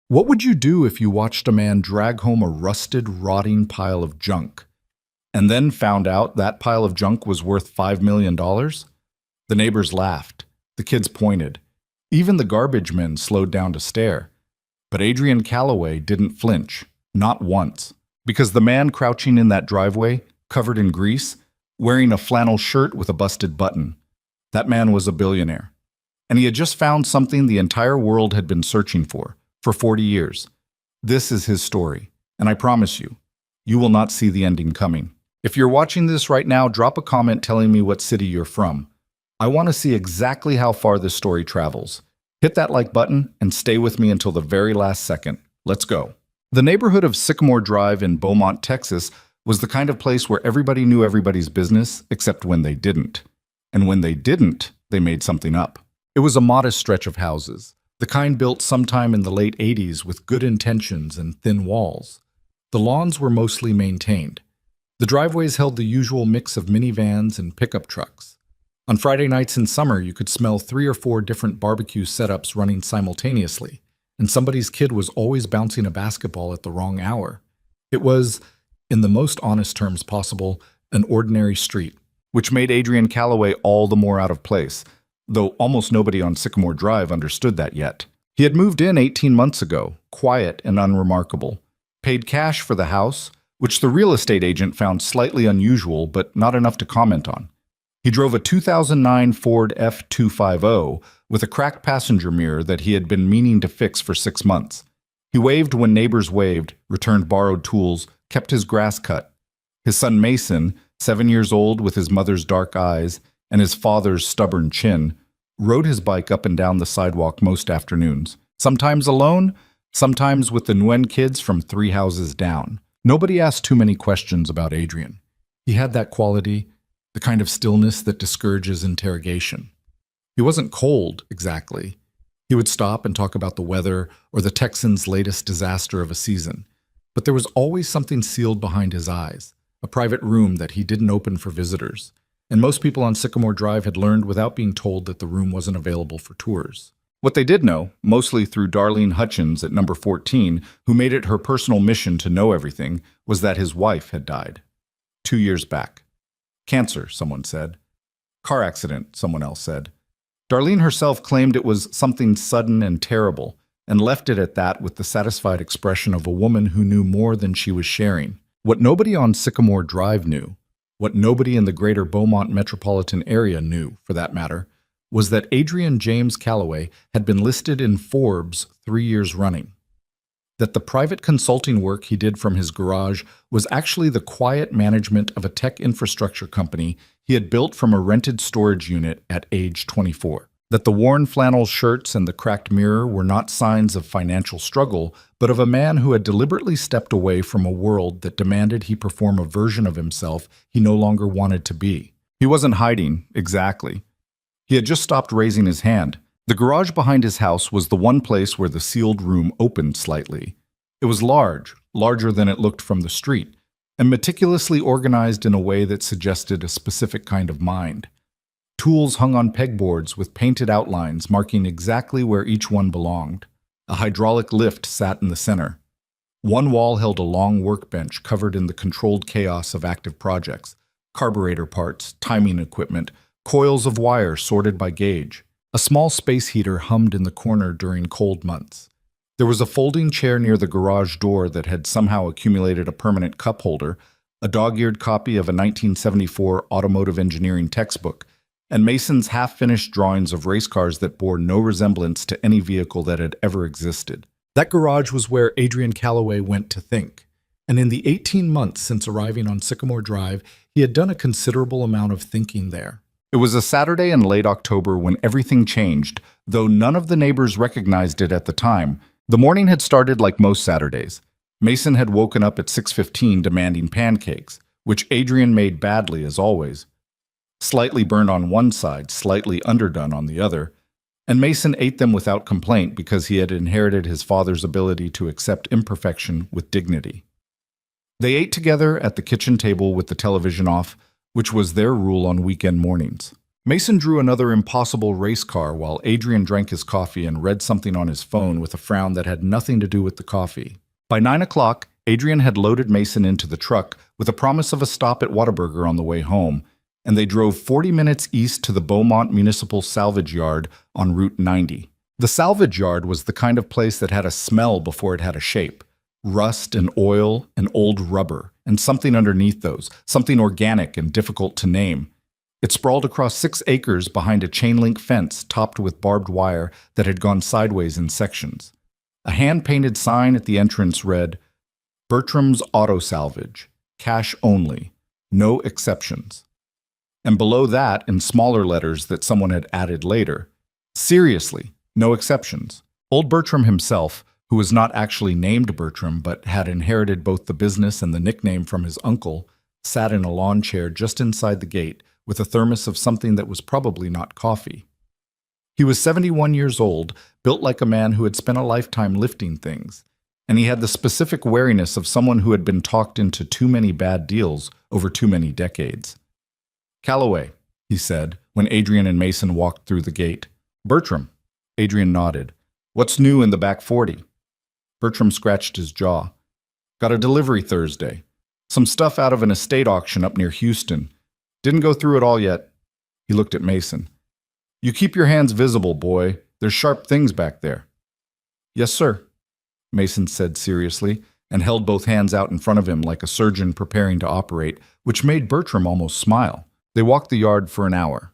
What would you do if you watched a man drag home a rusted, rotting pile of junk, and then found out that pile of junk was worth $5 million? The neighbors laughed. The kids pointed. Even the garbage men slowed down to stare. But Adrian Calloway didn't flinch, not once, because the man crouching in that driveway, covered in grease, wearing a flannel shirt with a busted button, that man was a billionaire. And he had just found something the entire world had been searching for 40 years. This is his story, and I promise you, you will not see the ending coming. If you're watching this right now, drop a comment telling me what city you're from. I want to see exactly how far this story travels. Hit that like button and stay with me until the very last second. Let's go. The neighborhood of Sycamore Drive in Beaumont, Texas, was the kind of place where everybody knew everybody's business, except when they didn't. And when they didn't, they made something up. It was a modest stretch of houses, the kind built sometime in the late 80s with good intentions and thin walls. The lawns were mostly maintained. The driveways held the usual mix of minivans and pickup trucks. On Friday nights in summer, you could smell 3 or 4 different barbecue setups running simultaneously, and somebody's kid was always bouncing a basketball at the wrong hour. It was, in the most honest terms possible, an ordinary street, which made Adrian Calloway all the more out of place, though almost nobody on Sycamore Drive understood that yet. He had moved in 18 months ago, quiet and unremarkable, paid cash for the house, which the real estate agent found slightly unusual but not enough to comment on. He drove a 2009 Ford F250 with a cracked passenger mirror that he had been meaning to fix for 6 months. He waved when neighbors waved, returned borrowed tools, kept his grass cut. His son Mason, 7 years old with his mother's dark eyes and his father's stubborn chin, rode his bike up and down the sidewalk most afternoons, sometimes alone, sometimes with the Nguyen kids from 3 houses down. Nobody asked too many questions about Adrian. He had that quality, the kind of stillness that discourages interrogation. He wasn't cold, exactly. He would stop and talk about the weather or the Texans' latest disaster of a season. But there was always something sealed behind his eyes, a private room that he didn't open for visitors. And most people on Sycamore Drive had learned without being told that the room wasn't available for tours. What they did know, mostly through Darlene Hutchins at number 14, who made it her personal mission to know everything, was that his wife had died 2 years back. Cancer, someone said. Car accident, someone else said. Darlene herself claimed it was something sudden and terrible, and left it at that with the satisfied expression of a woman who knew more than she was sharing. What nobody on Sycamore Drive knew, what nobody in the greater Beaumont metropolitan area knew, for that matter, was that Adrian James Calloway had been listed in Forbes 3 years running. That the private consulting work he did from his garage was actually the quiet management of a tech infrastructure company he had built from a rented storage unit at age 24. That the worn flannel shirts and the cracked mirror were not signs of financial struggle, but of a man who had deliberately stepped away from a world that demanded he perform a version of himself he no longer wanted to be. He wasn't hiding, exactly. He had just stopped raising his hand. The garage behind his house was the one place where the sealed room opened slightly. It was large, larger than it looked from the street, and meticulously organized in a way that suggested a specific kind of mind. Tools hung on pegboards with painted outlines marking exactly where each one belonged. A hydraulic lift sat in the center. One wall held a long workbench covered in the controlled chaos of active projects, carburetor parts, timing equipment, coils of wire sorted by gauge. A small space heater hummed in the corner during cold months. There was a folding chair near the garage door that had somehow accumulated a permanent cup holder, a dog-eared copy of a 1974 automotive engineering textbook, and Mason's half-finished drawings of race cars that bore no resemblance to any vehicle that had ever existed. That garage was where Adrian Calloway went to think, and in the 18 months since arriving on Sycamore Drive, he had done a considerable amount of thinking there. It was a Saturday in late October when everything changed, though none of the neighbors recognized it at the time. The morning had started like most Saturdays. Mason had woken up at 6:15 demanding pancakes, which Adrian made badly as always. Slightly burned on one side, slightly underdone on the other, and Mason ate them without complaint because he had inherited his father's ability to accept imperfection with dignity. They ate together at the kitchen table with the television off, which was their rule on weekend mornings. Mason drew another impossible race car while Adrian drank his coffee and read something on his phone with a frown that had nothing to do with the coffee. By 9 o'clock, Adrian had loaded Mason into the truck with a promise of a stop at Whataburger on the way home, and they drove 40 minutes east to the Beaumont Municipal Salvage Yard on Route 90. The salvage yard was the kind of place that had a smell before it had a shape. Rust and oil and old rubber, and something underneath those, something organic and difficult to name. It sprawled across 6 acres behind a chain-link fence topped with barbed wire that had gone sideways in sections. A hand-painted sign at the entrance read, "Bertram's Auto Salvage, cash only, no exceptions." And below that, in smaller letters that someone had added later, "Seriously, no exceptions." Old Bertram himself, who was not actually named Bertram but had inherited both the business and the nickname from his uncle, sat in a lawn chair just inside the gate with a thermos of something that was probably not coffee. He was 71 years old, built like a man who had spent a lifetime lifting things, and he had the specific wariness of someone who had been talked into too many bad deals over too many decades. "Calloway," he said, when Adrian and Mason walked through the gate. "Bertram." Adrian nodded. "What's new in the back 40? Bertram scratched his jaw. "Got a delivery Thursday. Some stuff out of an estate auction up near Houston. Didn't go through it all yet." He looked at Mason. "You keep your hands visible, boy. There's sharp things back there." "Yes, sir," Mason said seriously, and held both hands out in front of him like a surgeon preparing to operate, which made Bertram almost smile. They walked the yard for an hour.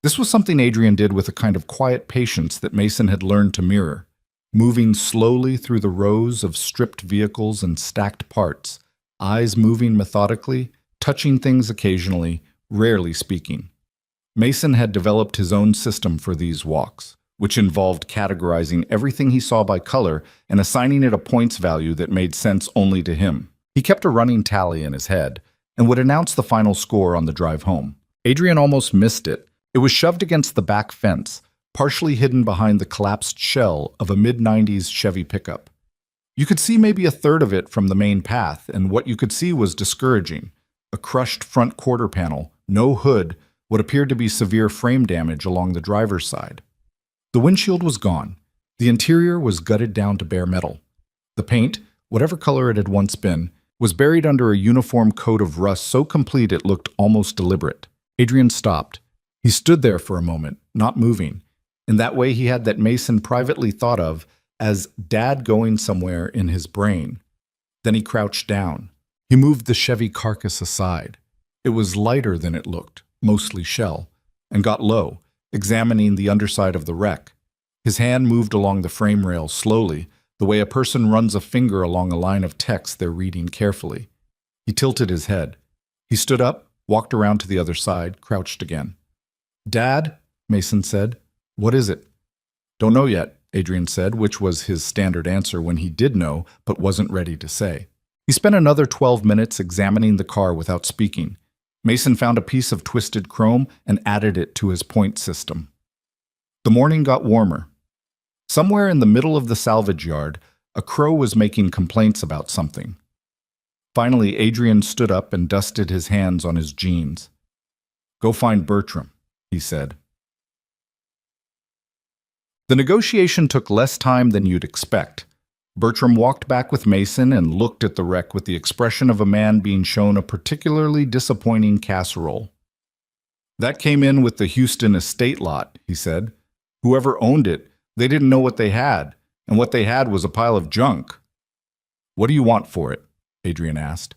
This was something Adrian did with a kind of quiet patience that Mason had learned to mirror, moving slowly through the rows of stripped vehicles and stacked parts, eyes moving methodically, touching things occasionally, rarely speaking. Mason had developed his own system for these walks, which involved categorizing everything he saw by color and assigning it a points value that made sense only to him. He kept a running tally in his head and would announce the final score on the drive home. Adrian almost missed it. It was shoved against the back fence, partially hidden behind the collapsed shell of a mid-90s Chevy pickup. You could see maybe a third of it from the main path, and what you could see was discouraging. A crushed front quarter panel, no hood, what appeared to be severe frame damage along the driver's side. The windshield was gone. The interior was gutted down to bare metal. The paint, whatever color it had once been, was buried under a uniform coat of rust so complete it looked almost deliberate. Adrian stopped. He stood there for a moment, not moving. In that way he had that Mason privately thought of as Dad going somewhere in his brain. Then he crouched down. He moved the Chevy carcass aside. It was lighter than it looked, mostly shell, and got low, examining the underside of the wreck. His hand moved along the frame rail slowly, the way a person runs a finger along a line of text they're reading carefully. He tilted his head. He stood up, walked around to the other side, crouched again. "Dad," Mason said. "What is it?" "Don't know yet," Adrian said, which was his standard answer when he did know but wasn't ready to say. He spent another 12 minutes examining the car without speaking. Mason found a piece of twisted chrome and added it to his point system. The morning got warmer. Somewhere in the middle of the salvage yard, a crow was making complaints about something. Finally, Adrian stood up and dusted his hands on his jeans. "Go find Bertram," he said. The negotiation took less time than you'd expect. Bertram walked back with Mason and looked at the wreck with the expression of a man being shown a particularly disappointing casserole. "That came in with the Houston estate lot," he said. "Whoever owned it, they didn't know what they had, and what they had was a pile of junk." "What do you want for it?" Adrian asked.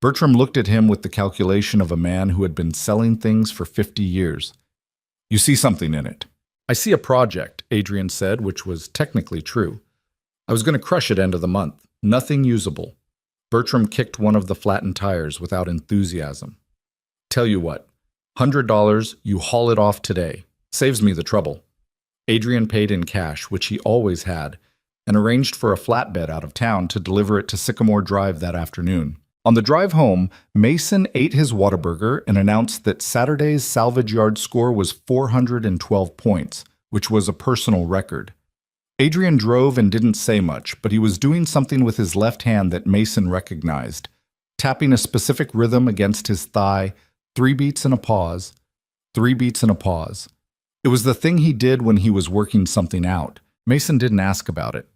Bertram looked at him with the calculation of a man who had been selling things for 50 years. "You see something in it." "I see a project," Adrian said, which was technically true. "I was going to crush it end of the month. Nothing usable." Bertram kicked one of the flattened tires without enthusiasm. "Tell you what, $100, you haul it off today. Saves me the trouble." Adrian paid in cash, which he always had, and arranged for a flatbed out of town to deliver it to Sycamore Drive that afternoon. On the drive home, Mason ate his Whataburger and announced that Saturday's salvage yard score was 412 points, which was a personal record. Adrian drove and didn't say much, but he was doing something with his left hand that Mason recognized, tapping a specific rhythm against his thigh, 3 beats and a pause, 3 beats and a pause. It was the thing he did when he was working something out. Mason didn't ask about it.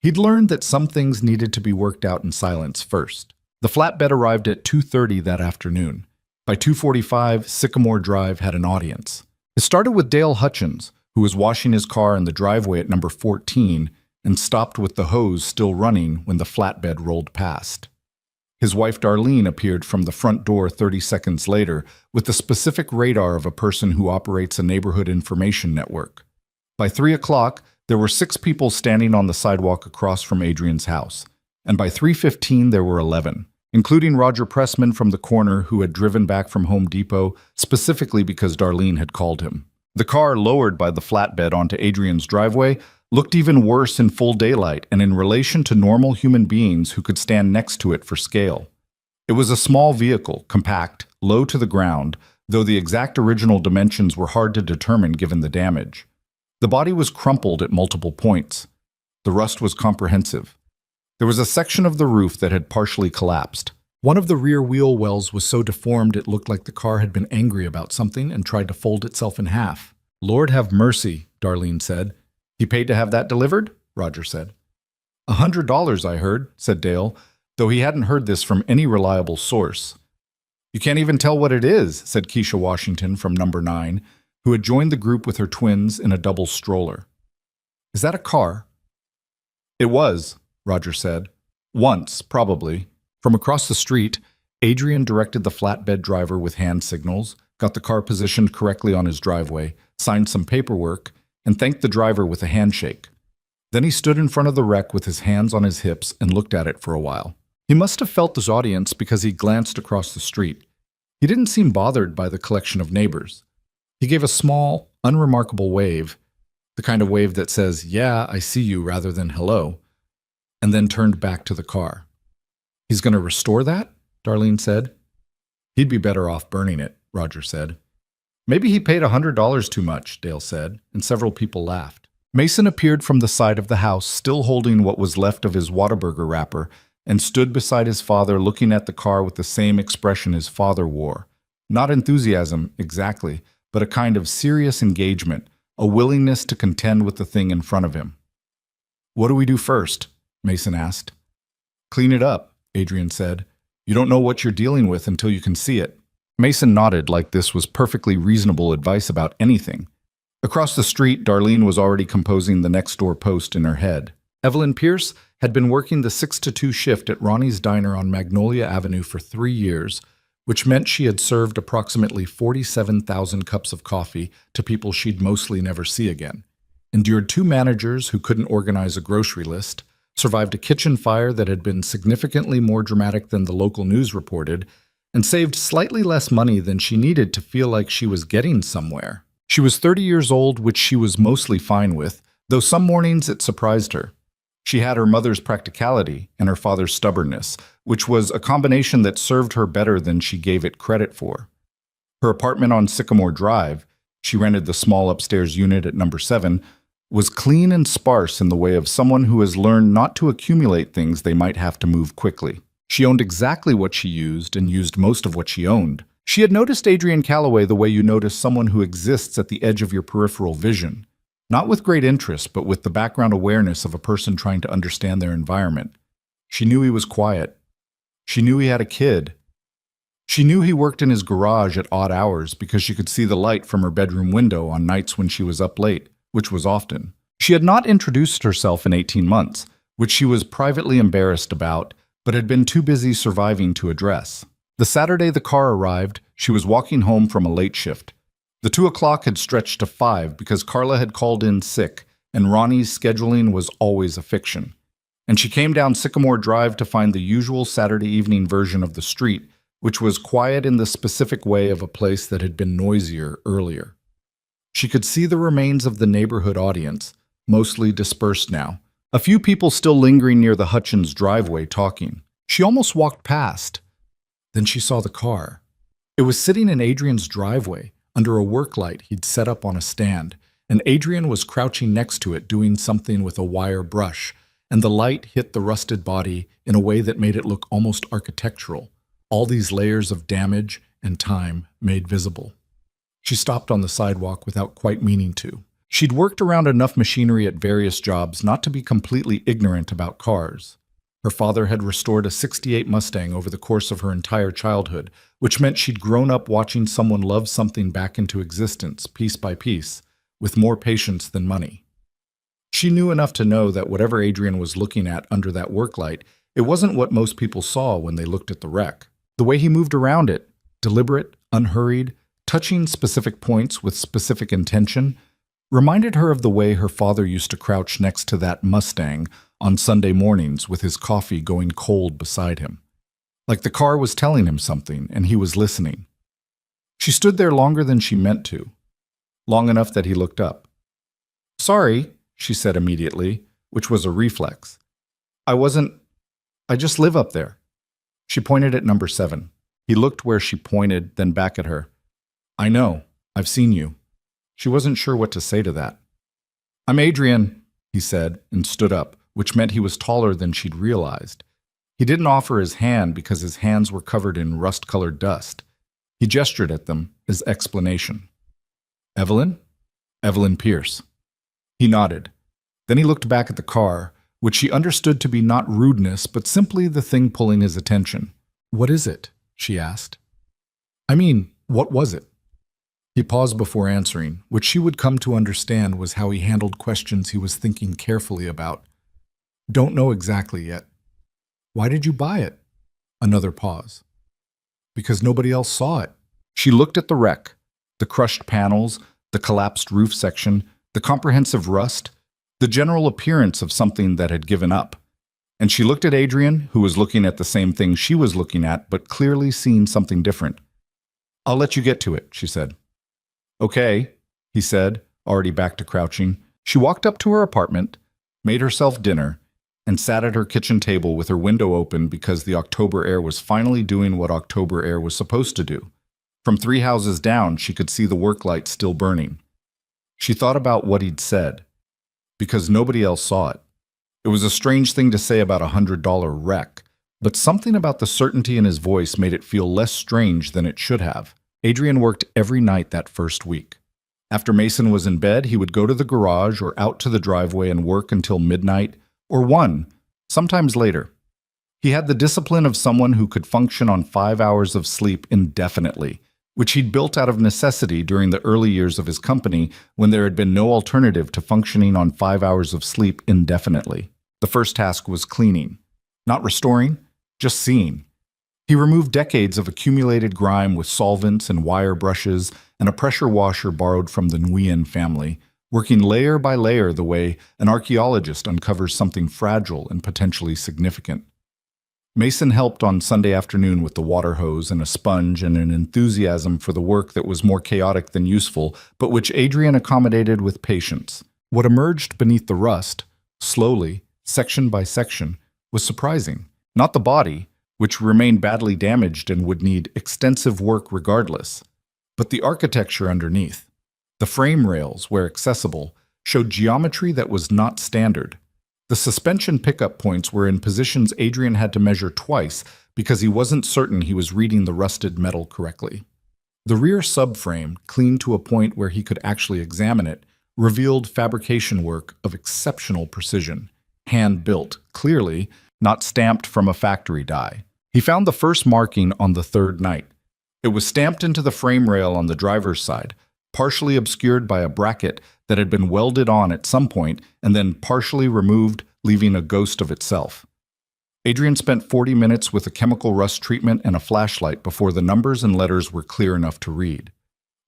He'd learned that some things needed to be worked out in silence first. The flatbed arrived at 2:30 that afternoon. By 2:45, Sycamore Drive had an audience. It started with Dale Hutchins, who was washing his car in the driveway at number 14 and stopped with the hose still running when the flatbed rolled past. His wife Darlene appeared from the front door 30 seconds later with the specific radar of a person who operates a neighborhood information network. By 3 o'clock, there were 6 people standing on the sidewalk across from Adrian's house, and by 3:15 there were 11, including Roger Pressman from the corner who had driven back from Home Depot specifically because Darlene had called him. The car lowered by the flatbed onto Adrian's driveway looked even worse in full daylight and in relation to normal human beings who could stand next to it for scale. It was a small vehicle, compact, low to the ground, though the exact original dimensions were hard to determine given the damage. The body was crumpled at multiple points. The rust was comprehensive. There was a section of the roof that had partially collapsed. One of the rear wheel wells was so deformed it looked like the car had been angry about something and tried to fold itself in half. "Lord have mercy," Darlene said. "He paid to have that delivered?" Roger said. $100, I heard, said Dale, though he hadn't heard this from any reliable source. "You can't even tell what it is," said Keisha Washington from number 9, who had joined the group with her twins in a double stroller. "Is that a car?" "It was," Roger said. "Once, probably." From across the street, Adrian directed the flatbed driver with hand signals, got the car positioned correctly on his driveway, signed some paperwork, and thanked the driver with a handshake. Then he stood in front of the wreck with his hands on his hips and looked at it for a while. He must have felt his audience because he glanced across the street. He didn't seem bothered by the collection of neighbors. He gave a small, unremarkable wave, the kind of wave that says, "Yeah, I see you," rather than "hello," and then turned back to the car. "He's going to restore that?" Darlene said. "He'd be better off burning it," Roger said. "Maybe he paid $100 too much," Dale said, and several people laughed. Mason appeared from the side of the house, still holding what was left of his Whataburger wrapper, and stood beside his father looking at the car with the same expression his father wore. Not enthusiasm, exactly, but a kind of serious engagement, a willingness to contend with the thing in front of him. "What do we do first?" Mason asked. "Clean it up," Adrian said. "You don't know what you're dealing with until you can see it." Mason nodded like this was perfectly reasonable advice about anything. Across the street, Darlene was already composing the next-door post in her head. Evelyn Pierce had been working the 6 to 2 shift at Ronnie's Diner on Magnolia Avenue for 3 years, which meant she had served approximately 47,000 cups of coffee to people she'd mostly never see again, endured 2 managers who couldn't organize a grocery list, survived a kitchen fire that had been significantly more dramatic than the local news reported, and saved slightly less money than she needed to feel like she was getting somewhere. She was 30 years old, which she was mostly fine with, though some mornings it surprised her. She had her mother's practicality and her father's stubbornness, which was a combination that served her better than she gave it credit for. Her apartment on Sycamore Drive, she rented the small upstairs unit at number 7, was clean and sparse in the way of someone who has learned not to accumulate things they might have to move quickly. She owned exactly what she used and used most of what she owned. She had noticed Adrian Calloway the way you notice someone who exists at the edge of your peripheral vision, not with great interest, but with the background awareness of a person trying to understand their environment. She knew he was quiet. She knew he had a kid. She knew he worked in his garage at odd hours because she could see the light from her bedroom window on nights when she was up late, which was often. She had not introduced herself in 18 months, which she was privately embarrassed about, but had been too busy surviving to address. The Saturday the car arrived, she was walking home from a late shift. The 2 o'clock had stretched to 5 because Carla had called in sick, and Ronnie's scheduling was always a fiction. And she came down Sycamore Drive to find the usual Saturday evening version of the street, which was quiet in the specific way of a place that had been noisier earlier. She could see the remains of the neighborhood audience, mostly dispersed now. A few people still lingering near the Hutchins driveway talking. She almost walked past. Then she saw the car. It was sitting in Adrian's driveway, under a work light he'd set up on a stand, and Adrian was crouching next to it doing something with a wire brush, and the light hit the rusted body in a way that made it look almost architectural, all these layers of damage and time made visible. She stopped on the sidewalk without quite meaning to. She'd worked around enough machinery at various jobs not to be completely ignorant about cars. Her father had restored a '68 Mustang over the course of her entire childhood, which meant she'd grown up watching someone love something back into existence, piece by piece, with more patience than money. She knew enough to know that whatever Adrian was looking at under that work light, it wasn't what most people saw when they looked at the wreck. The way he moved around it, deliberate, unhurried, touching specific points with specific intention, reminded her of the way her father used to crouch next to that Mustang on Sunday mornings with his coffee going cold beside him. Like the car was telling him something and he was listening. She stood there longer than she meant to, long enough that he looked up. "Sorry," she said immediately, which was a reflex. I just live up there." She pointed at number 7. He looked where she pointed, then back at her. "I know. I've seen you." She wasn't sure what to say to that. "I'm Adrian," he said, and stood up, which meant he was taller than she'd realized. He didn't offer his hand because his hands were covered in rust-colored dust. He gestured at them as explanation. "Evelyn? Evelyn Pierce." He nodded. Then he looked back at the car, which she understood to be not rudeness, but simply the thing pulling his attention. "What is it?" she asked. "I mean, what was it?" He paused before answering, which she would come to understand was how he handled questions he was thinking carefully about. "Don't know exactly yet." "Why did you buy it?" Another pause. "Because nobody else saw it." She looked at the wreck, the crushed panels, the collapsed roof section, the comprehensive rust, the general appearance of something that had given up. And she looked at Adrian, who was looking at the same thing she was looking at, but clearly seeing something different. "I'll let you get to it," she said. "Okay," he said, already back to crouching. She walked up to her apartment, made herself dinner, and sat at her kitchen table with her window open because the October air was finally doing what October air was supposed to do. From 3 houses down, she could see the work light still burning. She thought about what he'd said, because nobody else saw it. It was a strange thing to say about a $100 wreck, but something about the certainty in his voice made it feel less strange than it should have. Adrian worked every night that first week. After Mason was in bed, he would go to the garage or out to the driveway and work until midnight, or 1, sometimes later. He had the discipline of someone who could function on 5 hours of sleep indefinitely, which he'd built out of necessity during the early years of his company when there had been no alternative to functioning on 5 hours of sleep indefinitely. The first task was cleaning. Not restoring, just seeing. He removed decades of accumulated grime with solvents and wire brushes and a pressure washer borrowed from the Nguyen family, working layer by layer the way an archaeologist uncovers something fragile and potentially significant. Mason helped on Sunday afternoon with the water hose and a sponge and an enthusiasm for the work that was more chaotic than useful, but which Adrian accommodated with patience. What emerged beneath the rust, slowly, section by section, was surprising. Not the body, which remained badly damaged and would need extensive work regardless, but the architecture underneath. The frame rails, where accessible, showed geometry that was not standard. The suspension pickup points were in positions Adrian had to measure twice because he wasn't certain he was reading the rusted metal correctly. The rear subframe, cleaned to a point where he could actually examine it, revealed fabrication work of exceptional precision, hand-built, clearly, not stamped from a factory die. He found the first marking on the 3rd night. It was stamped into the frame rail on the driver's side, partially obscured by a bracket that had been welded on at some point and then partially removed, leaving a ghost of itself. Adrian spent 40 minutes with a chemical rust treatment and a flashlight before the numbers and letters were clear enough to read.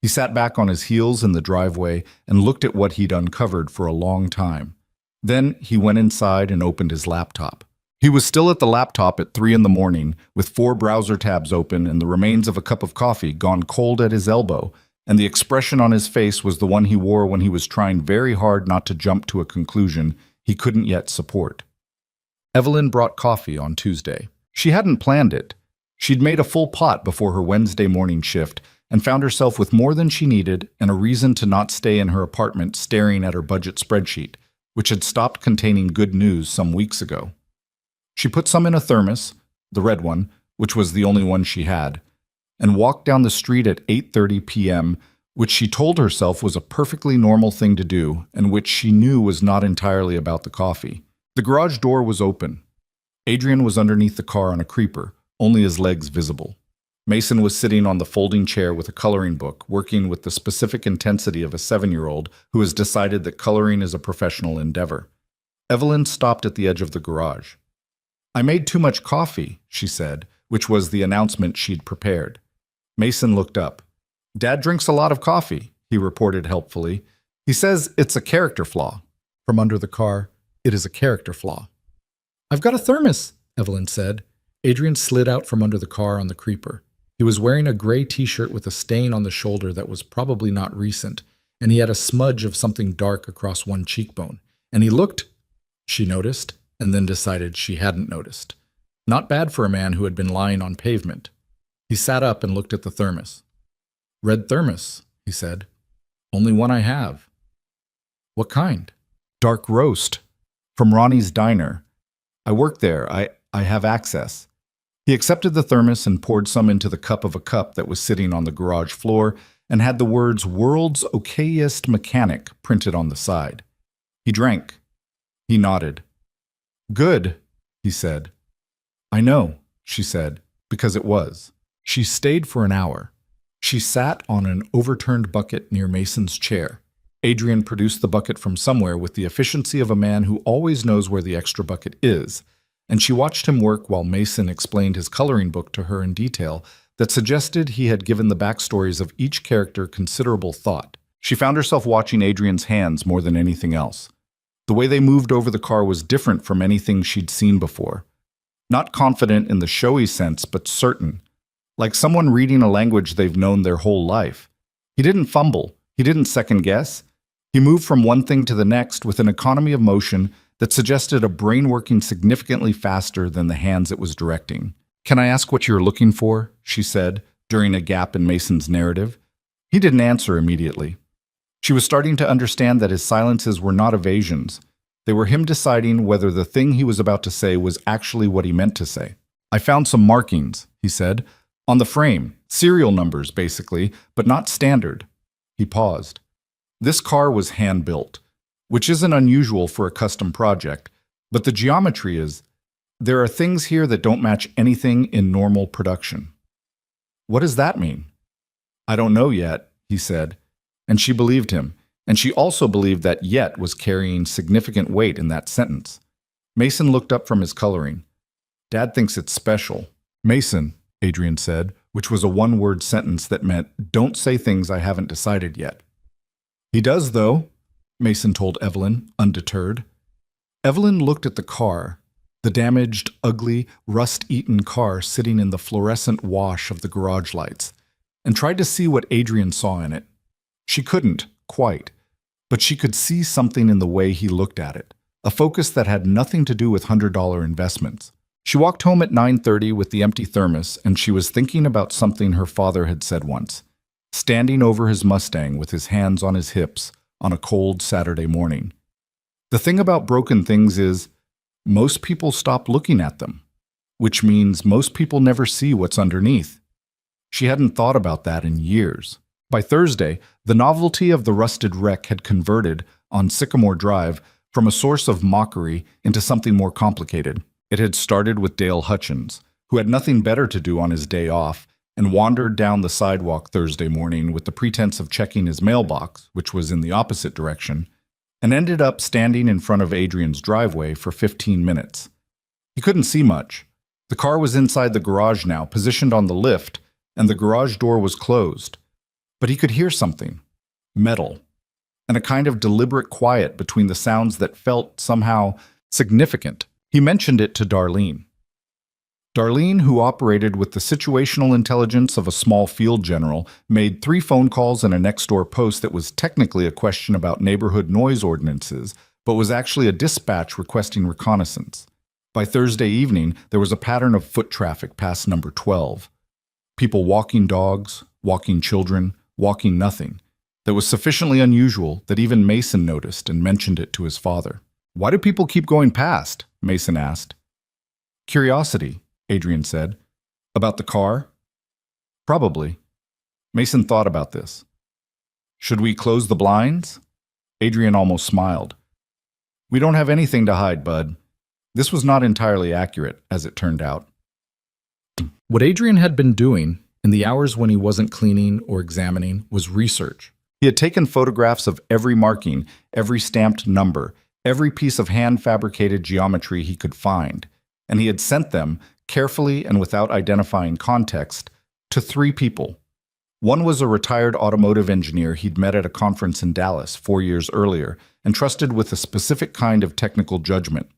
He sat back on his heels in the driveway and looked at what he'd uncovered for a long time. Then he went inside and opened his laptop. He was still at the laptop at 3 in the morning, with 4 browser tabs open and the remains of a cup of coffee gone cold at his elbow, and the expression on his face was the one he wore when he was trying very hard not to jump to a conclusion he couldn't yet support. Evelyn brought coffee on Tuesday. She hadn't planned it. She'd made a full pot before her Wednesday morning shift and found herself with more than she needed and a reason to not stay in her apartment staring at her budget spreadsheet, which had stopped containing good news some weeks ago. She put some in a thermos, the red one, which was the only one she had, and walked down the street at 8:30 p.m. which she told herself was a perfectly normal thing to do and which she knew was not entirely about the coffee. The garage door was open. Adrian was underneath the car on a creeper, only his legs visible. Mason was sitting on the folding chair with a coloring book, working with the specific intensity of a 7-year-old who has decided that coloring is a professional endeavor. Evelyn stopped at the edge of the garage. "I made too much coffee," she said, which was the announcement she'd prepared. Mason looked up. "Dad drinks a lot of coffee," he reported helpfully. "He says it's a character flaw." From under the car, "It is a character flaw." "I've got a thermos," Evelyn said. Adrian slid out from under the car on the creeper. He was wearing a gray t-shirt with a stain on the shoulder that was probably not recent, and he had a smudge of something dark across one cheekbone. And he looked, she noticed, and then decided she hadn't noticed. Not bad for a man who had been lying on pavement. He sat up and looked at the thermos. "Red thermos," he said. "Only one I have." "What kind?" "Dark roast. From Ronnie's Diner. I work there. I have access." He accepted the thermos and poured some into the cup of a cup that was sitting on the garage floor and had the words "World's Okayest Mechanic" printed on the side. He drank. He nodded. "Good," he said. "I know," she said, because it was. She stayed for an hour. She sat on an overturned bucket near Mason's chair. Adrian produced the bucket from somewhere with the efficiency of a man who always knows where the extra bucket is, and she watched him work while Mason explained his coloring book to her in detail that suggested he had given the backstories of each character considerable thought. She found herself watching Adrian's hands more than anything else. The way they moved over the car was different from anything she'd seen before. Not confident in the showy sense, but certain. Like someone reading a language they've known their whole life. He didn't fumble. He didn't second guess. He moved from one thing to the next with an economy of motion that suggested a brain working significantly faster than the hands it was directing. "Can I ask what you're looking for?" she said, during a gap in Mason's narrative. He didn't answer immediately. She was starting to understand that his silences were not evasions. They were him deciding whether the thing he was about to say was actually what he meant to say. "I found some markings," he said, "on the frame, serial numbers, basically, but not standard." He paused. This car was hand-built, which isn't unusual for a custom project, but the geometry is, there are things here that don't match anything in normal production. "What does that mean?" "I don't know yet," he said, and she believed him, and she also believed that "yet" was carrying significant weight in that sentence. Mason looked up from his coloring. "Dad thinks it's special." "Mason," Adrian said, which was a one-word sentence that meant, "Don't say things I haven't decided yet." "He does, though," Mason told Evelyn, undeterred. Evelyn looked at the car, the damaged, ugly, rust-eaten car sitting in the fluorescent wash of the garage lights, and tried to see what Adrian saw in it. She couldn't, quite, but she could see something in the way he looked at it, a focus that had nothing to do with $100 investments. She walked home at 9:30 with the empty thermos, and she was thinking about something her father had said once, standing over his Mustang with his hands on his hips on a cold Saturday morning. The thing about broken things is, most people stop looking at them, which means most people never see what's underneath. She hadn't thought about that in years. By Thursday, the novelty of the rusted wreck had converted, on Sycamore Drive, from a source of mockery into something more complicated. It had started with Dale Hutchins, who had nothing better to do on his day off, and wandered down the sidewalk Thursday morning with the pretense of checking his mailbox, which was in the opposite direction, and ended up standing in front of Adrian's driveway for 15 minutes. He couldn't see much. The car was inside the garage now, positioned on the lift, and the garage door was closed. But he could hear something. Metal. And a kind of deliberate quiet between the sounds that felt somehow significant. He mentioned it to Darlene. Darlene, who operated with the situational intelligence of a small field general, made 3 phone calls and a next-door post that was technically a question about neighborhood noise ordinances, but was actually a dispatch requesting reconnaissance. By Thursday evening, there was a pattern of foot traffic past number 12. People walking dogs, walking children, walking nothing. That was sufficiently unusual that even Mason noticed and mentioned it to his father. "Why do people keep going past?" Mason asked. "Curiosity," Adrian said. "About the car?" "Probably." Mason thought about this. Should we close the blinds? Adrian almost smiled. We don't have anything to hide, bud. This was not entirely accurate, as it turned out. What Adrian had been doing in the hours when he wasn't cleaning or examining was research. He had taken photographs of every marking, every stamped number, every piece of hand-fabricated geometry he could find, and he had sent them, carefully and without identifying context, to 3 people. One was a retired automotive engineer he'd met at a conference in Dallas 4 years earlier and trusted with a specific kind of technical judgment.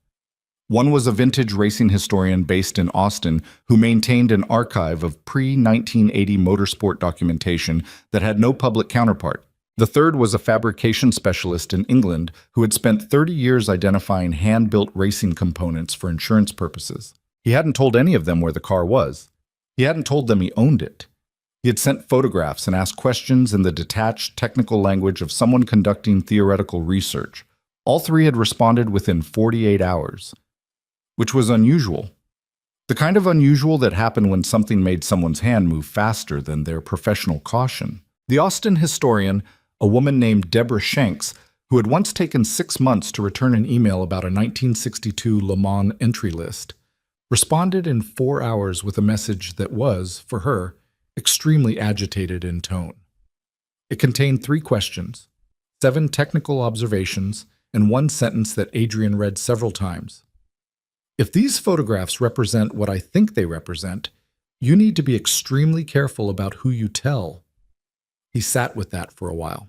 One was a vintage racing historian based in Austin who maintained an archive of pre-1980 motorsport documentation that had no public counterpart. The third was a fabrication specialist in England who had spent 30 years identifying hand-built racing components for insurance purposes. He hadn't told any of them where the car was. He hadn't told them he owned it. He had sent photographs and asked questions in the detached, technical language of someone conducting theoretical research. All 3 had responded within 48 hours, which was unusual. The kind of unusual that happened when something made someone's hand move faster than their professional caution. The Austin historian, a woman named Deborah Shanks, who had once taken 6 months to return an email about a 1962 Le Mans entry list, responded in 4 hours with a message that was, for her, extremely agitated in tone. It contained 3 questions, 7 technical observations, and 1 sentence that Adrian read several times. If these photographs represent what I think they represent, you need to be extremely careful about who you tell. He sat with that for a while.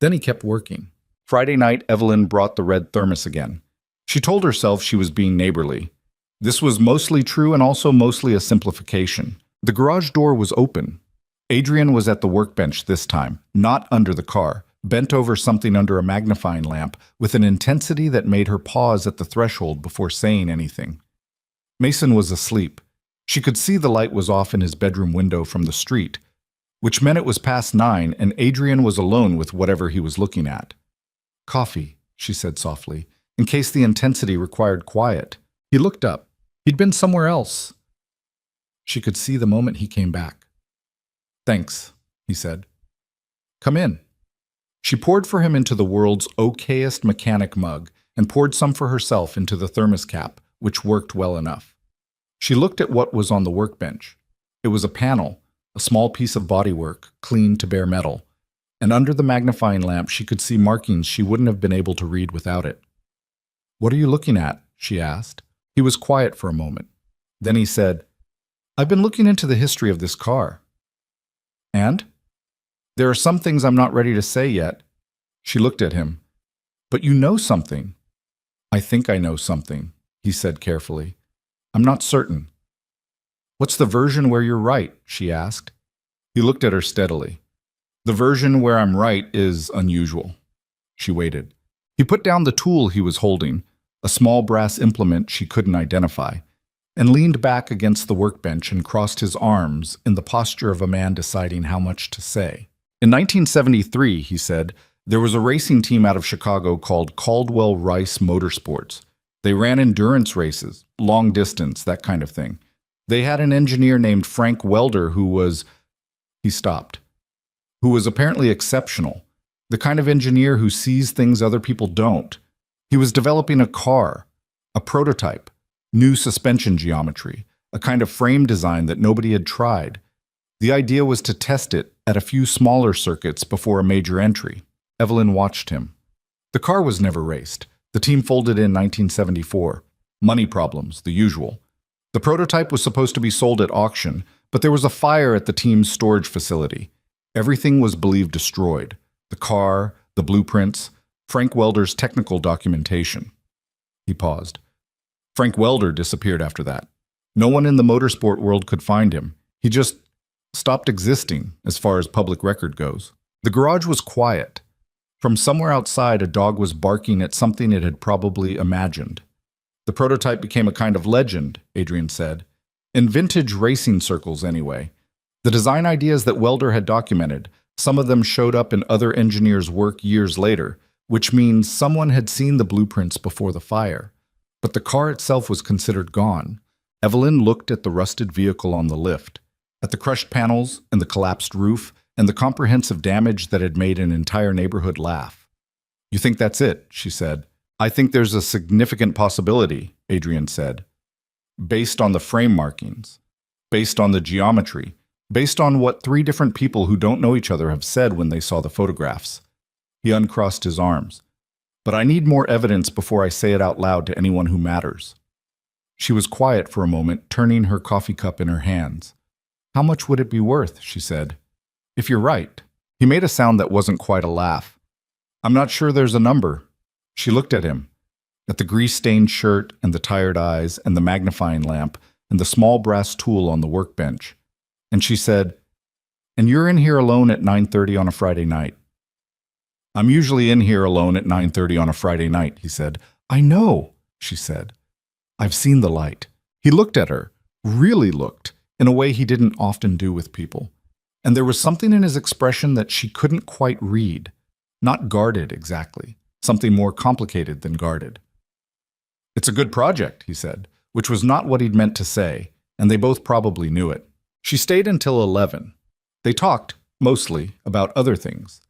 Then he kept working. Friday night, Evelyn brought the red thermos again. She told herself she was being neighborly. This was mostly true and also mostly a simplification. The garage door was open. Adrian was at the workbench this time, not under the car, bent over something under a magnifying lamp with an intensity that made her pause at the threshold before saying anything. Mason was asleep. She could see the light was off in his bedroom window from the street, which meant it was past 9 and Adrian was alone with whatever he was looking at. Coffee, she said softly, in case the intensity required quiet. He looked up. He'd been somewhere else. She could see the moment he came back. Thanks, he said. Come in. She poured for him into the world's okayest mechanic mug and poured some for herself into the thermos cap, which worked well enough. She looked at what was on the workbench. It was a panel, a small piece of bodywork, clean to bare metal, and under the magnifying lamp she could see markings she wouldn't have been able to read without it. What are you looking at? She asked. He was quiet for a moment. Then he said, I've been looking into the history of this car. And? There are some things I'm not ready to say yet. She looked at him. But you know something. I think I know something, he said carefully. I'm not certain. What's the version where you're right? She asked. He looked at her steadily. The version where I'm right is unusual. She waited. He put down the tool he was holding, a small brass implement she couldn't identify, and leaned back against the workbench and crossed his arms in the posture of a man deciding how much to say. In 1973, he said, there was a racing team out of Chicago called Caldwell Rice Motorsports. They ran endurance races, long distance, that kind of thing. They had an engineer named Frank Welder who was... He stopped. Who was apparently exceptional, the kind of engineer who sees things other people don't. He was developing a car, a prototype, new suspension geometry, a kind of frame design that nobody had tried. The idea was to test it at a few smaller circuits before a major entry. Evelyn watched him. The car was never raced. The team folded in 1974. Money problems, the usual. The prototype was supposed to be sold at auction, but there was a fire at the team's storage facility. Everything was believed destroyed. The car, the blueprints, Frank Welder's technical documentation. He paused. Frank Welder disappeared after that. No one in the motorsport world could find him. He just stopped existing as far as public record goes. The garage was quiet. From somewhere outside, a dog was barking at something it had probably imagined. The prototype became a kind of legend, Adrian said. In vintage racing circles, anyway. The design ideas that Welder had documented, some of them showed up in other engineers' work years later, which means someone had seen the blueprints before the fire. But the car itself was considered gone. Evelyn looked at the rusted vehicle on the lift, at the crushed panels and the collapsed roof, and the comprehensive damage that had made an entire neighborhood laugh. "You think that's it?" she said. "I think there's a significant possibility," Adrian said, "based on the frame markings, based on the geometry, based on what 3 different people who don't know each other have said when they saw the photographs." He uncrossed his arms. "But I need more evidence before I say it out loud to anyone who matters." She was quiet for a moment, turning her coffee cup in her hands. "How much would it be worth?" she said. "If you're right." He made a sound that wasn't quite a laugh. "I'm not sure there's a number." She looked at him, at the grease-stained shirt and the tired eyes and the magnifying lamp and the small brass tool on the workbench. And she said, "And you're in here alone at 9:30 on a Friday night." "I'm usually in here alone at 9:30 on a Friday night," he said. "I know," she said. "I've seen the light." He looked at her, really looked, in a way he didn't often do with people. And there was something in his expression that she couldn't quite read. Not guarded, exactly. Something more complicated than guarded. "It's a good project," he said, which was not what he'd meant to say, and they both probably knew it. She stayed until 11. They talked, mostly, about other things.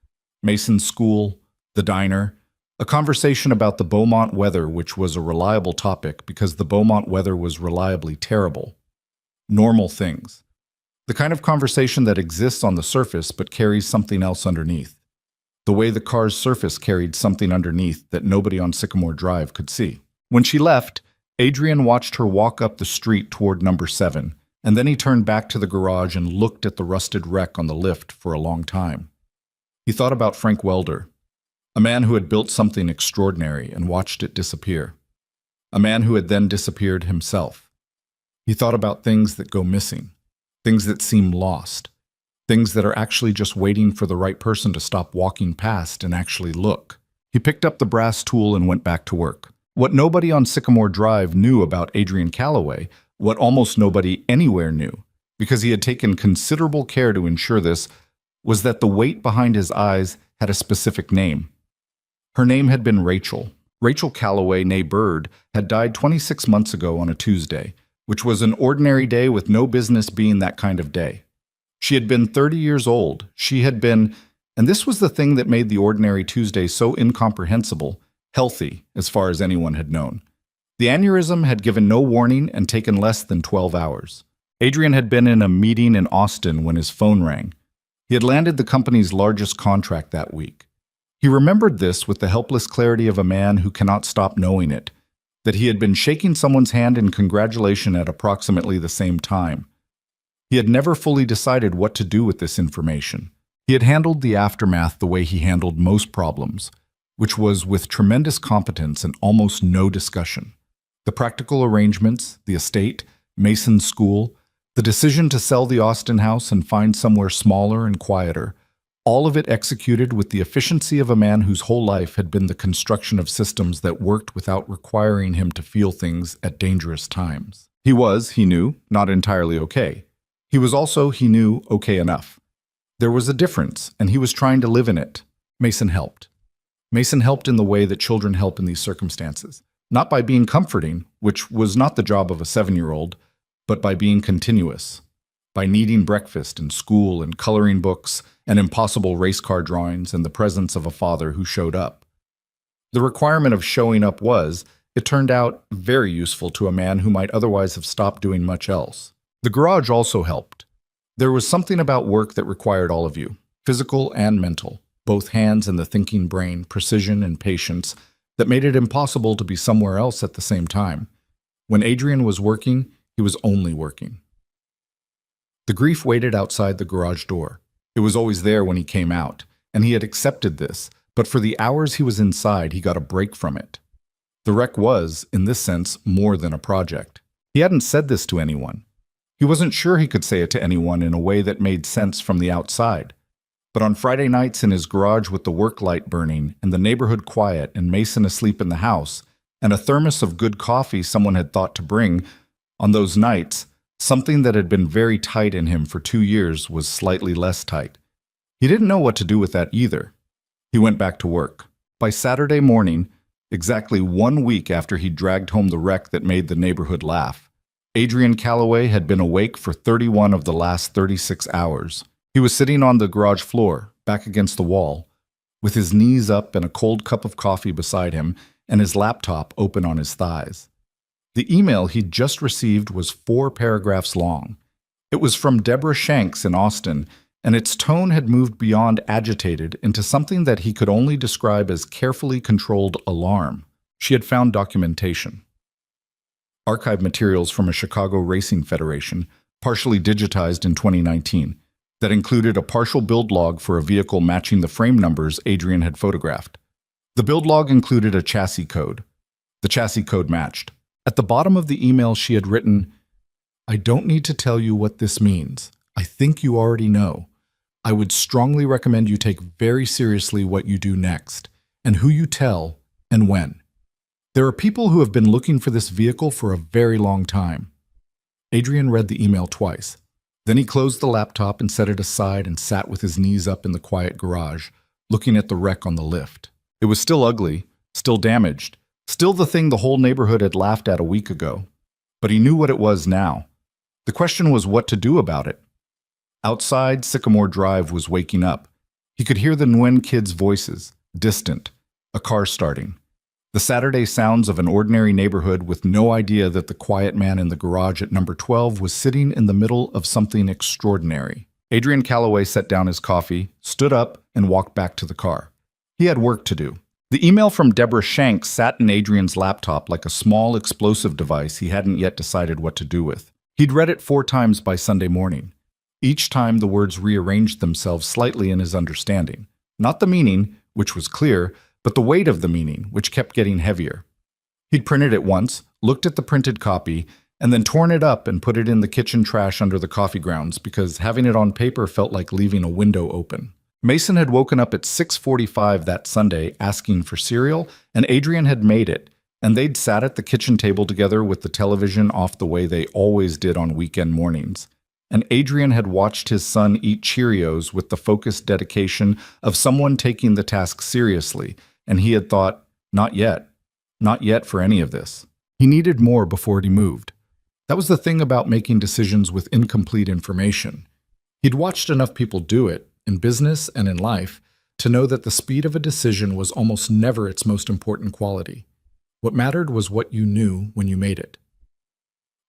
Mason's school, the diner, a conversation about the Beaumont weather, which was a reliable topic because the Beaumont weather was reliably terrible. Normal things. The kind of conversation that exists on the surface but carries something else underneath. The way the car's surface carried something underneath that nobody on Sycamore Drive could see. When she left, Adrian watched her walk up the street toward number 7, and then he turned back to the garage and looked at the rusted wreck on the lift for a long time. He thought about Frank Welder, a man who had built something extraordinary and watched it disappear. A man who had then disappeared himself. He thought about things that go missing, things that seem lost, things that are actually just waiting for the right person to stop walking past and actually look. He picked up the brass tool and went back to work. What nobody on Sycamore Drive knew about Adrian Calloway, what almost nobody anywhere knew, because he had taken considerable care to ensure this, was that the weight behind his eyes had a specific name. Her name had been Rachel. Rachel Calloway, née Bird, had died 26 months ago on a Tuesday, which was an ordinary day with no business being that kind of day. She had been 30 years old. She had been, and this was the thing that made the ordinary Tuesday so incomprehensible, healthy as far as anyone had known. The aneurysm had given no warning and taken less than 12 hours. Adrian had been in a meeting in Austin when his phone rang. He had landed the company's largest contract that week. He remembered this with the helpless clarity of a man who cannot stop knowing it, that he had been shaking someone's hand in congratulation at approximately the same time. He had never fully decided what to do with this information. He had handled the aftermath the way he handled most problems, which was with tremendous competence and almost no discussion. The practical arrangements, the estate, Mason's school, the decision to sell the Austin house and find somewhere smaller and quieter, all of it executed with the efficiency of a man whose whole life had been the construction of systems that worked without requiring him to feel things at dangerous times. He was, he knew, not entirely okay. He was also, he knew, okay enough. There was a difference, and he was trying to live in it. Mason helped. Mason helped in the way that children help in these circumstances. Not by being comforting, which was not the job of a 7-year-old, but by being continuous. By needing breakfast and school and coloring books and impossible race car drawings and the presence of a father who showed up. The requirement of showing up was, it turned out, very useful to a man who might otherwise have stopped doing much else. The garage also helped. There was something about work that required all of you, physical and mental, both hands and the thinking brain, precision and patience, that made it impossible to be somewhere else at the same time. When Adrian was working, he was only working. The grief waited outside the garage door. It was always there when he came out, and he had accepted this, but for the hours he was inside, he got a break from it. The wreck was, in this sense, more than a project. He hadn't said this to anyone. He wasn't sure he could say it to anyone in a way that made sense from the outside. But on Friday nights in his garage with the work light burning and the neighborhood quiet and Mason asleep in the house, and a thermos of good coffee someone had thought to bring, on those nights, something that had been very tight in him for 2 years was slightly less tight. He didn't know what to do with that either. He went back to work. By Saturday morning, exactly 1 week after he dragged home the wreck that made the neighborhood laugh, Adrian Calloway had been awake for 31 of the last 36 hours. He was sitting on the garage floor, back against the wall, with his knees up and a cold cup of coffee beside him and his laptop open on his thighs. The email he'd just received was 4 paragraphs long. It was from Deborah Shanks in Austin, and its tone had moved beyond agitated into something that he could only describe as carefully controlled alarm. She had found documentation. Archived materials from a Chicago Racing Federation, partially digitized in 2019, that included a partial build log for a vehicle matching the frame numbers Adrian had photographed. The build log included a chassis code. The chassis code matched. At the bottom of the email she had written, "I don't need to tell you what this means. I think you already know. I would strongly recommend you take very seriously what you do next, and who you tell, and when. There are people who have been looking for this vehicle for a very long time." Adrian read the email twice. Then he closed the laptop and set it aside and sat with his knees up in the quiet garage, looking at the wreck on the lift. It was still ugly, still damaged, still the thing the whole neighborhood had laughed at a week ago. But he knew what it was now. The question was what to do about it. Outside, Sycamore Drive was waking up. He could hear the Nguyen kids' voices, distant, a car starting. The Saturday sounds of an ordinary neighborhood with no idea that the quiet man in the garage at number 12 was sitting in the middle of something extraordinary. Adrian Calloway set down his coffee, stood up, and walked back to the car. He had work to do. The email from Deborah Shanks sat in Adrian's laptop like a small explosive device he hadn't yet decided what to do with. He'd read it 4 times by Sunday morning. Each time the words rearranged themselves slightly in his understanding. Not the meaning, which was clear, but the weight of the meaning, which kept getting heavier. He'd printed it once, looked at the printed copy, and then torn it up and put it in the kitchen trash under the coffee grounds because having it on paper felt like leaving a window open. Mason had woken up at 6:45 that Sunday asking for cereal, and Adrian had made it, and they'd sat at the kitchen table together with the television off the way they always did on weekend mornings. And Adrian had watched his son eat Cheerios with the focused dedication of someone taking the task seriously, and he had thought, not yet for any of this. He needed more before he moved. That was the thing about making decisions with incomplete information. He'd watched enough people do it, in business and in life, to know that the speed of a decision was almost never its most important quality. What mattered was what you knew when you made it.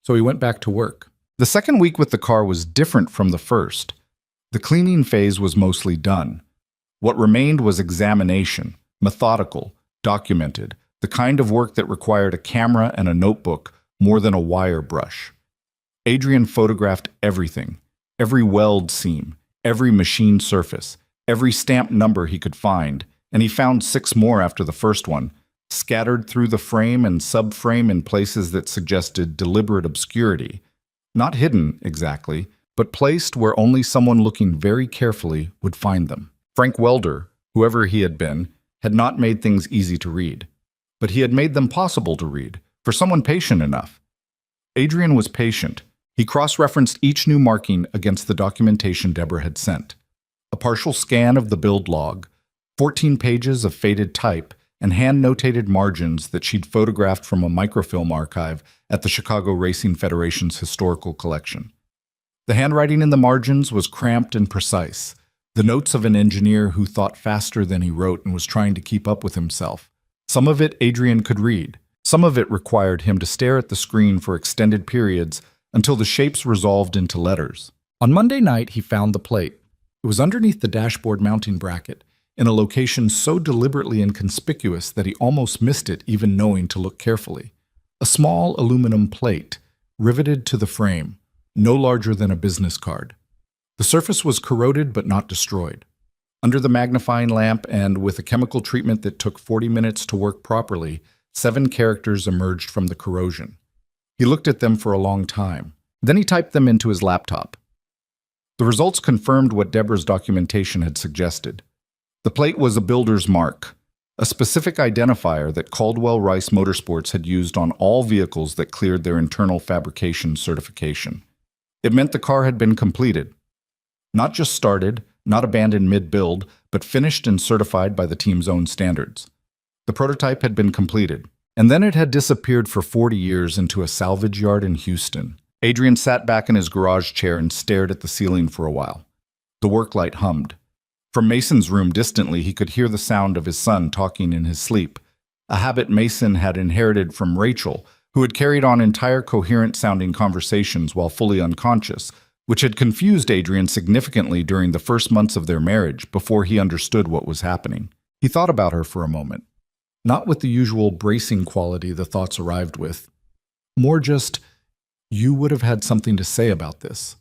So he went back to work. The second week with the car was different from the first. The cleaning phase was mostly done. What remained was examination, methodical, documented, the kind of work that required a camera and a notebook more than a wire brush. Adrian photographed everything, every weld seam, every machine surface, every stamp number he could find, and he found 6 more after the first one, scattered through the frame and subframe in places that suggested deliberate obscurity. Not hidden, exactly, but placed where only someone looking very carefully would find them. Frank Welder, whoever he had been, had not made things easy to read. But he had made them possible to read, for someone patient enough. Adrian was patient. He cross-referenced each new marking against the documentation Deborah had sent. A partial scan of the build log, 14 pages of faded type, and hand-notated margins that she'd photographed from a microfilm archive at the Chicago Racing Federation's historical collection. The handwriting in the margins was cramped and precise, the notes of an engineer who thought faster than he wrote and was trying to keep up with himself. Some of it Adrian could read. Some of it required him to stare at the screen for extended periods until the shapes resolved into letters. On Monday night, he found the plate. It was underneath the dashboard mounting bracket, in a location so deliberately inconspicuous that he almost missed it even knowing to look carefully. A small aluminum plate, riveted to the frame, no larger than a business card. The surface was corroded but not destroyed. Under the magnifying lamp and with a chemical treatment that took 40 minutes to work properly, 7 characters emerged from the corrosion. He looked at them for a long time. Then he typed them into his laptop. The results confirmed what Deborah's documentation had suggested. The plate was a builder's mark, a specific identifier that Caldwell Rice Motorsports had used on all vehicles that cleared their internal fabrication certification. It meant the car had been completed. Not just started, not abandoned mid-build, but finished and certified by the team's own standards. The prototype had been completed, and then it had disappeared for 40 years into a salvage yard in Houston. Adrian sat back in his garage chair and stared at the ceiling for a while. The work light hummed. From Mason's room distantly, he could hear the sound of his son talking in his sleep, a habit Mason had inherited from Rachel, who had carried on entire coherent-sounding conversations while fully unconscious, which had confused Adrian significantly during the first months of their marriage before he understood what was happening. He thought about her for a moment, not with the usual bracing quality the thoughts arrived with. More just, you would have had something to say about this.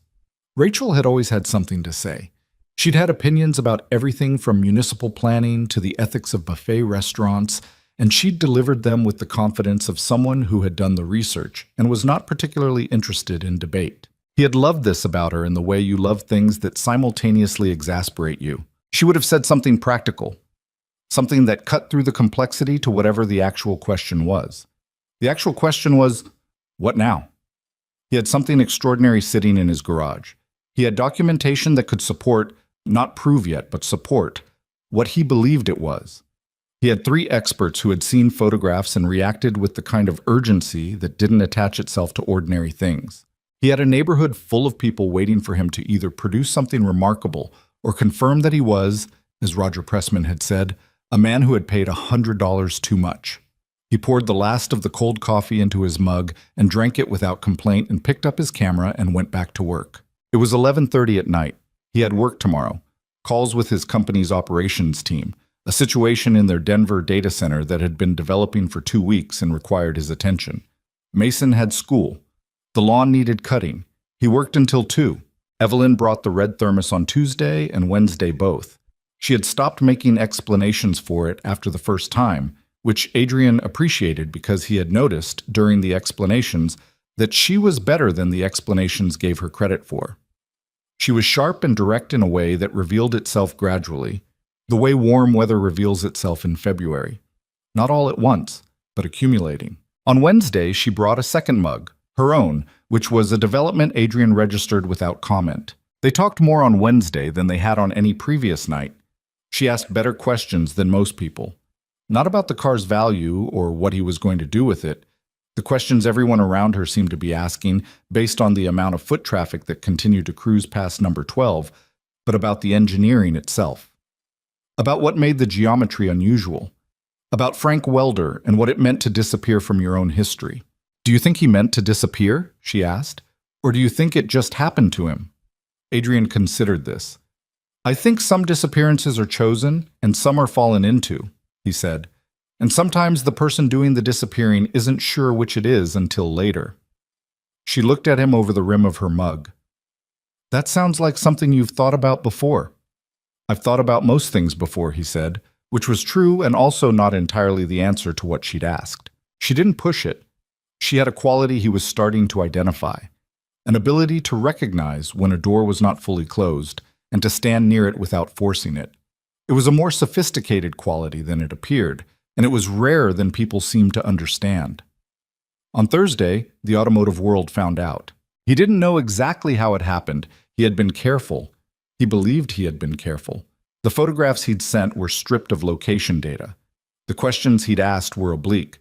Rachel had always had something to say. She'd had opinions about everything from municipal planning to the ethics of buffet restaurants, and she'd delivered them with the confidence of someone who had done the research and was not particularly interested in debate. He had loved this about her in the way you love things that simultaneously exasperate you. She would have said something practical, something that cut through the complexity to whatever the actual question was. The actual question was, what now? He had something extraordinary sitting in his garage. He had documentation that could support, not prove yet, but support, what he believed it was. He had 3 experts who had seen photographs and reacted with the kind of urgency that didn't attach itself to ordinary things. He had a neighborhood full of people waiting for him to either produce something remarkable or confirm that he was, as Roger Pressman had said, a man who had paid $100 too much. He poured the last of the cold coffee into his mug and drank it without complaint and picked up his camera and went back to work. It was 11:30 at night. He had work tomorrow, calls with his company's operations team, a situation in their Denver data center that had been developing for 2 weeks and required his attention. Mason had school. The lawn needed cutting. He worked until 2. Evelyn brought the red thermos on Tuesday and Wednesday both. She had stopped making explanations for it after the first time, which Adrian appreciated because he had noticed during the explanations that she was better than the explanations gave her credit for. She was sharp and direct in a way that revealed itself gradually, the way warm weather reveals itself in February. Not all at once, but accumulating. On Wednesday, she brought a second mug, her own, which was a development Adrian registered without comment. They talked more on Wednesday than they had on any previous night. She asked better questions than most people. Not about the car's value or what he was going to do with it. The questions everyone around her seemed to be asking, based on the amount of foot traffic that continued to cruise past number 12, but about the engineering itself. About what made the geometry unusual. About Frank Welder and what it meant to disappear from your own history. Do you think he meant to disappear? She asked. Or do you think it just happened to him? Adrian considered this. I think some disappearances are chosen and some are fallen into, he said. And sometimes the person doing the disappearing isn't sure which it is until later. She looked at him over the rim of her mug. That sounds like something you've thought about before. I've thought about most things before, he said, which was true and also not entirely the answer to what she'd asked. She didn't push it. She had a quality he was starting to identify, an ability to recognize when a door was not fully closed and to stand near it without forcing it. It was a more sophisticated quality than it appeared, and it was rarer than people seemed to understand. On Thursday, the automotive world found out. He didn't know exactly how it happened. He had been careful. He believed he had been careful. The photographs he'd sent were stripped of location data. The questions he'd asked were oblique.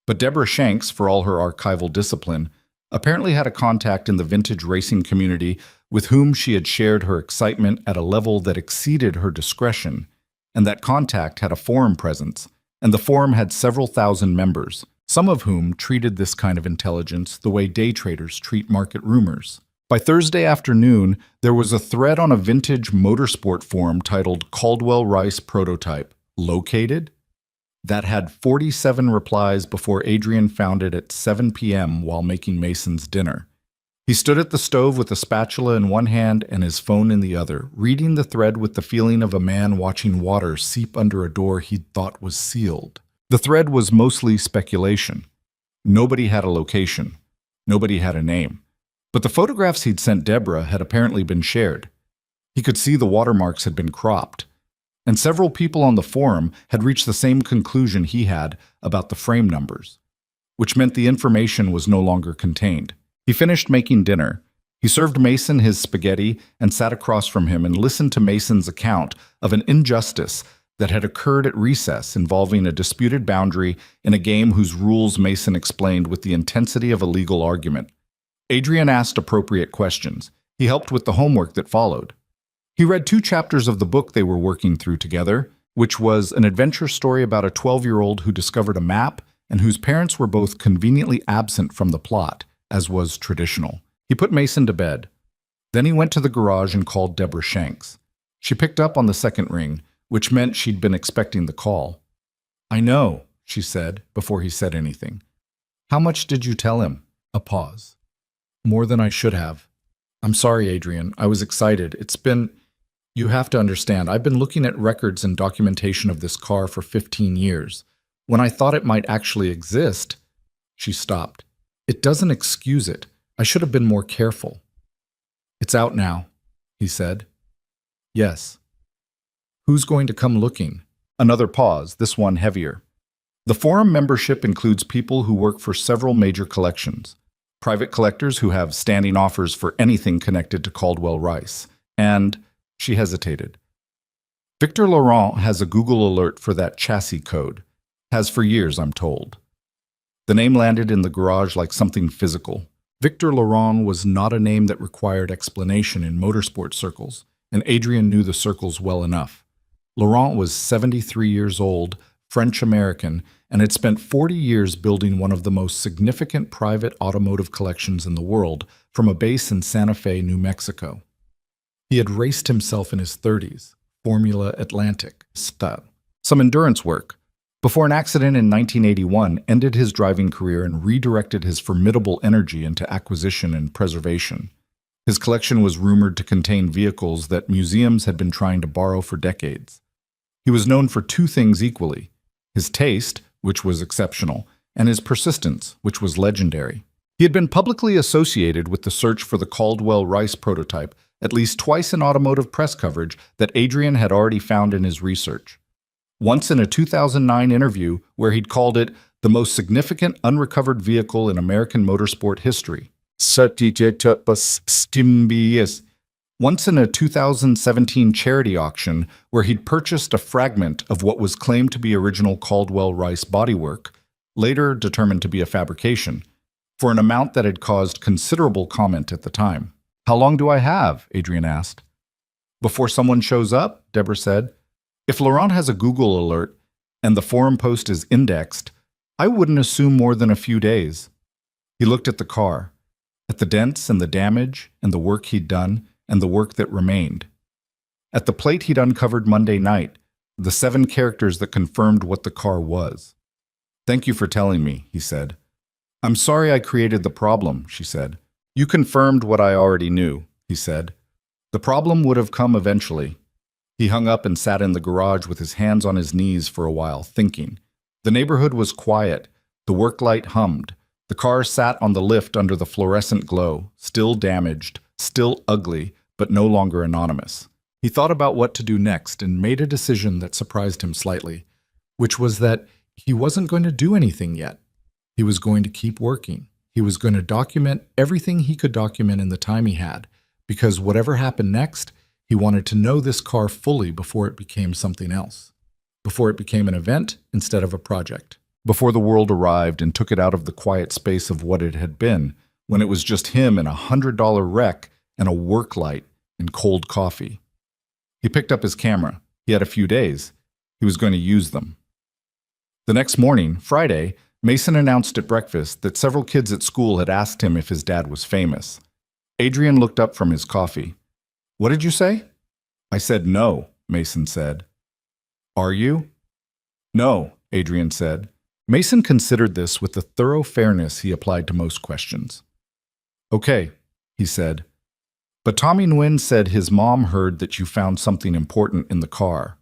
But Deborah Shanks, for all her archival discipline, apparently had a contact in the vintage racing community with whom she had shared her excitement at a level that exceeded her discretion, and that contact had a forum presence, and the forum had several thousand members, some of whom treated this kind of intelligence the way day traders treat market rumors. By Thursday afternoon, there was a thread on a vintage motorsport forum titled Caldwell Rice Prototype, Located? That had 47 replies before Adrian found it at 7 p.m. while making Mason's dinner. He stood at the stove with a spatula in one hand and his phone in the other, reading the thread with the feeling of a man watching water seep under a door he'd thought was sealed. The thread was mostly speculation. Nobody had a location. Nobody had a name. But the photographs he'd sent Deborah had apparently been shared. He could see the watermarks had been cropped. And several people on the forum had reached the same conclusion he had about the frame numbers, which meant the information was no longer contained. He finished making dinner. He served Mason his spaghetti and sat across from him and listened to Mason's account of an injustice that had occurred at recess involving a disputed boundary in a game whose rules Mason explained with the intensity of a legal argument. Adrian asked appropriate questions. He helped with the homework that followed. He read 2 chapters of the book they were working through together, which was an adventure story about a 12-year-old who discovered a map and whose parents were both conveniently absent from the plot, as was traditional. He put Mason to bed. Then he went to the garage and called Deborah Shanks. She picked up on the second ring, which meant she'd been expecting the call. "I know," she said, before he said anything. "How much did you tell him?" A pause. "More than I should have. I'm sorry, Adrian. I was excited. You have to understand, I've been looking at records and documentation of this car for 15 years. When I thought it might actually exist..." She stopped. "It doesn't excuse it. I should have been more careful." "It's out now," he said. "Yes." "Who's going to come looking?" Another pause, this one heavier. "The forum membership includes people who work for several major collections, private collectors who have standing offers for anything connected to Caldwell Rice, and..." She hesitated. "Victor Laurent has a Google alert for that chassis code. Has for years, I'm told." The name landed in the garage like something physical. Victor Laurent was not a name that required explanation in motorsport circles, and Adrian knew the circles well enough. Laurent was 73 years old, French-American, and had spent 40 years building one of the most significant private automotive collections in the world from a base in Santa Fe, New Mexico. He had raced himself in his 30s, Formula Atlantic style, some endurance work, before an accident in 1981 ended his driving career and redirected his formidable energy into acquisition and preservation. His collection was rumored to contain vehicles that museums had been trying to borrow for decades. He was known for 2 things equally: his taste, which was exceptional, and his persistence, which was legendary. He had been publicly associated with the search for the Caldwell Rice prototype at least twice in automotive press coverage that Adrian had already found in his research. Once in a 2009 interview where he'd called it the most significant unrecovered vehicle in American motorsport history. Once in a 2017 charity auction where he'd purchased a fragment of what was claimed to be original Caldwell Rice bodywork, later determined to be a fabrication, for an amount that had caused considerable comment at the time. "How long do I have?" Adrian asked. "Before someone shows up," Deborah said. "If Laurent has a Google alert and the forum post is indexed, I wouldn't assume more than a few days." He looked at the car, at the dents and the damage and the work he'd done and the work that remained. At the plate he'd uncovered Monday night, the 7 characters that confirmed what the car was. "Thank you for telling me," he said. "I'm sorry I created the problem," she said. "You confirmed what I already knew," he said. "The problem would have come eventually." He hung up and sat in the garage with his hands on his knees for a while, thinking. The neighborhood was quiet. The work light hummed. The car sat on the lift under the fluorescent glow, still damaged, still ugly, but no longer anonymous. He thought about what to do next and made a decision that surprised him slightly, which was that he wasn't going to do anything yet. He was going to keep working. He was going to document everything he could document in the time he had, because whatever happened next, he wanted to know this car fully before it became something else, before it became an event instead of a project, before the world arrived and took it out of the quiet space of what it had been, when it was just him and a $100 wreck and a work light and cold coffee. He picked up his camera. He had a few days. He was going to use them. The next morning, Friday, Mason announced at breakfast that several kids at school had asked him if his dad was famous. Adrian looked up from his coffee. "What did you say?" "I said no," Mason said. "Are you?" "No," Adrian said. Mason considered this with the thorough fairness he applied to most questions. "Okay," he said. "But Tommy Nguyen said his mom heard that you found something important in the car."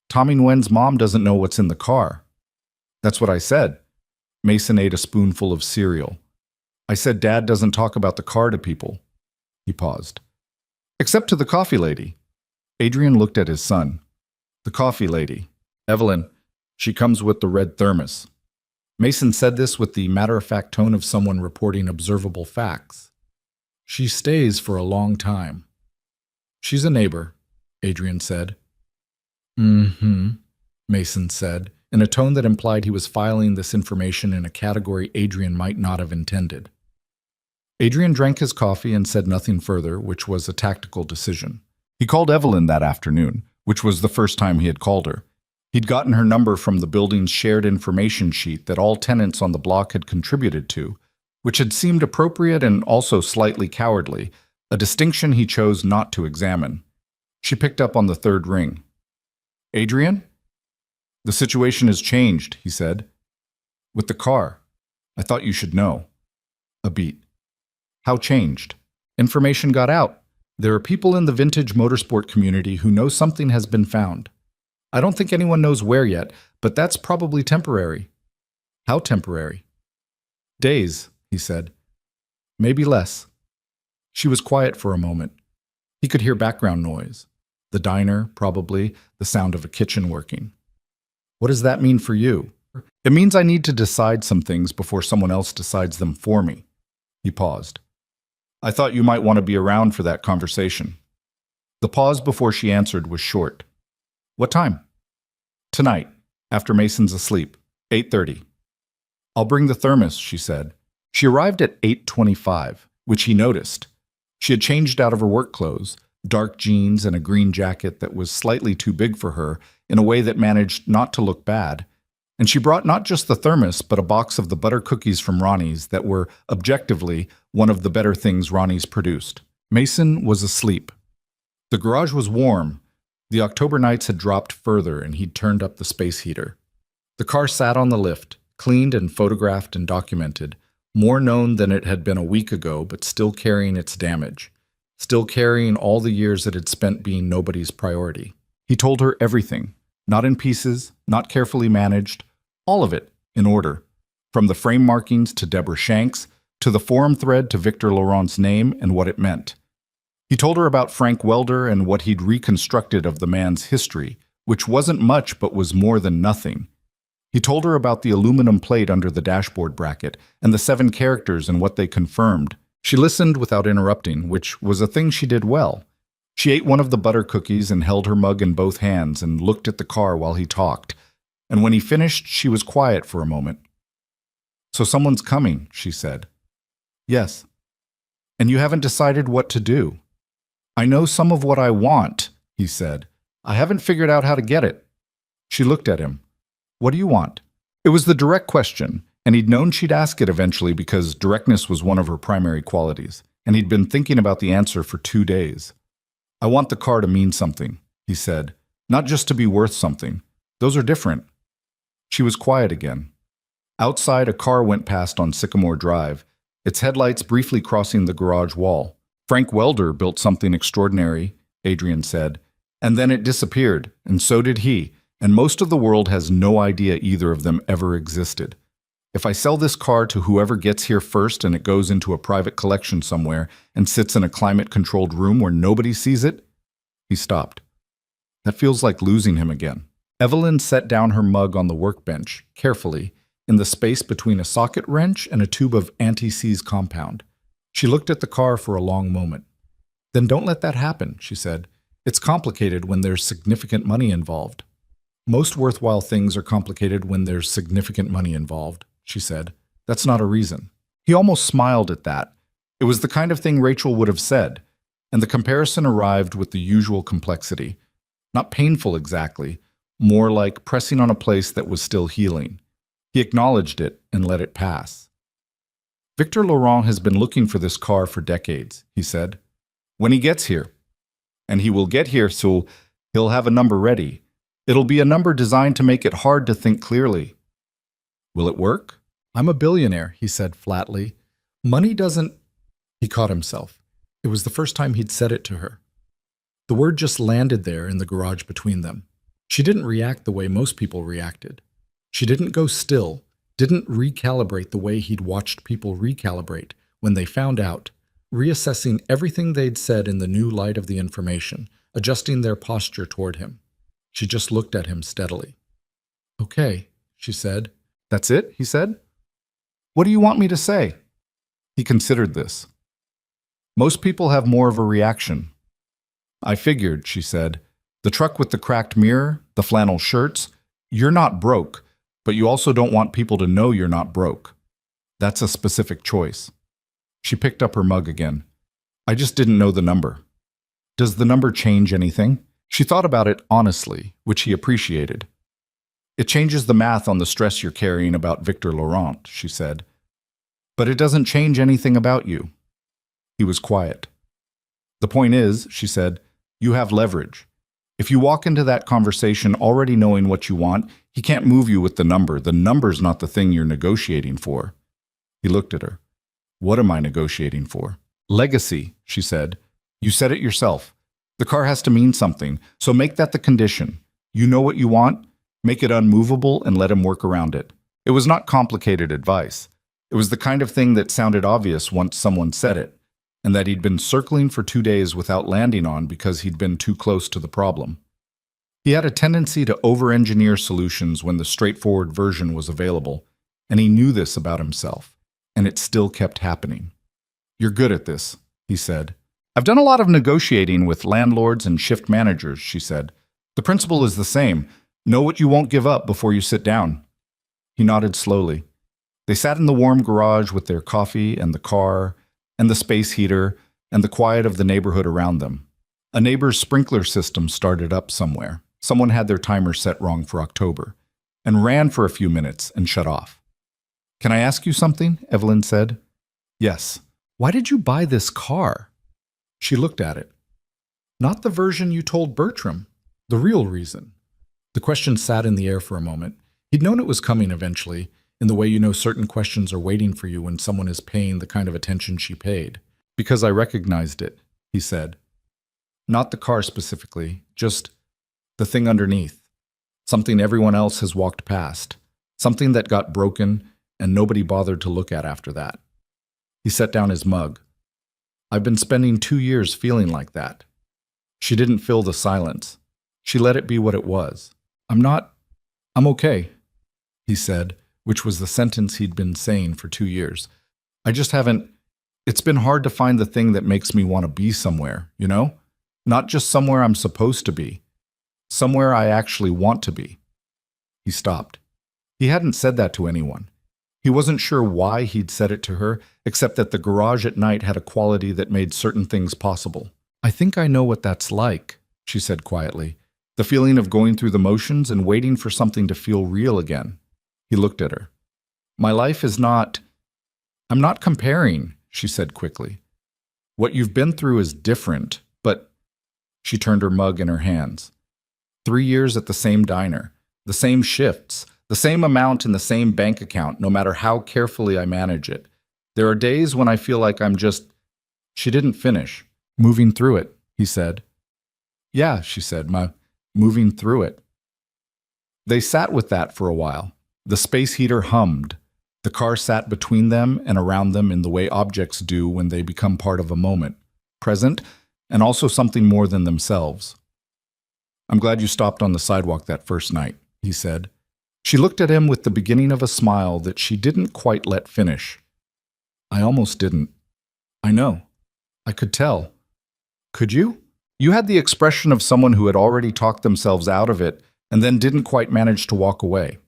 "Tommy Nguyen's mom doesn't know what's in the car." "That's what I said." Mason ate a spoonful of cereal. "I said Dad doesn't talk about the car to people." He paused. "Except to the coffee lady." Adrian looked at his son. "The coffee lady. Evelyn. She comes with the red thermos." Mason said this with the matter-of-fact tone of someone reporting observable facts. "She stays for a long time." "She's a neighbor," Adrian said. "Mm-hmm," Mason said, in a tone that implied he was filing this information in a category Adrian might not have intended. Adrian drank his coffee and said nothing further, which was a tactical decision. He called Evelyn that afternoon, which was the first time he had called her. He'd gotten her number from the building's shared information sheet that all tenants on the block had contributed to, which had seemed appropriate and also slightly cowardly, a distinction he chose not to examine. She picked up on the third ring. "Adrian?" "The situation has changed," he said. "With the car. I thought you should know." A beat. "How changed?" "Information got out. There are people in the vintage motorsport community who know something has been found. I don't think anyone knows where yet, but that's probably temporary." "How temporary?" "Days," he said. "Maybe less." She was quiet for a moment. He could hear background noise. The diner, probably, the sound of a kitchen working. "What does that mean for you?" "It means I need to decide some things before someone else decides them for me." He paused. "I thought you might want to be around for that conversation." The pause before she answered was short. "What time?" "Tonight, after Mason's asleep, 8:30. "I'll bring the thermos," she said. She arrived at 8:25, which he noticed. She had changed out of her work clothes, dark jeans and a green jacket that was slightly too big for her in a way that managed not to look bad. And she brought not just the thermos, but a box of the butter cookies from Ronnie's that were, objectively, one of the better things Ronnie's produced. Mason was asleep. The garage was warm. The October nights had dropped further, and he'd turned up the space heater. The car sat on the lift, cleaned and photographed and documented, more known than it had been a week ago, but still carrying its damage, still carrying all the years it had spent being nobody's priority. He told her everything, not in pieces, not carefully managed, all of it in order, from the frame markings to Deborah Shanks, to the forum thread to Victor Laurent's name and what it meant. He told her about Frank Welder and what he'd reconstructed of the man's history, which wasn't much but was more than nothing. He told her about the aluminum plate under the dashboard bracket and the 7 characters and what they confirmed. She listened without interrupting, which was a thing she did well. She ate one of the butter cookies and held her mug in both hands and looked at the car while he talked. And when he finished, she was quiet for a moment. "So someone's coming," she said. "Yes." "And you haven't decided what to do." "I know some of what I want," he said. "I haven't figured out how to get it." She looked at him. "What do you want?" It was the direct question, and he'd known she'd ask it eventually because directness was one of her primary qualities, and he'd been thinking about the answer for 2 days. "I want the car to mean something," he said. "Not just to be worth something. Those are different." She was quiet again. Outside, a car went past on Sycamore Drive, its headlights briefly crossing the garage wall. "Frank Welder built something extraordinary," Adrian said, "and then it disappeared, and so did he, and most of the world has no idea either of them ever existed. If I sell this car to whoever gets here first and it goes into a private collection somewhere and sits in a climate-controlled room where nobody sees it..." He stopped. That feels like losing him again. Evelyn set down her mug on the workbench, carefully, in the space between a socket wrench and a tube of anti-seize compound. She looked at the car for a long moment. "Then don't let that happen," she said. "It's complicated when there's significant money involved." "Most worthwhile things are complicated when there's significant money involved," she said. "That's not a reason." He almost smiled at that. It was the kind of thing Rachel would have said, and the comparison arrived with the usual complexity. Not painful exactly, more like pressing on a place that was still healing. He acknowledged it and let it pass. "Victor Laurent has been looking for this car for decades," he said. "When he gets here. And he will get here, so he'll have a number ready. It'll be a number designed to make it hard to think clearly." "Will it work?" "I'm a billionaire," he said flatly. "Money doesn't..." He caught himself. It was the first time he'd said it to her. The word just landed there in the garage between them. She didn't react the way most people reacted. She didn't go still, didn't recalibrate the way he'd watched people recalibrate when they found out, reassessing everything they'd said in the new light of the information, adjusting their posture toward him. She just looked at him steadily. "Okay," she said. "That's it?" he said. "What do you want me to say?" He considered this. "Most people have more of a reaction." "I figured," she said. "The truck with the cracked mirror, the flannel shirts, you're not broke, but you also don't want people to know you're not broke. That's a specific choice." She picked up her mug again. "I just didn't know the number." Does the number change anything? She thought about it honestly, which he appreciated. It changes the math on the stress you're carrying about Victor Laurent, she said. But it doesn't change anything about you. He was quiet. The point is, she said, you have leverage. If you walk into that conversation already knowing what you want, he can't move you with the number. The number's not the thing you're negotiating for. He looked at her. What am I negotiating for? Legacy, she said. You said it yourself. The car has to mean something, so make that the condition. You know what you want? Make it unmovable and let him work around it. It was not complicated advice. It was the kind of thing that sounded obvious once someone said it, and that he'd been circling for 2 days without landing on because he'd been too close to the problem. He had a tendency to over-engineer solutions when the straightforward version was available, and he knew this about himself, and it still kept happening. You're good at this, he said. I've done a lot of negotiating with landlords and shift managers, she said. The principle is the same. Know what you won't give up before you sit down. He nodded slowly. They sat in the warm garage with their coffee and the car and the space heater and the quiet of the neighborhood around them. A neighbor's sprinkler system started up somewhere. Someone had their timer set wrong for October and ran for a few minutes and shut off. Can I ask you something? Evelyn said. Yes. Why did you buy this car? She looked at it. Not the version you told Bertram. The real reason. The question sat in the air for a moment. He'd known it was coming eventually, in the way you know certain questions are waiting for you when someone is paying the kind of attention she paid. Because I recognized it, he said. Not the car specifically, just the thing underneath. Something everyone else has walked past. Something that got broken and nobody bothered to look at after that. He set down his mug. I've been spending 2 years feeling like that. She didn't fill the silence. She let it be what it was. I'm okay, he said, which was the sentence he'd been saying for 2 years. It's been hard to find the thing that makes me want to be somewhere, you know? Not just somewhere I'm supposed to be. Somewhere I actually want to be. He stopped. He hadn't said that to anyone. He wasn't sure why he'd said it to her, except that the garage at night had a quality that made certain things possible. I think I know what that's like, she said quietly. The feeling of going through the motions and waiting for something to feel real again. He looked at her. My life is not... I'm not comparing, she said quickly. What you've been through is different, but... She turned her mug in her hands. 3 years at the same diner, the same shifts, the same amount in the same bank account, no matter how carefully I manage it. There are days when I feel like I'm just... She didn't finish. Moving through it, he said. Yeah, she said, moving through it. They sat with that for a while. The space heater hummed. The car sat between them and around them in the way objects do when they become part of a moment, present, and also something more than themselves. I'm glad you stopped on the sidewalk that first night, he said. She looked at him with the beginning of a smile that she didn't quite let finish. I almost didn't. I know. I could tell. Could you? You had the expression of someone who had already talked themselves out of it and then didn't quite manage to walk away.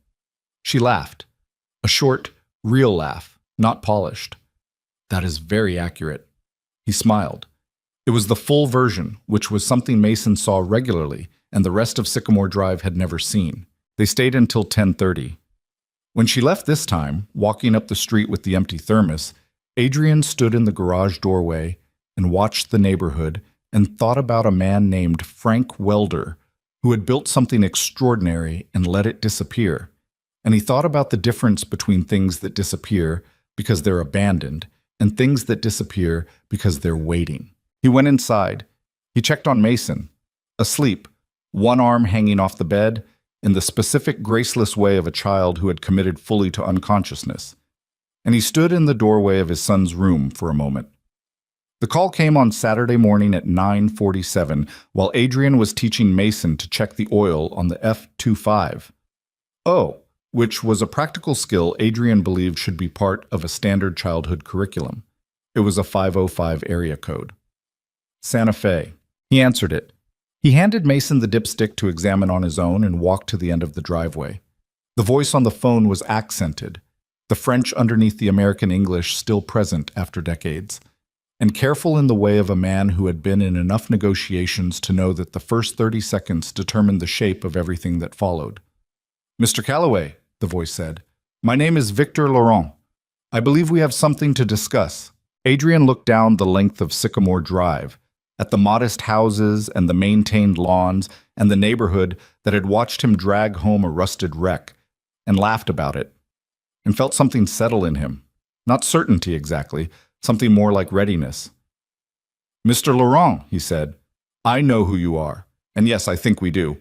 She laughed. A short, real laugh, not polished. That is very accurate. He smiled. It was the full version, which was something Mason saw regularly and the rest of Sycamore Drive had never seen. They stayed until 10:30. When she left this time, walking up the street with the empty thermos, Adrian stood in the garage doorway and watched the neighborhood and thought about a man named Frank Welder who had built something extraordinary and let it disappear. And he thought about the difference between things that disappear because they're abandoned and things that disappear because they're waiting. He went inside. He checked on Mason, asleep, one arm hanging off the bed, in the specific graceless way of a child who had committed fully to unconsciousness. And he stood in the doorway of his son's room for a moment. The call came on Saturday morning at 9:47 while Adrian was teaching Mason to check the oil on the F-25. Oh, which was a practical skill Adrian believed should be part of a standard childhood curriculum. It was a 505 area code. Santa Fe. He answered it. He handed Mason the dipstick to examine on his own and walked to the end of the driveway. The voice on the phone was accented, the French underneath the American English still present after decades. and careful in the way of a man who had been in enough negotiations to know that the first 30 seconds determined the shape of everything that followed. "Mr. Calloway," the voice said, "my name is Victor Laurent. I believe we have something to discuss." Adrian looked down the length of Sycamore Drive, at the modest houses and the maintained lawns and the neighborhood that had watched him drag home a rusted wreck, and laughed about it, and felt something settle in him. Not certainty exactly, something more like readiness. "Mr. Laurent," he said, "I know who you are, and yes, I think we do."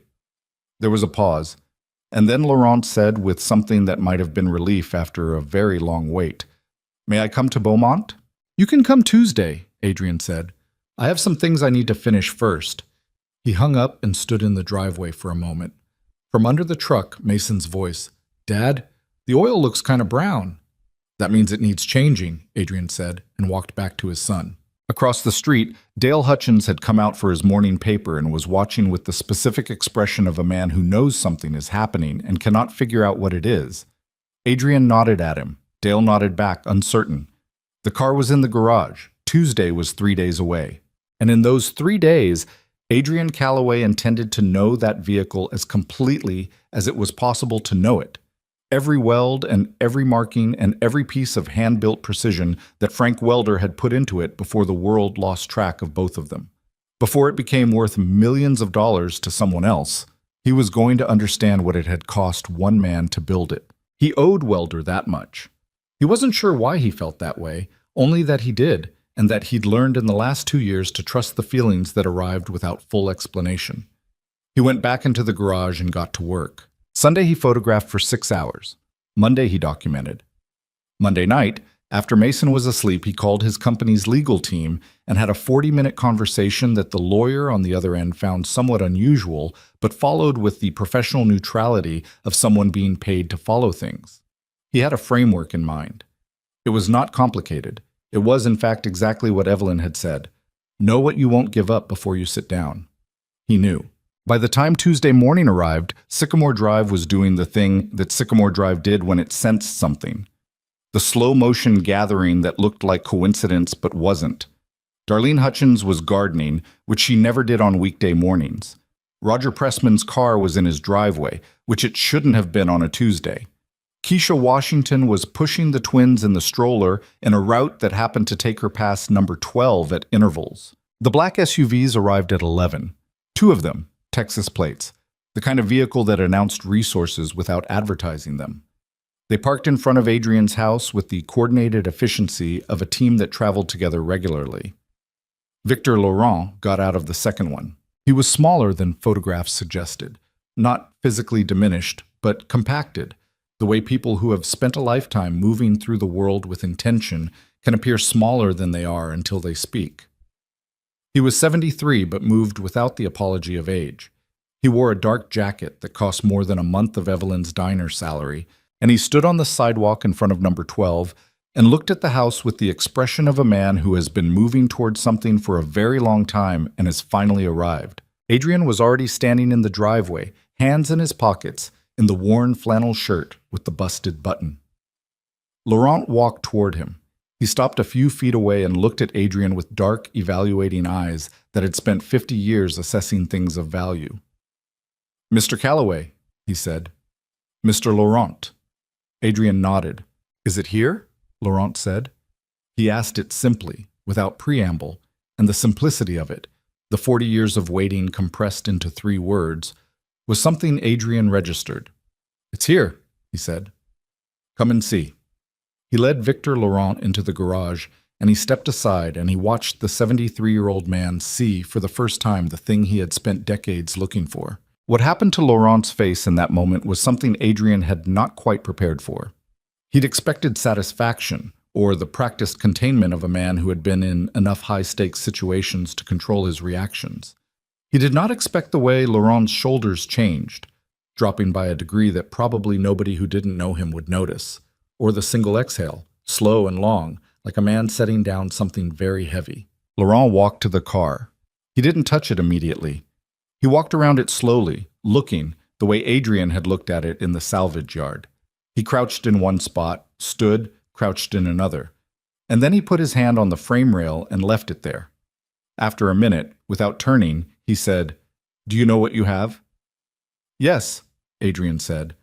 There was a pause, and then Laurent said with something that might have been relief after a very long wait, "May I come to Beaumont?" "You can come Tuesday," Adrian said. "I have some things I need to finish first." He hung up and stood in the driveway for a moment. From under the truck, Mason's voice, "Dad, the oil looks kind of brown." "That means it needs changing," Adrian said, and walked back to his son. Across the street, Dale Hutchins had come out for his morning paper and was watching with the specific expression of a man who knows something is happening and cannot figure out what it is. Adrian nodded at him. Dale nodded back, uncertain. The car was in the garage. Tuesday was 3 days away. And in those 3 days, Adrian Calloway intended to know that vehicle as completely as it was possible to know it. Every weld and every marking and every piece of hand-built precision that Frank Welder had put into it before the world lost track of both of them. Before it became worth millions of dollars to someone else, he was going to understand what it had cost one man to build it. He owed Welder that much. He wasn't sure why he felt that way, only that he did, and that he'd learned in the last 2 years to trust the feelings that arrived without full explanation. He went back into the garage and got to work. Sunday he photographed for 6 hours. Monday he documented. Monday night, after Mason was asleep, he called his company's legal team and had a 40-minute conversation that the lawyer on the other end found somewhat unusual, but followed with the professional neutrality of someone being paid to follow things. He had a framework in mind. It was not complicated. It was, in fact, exactly what Evelyn had said. Know what you won't give up before you sit down. He knew. By the time Tuesday morning arrived, Sycamore Drive was doing the thing that Sycamore Drive did when it sensed something. The slow-motion gathering that looked like coincidence but wasn't. Darlene Hutchins was gardening, which she never did on weekday mornings. Roger Pressman's car was in his driveway, which it shouldn't have been on a Tuesday. Keisha Washington was pushing the twins in the stroller in a route that happened to take her past number 12 at intervals. The black SUVs arrived at 11. 2 of them, Texas plates, the kind of vehicle that announced resources without advertising them. They parked in front of Adrian's house with the coordinated efficiency of a team that traveled together regularly. Victor Laurent got out of the second one. He was smaller than photographs suggested, not physically diminished, but compacted, the way people who have spent a lifetime moving through the world with intention can appear smaller than they are until they speak. He was 73 but moved without the apology of age. He wore a dark jacket that cost more than a month of Evelyn's diner salary, and he stood on the sidewalk in front of number 12 and looked at the house with the expression of a man who has been moving towards something for a very long time and has finally arrived. Adrian was already standing in the driveway, hands in his pockets, in the worn flannel shirt with the busted button. Laurent walked toward him. He stopped a few feet away and looked at Adrian with dark, evaluating eyes that had spent 50 years assessing things of value. "Mr. Calloway," he said. "Mr. Laurent." Adrian nodded. "Is it here?" Laurent said. He asked it simply, without preamble, and the simplicity of it, the 40 years of waiting compressed into 3 words, was something Adrian registered. "It's here," he said. "Come and see." He led Victor Laurent into the garage, and he stepped aside and he watched the 73-year-old man see for the first time the thing he had spent decades looking for. What happened to Laurent's face in that moment was something Adrian had not quite prepared for. He'd expected satisfaction, or the practiced containment of a man who had been in enough high-stakes situations to control his reactions. He did not expect the way Laurent's shoulders changed, dropping by a degree that probably nobody who didn't know him would notice, or the single exhale, slow and long, like a man setting down something very heavy. Laurent walked to the car. He didn't touch it immediately. He walked around it slowly, looking, the way Adrian had looked at it in the salvage yard. He crouched in one spot, stood, crouched in another. And then he put his hand on the frame rail and left it there. After a minute, without turning, he said, "Do you know what you have?" "Yes," Adrian said.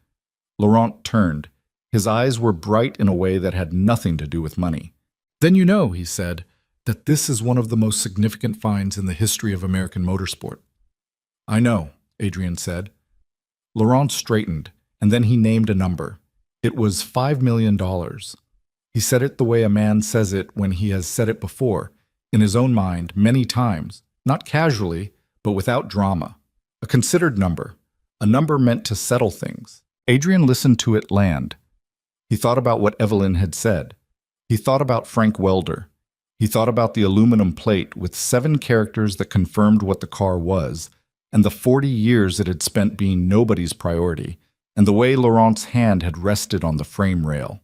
Laurent turned. His eyes were bright in a way that had nothing to do with money. "Then you know," he said, "that this is one of the most significant finds in the history of American motorsport." "I know," Adrian said. Laurent straightened, and then he named a number. It was $5 million. He said it the way a man says it when he has said it before, in his own mind, many times, not casually, but without drama. A considered number, a number meant to settle things. Adrian listened to it land. He thought about what Evelyn had said. He thought about Frank Welder. He thought about the aluminum plate with 7 characters that confirmed what the car was, and the 40 years it had spent being nobody's priority, and the way Laurent's hand had rested on the frame rail.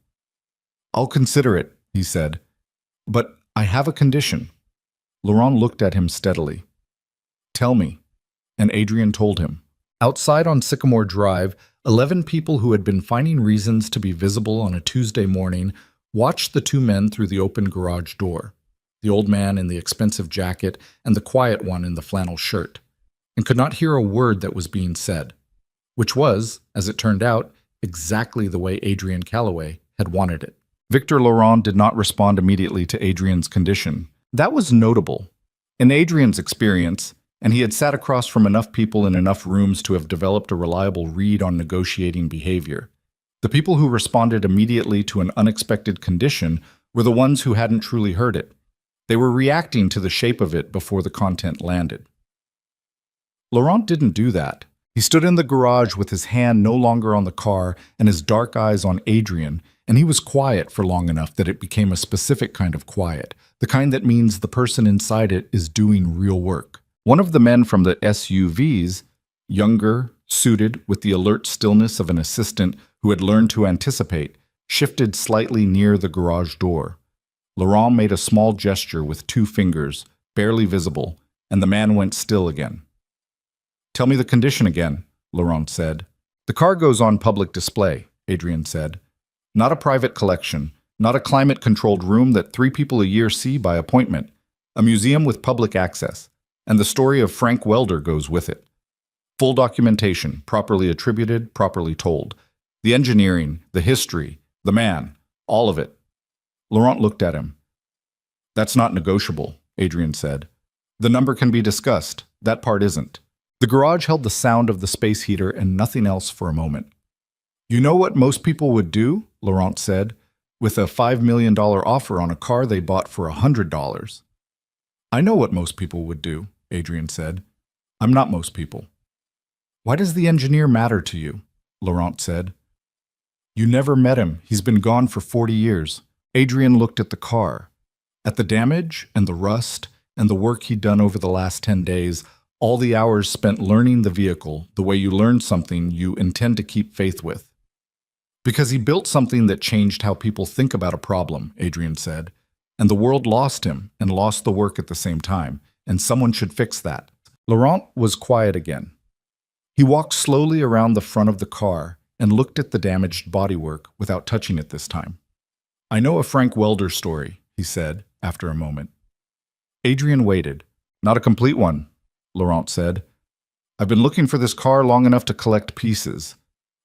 "I'll consider it," he said. "But I have a condition." Laurent looked at him steadily. "Tell me." And Adrian told him. Outside on Sycamore Drive, 11 people who had been finding reasons to be visible on a Tuesday morning watched the 2 men through the open garage door, the old man in the expensive jacket and the quiet one in the flannel shirt, and could not hear a word that was being said, which was, as it turned out, exactly the way Adrian Calloway had wanted it. Victor Laurent did not respond immediately to Adrian's condition. That was notable. In Adrian's experience, and he had sat across from enough people in enough rooms to have developed a reliable read on negotiating behavior, the people who responded immediately to an unexpected condition were the ones who hadn't truly heard it. They were reacting to the shape of it before the content landed. Laurent didn't do that. He stood in the garage with his hand no longer on the car and his dark eyes on Adrian, and he was quiet for long enough that it became a specific kind of quiet, the kind that means the person inside it is doing real work. One of the men from the SUVs, younger, suited, with the alert stillness of an assistant who had learned to anticipate, shifted slightly near the garage door. Laurent made a small gesture with 2 fingers, barely visible, and the man went still again. "Tell me the condition again," Laurent said. "The car goes on public display," Adrian said. "Not a private collection, not a climate-controlled room that 3 people a year see by appointment. A museum with public access. And the story of Frank Welder goes with it. Full documentation, properly attributed, properly told. The engineering, the history, the man, all of it." Laurent looked at him. "That's not negotiable," Adrian said. "The number can be discussed. That part isn't." The garage held the sound of the space heater and nothing else for a moment. "You know what most people would do," Laurent said, "with a $5 million offer on a car they bought for $100. "I know what most people would do," Adrian said. "I'm not most people." "Why does the engineer matter to you?" Laurent said. "You never met him. He's been gone for 40 years. Adrian looked at the car, at the damage and the rust and the work he'd done over the last 10 days, all the hours spent learning the vehicle, the way you learn something you intend to keep faith with. Because he built something that changed how people think about a problem, Adrian said, and the world lost him and lost the work at the same time, and someone should fix that." Laurent was quiet again. He walked slowly around the front of the car and looked at the damaged bodywork without touching it this time. "I know a Frank Welder story," he said, after a moment. Adrian waited. "Not a complete one," Laurent said. "I've been looking for this car long enough to collect pieces."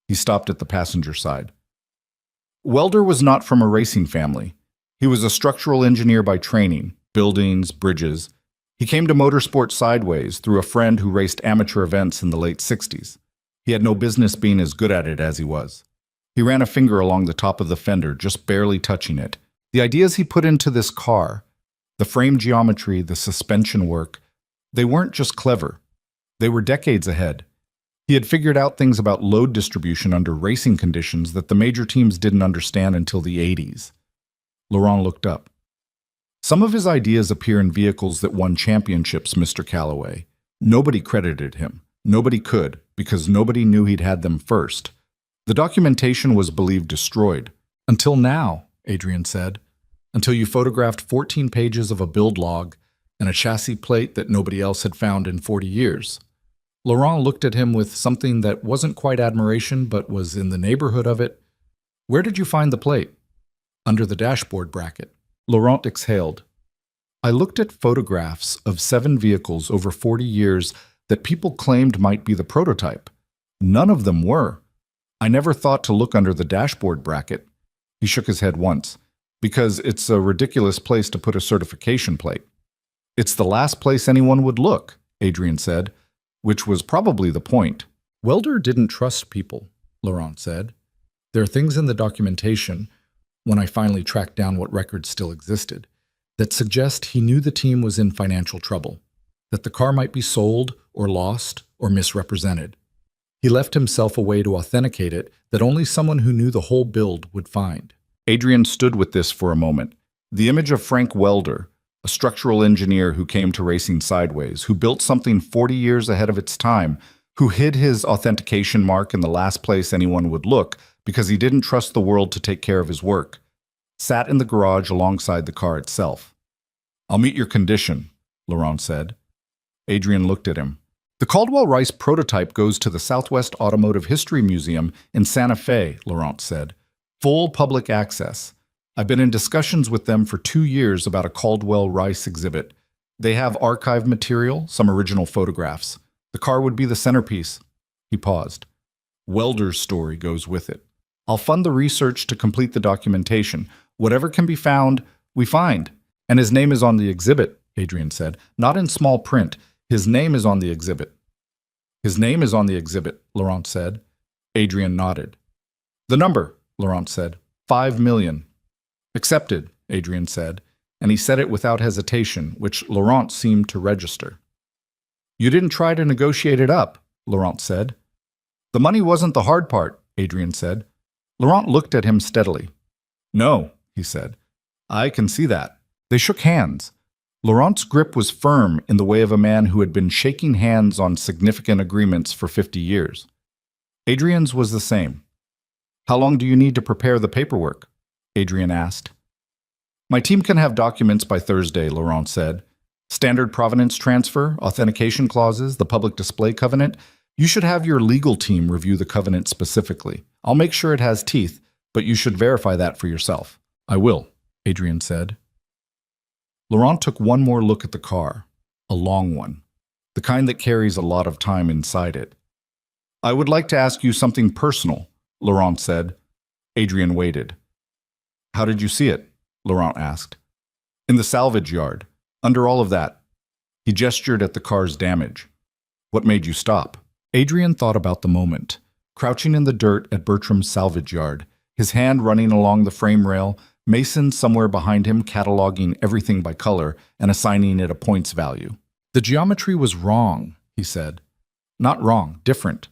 He stopped at the passenger side. Welder was not from a racing family. He was a structural engineer by training, buildings, bridges. He came to motorsport sideways through a friend who raced amateur events in the late 60s. He had no business being as good at it as he was. He ran a finger along the top of the fender, just barely touching it. The ideas he put into this car, the frame geometry, the suspension work, they weren't just clever. They were decades ahead. He had figured out things about load distribution under racing conditions that the major teams didn't understand until the 80s. Laurent looked up. "Some of his ideas appear in vehicles that won championships, Mr. Calloway. Nobody credited him. Nobody could, because nobody knew he'd had them first. The documentation was believed destroyed. Until now," Adrian said. "Until you photographed 14 pages of a build log and a chassis plate that nobody else had found in 40 years. Laurent looked at him with something that wasn't quite admiration but was in the neighborhood of it. "Where did you find the plate?" "Under the dashboard bracket." Laurent exhaled. I looked at photographs of 7 vehicles over 40 years that people claimed might be the prototype. None of them were. I never thought to look under the dashboard bracket. He shook his head once. Because it's a ridiculous place to put a certification plate. It's the last place anyone would look, Adrian said, which was probably the point. Welder didn't trust people, Laurent said. There are things in the documentation, when I finally tracked down what records still existed, that suggest he knew the team was in financial trouble, that the car might be sold or lost or misrepresented. He left himself a way to authenticate it that only someone who knew the whole build would find. Adrian stood with this for a moment. The image of Frank Welder, a structural engineer who came to racing sideways, who built something 40 years ahead of its time, who hid his authentication mark in the last place anyone would look because he didn't trust the world to take care of his work, sat in the garage alongside the car itself. I'll meet your condition, Laurent said. Adrian looked at him. The Caldwell Rice prototype goes to the Southwest Automotive History Museum in Santa Fe, Laurent said. Full public access. I've been in discussions with them for 2 years about a Caldwell Rice exhibit. They have archive material, some original photographs. The car would be the centerpiece. He paused. Welder's story goes with it. I'll fund the research to complete the documentation. Whatever can be found, we find. And his name is on the exhibit, Adrian said. Not in small print. His name is on the exhibit. His name is on the exhibit, Laurent said. Adrian nodded. The number, Laurent said. 5 million. Accepted, Adrian said, and he said it without hesitation, which Laurent seemed to register. You didn't try to negotiate it up, Laurent said. The money wasn't the hard part, Adrian said. Laurent looked at him steadily. No, he said. I can see that. They shook hands. Laurent's grip was firm in the way of a man who had been shaking hands on significant agreements for 50 years. Adrian's was the same. How long do you need to prepare the paperwork? Adrian asked. My team can have documents by Thursday, Laurent said. Standard provenance transfer, authentication clauses, the public display covenant. You should have your legal team review the covenant specifically. I'll make sure it has teeth, but you should verify that for yourself. I will, Adrian said. Laurent took one more look at the car, a long one, the kind that carries a lot of time inside it. I would like to ask you something personal, Laurent said. Adrian waited. How did you see it? Laurent asked. In the salvage yard, under all of that. He gestured at the car's damage. What made you stop? Adrian thought about the moment, crouching in the dirt at Bertram's salvage yard, his hand running along the frame rail, Mason somewhere behind him cataloging everything by color and assigning it a points value. The geometry was wrong, he said. Not wrong, different.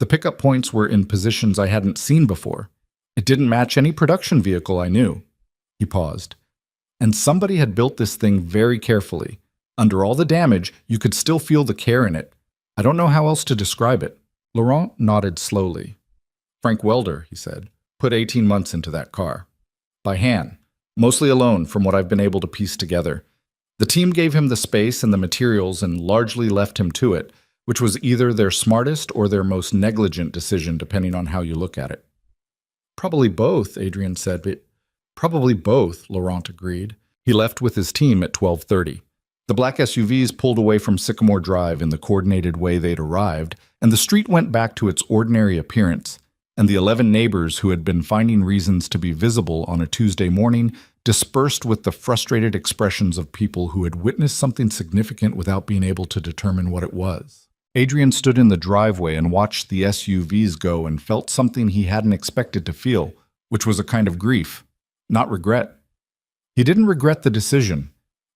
The pickup points were in positions I hadn't seen before. It didn't match any production vehicle I knew. He paused. And somebody had built this thing very carefully. Under all the damage, you could still feel the care in it. I don't know how else to describe it. Laurent nodded slowly. Frank Welder, he said, put 18 months into that car. By hand, mostly alone from what I've been able to piece together. The team gave him the space and the materials and largely left him to it, which was either their smartest or their most negligent decision depending on how you look at it. Probably both, Adrian said, but probably both, Laurent agreed. He left with his team at 12:30. The black SUVs pulled away from Sycamore Drive in the coordinated way they'd arrived, and the street went back to its ordinary appearance, and the 11 neighbors who had been finding reasons to be visible on a Tuesday morning dispersed with the frustrated expressions of people who had witnessed something significant without being able to determine what it was. Adrian stood in the driveway and watched the SUVs go and felt something he hadn't expected to feel, which was a kind of grief, not regret. He didn't regret the decision.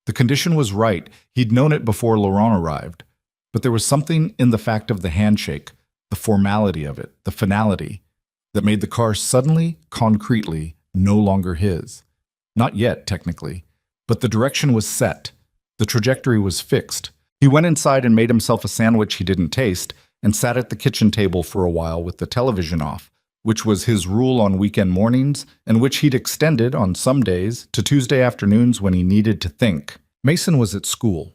The condition was right. He'd known it before Laurent arrived. But there was something in the fact of the handshake, the formality of it, the finality, that made the car suddenly, concretely, no longer his. Not yet, technically, but the direction was set. The trajectory was fixed. He went inside and made himself a sandwich he didn't taste and sat at the kitchen table for a while with the television off, which was his rule on weekend mornings and which he'd extended on some days to Tuesday afternoons when he needed to think. Mason was at school.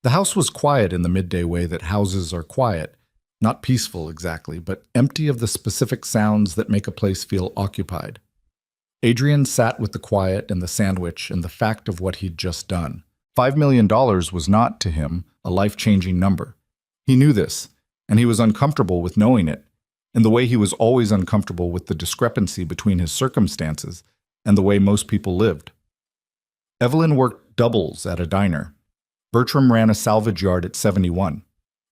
The house was quiet in the midday way that houses are quiet, not peaceful exactly, but empty of the specific sounds that make a place feel occupied. Adrian sat with the quiet and the sandwich and the fact of what he'd just done. $5 million was not, to him, a life-changing number. He knew this, and he was uncomfortable with knowing it, in the way he was always uncomfortable with the discrepancy between his circumstances and the way most people lived. Evelyn worked doubles at a diner. Bertram ran a salvage yard at 71.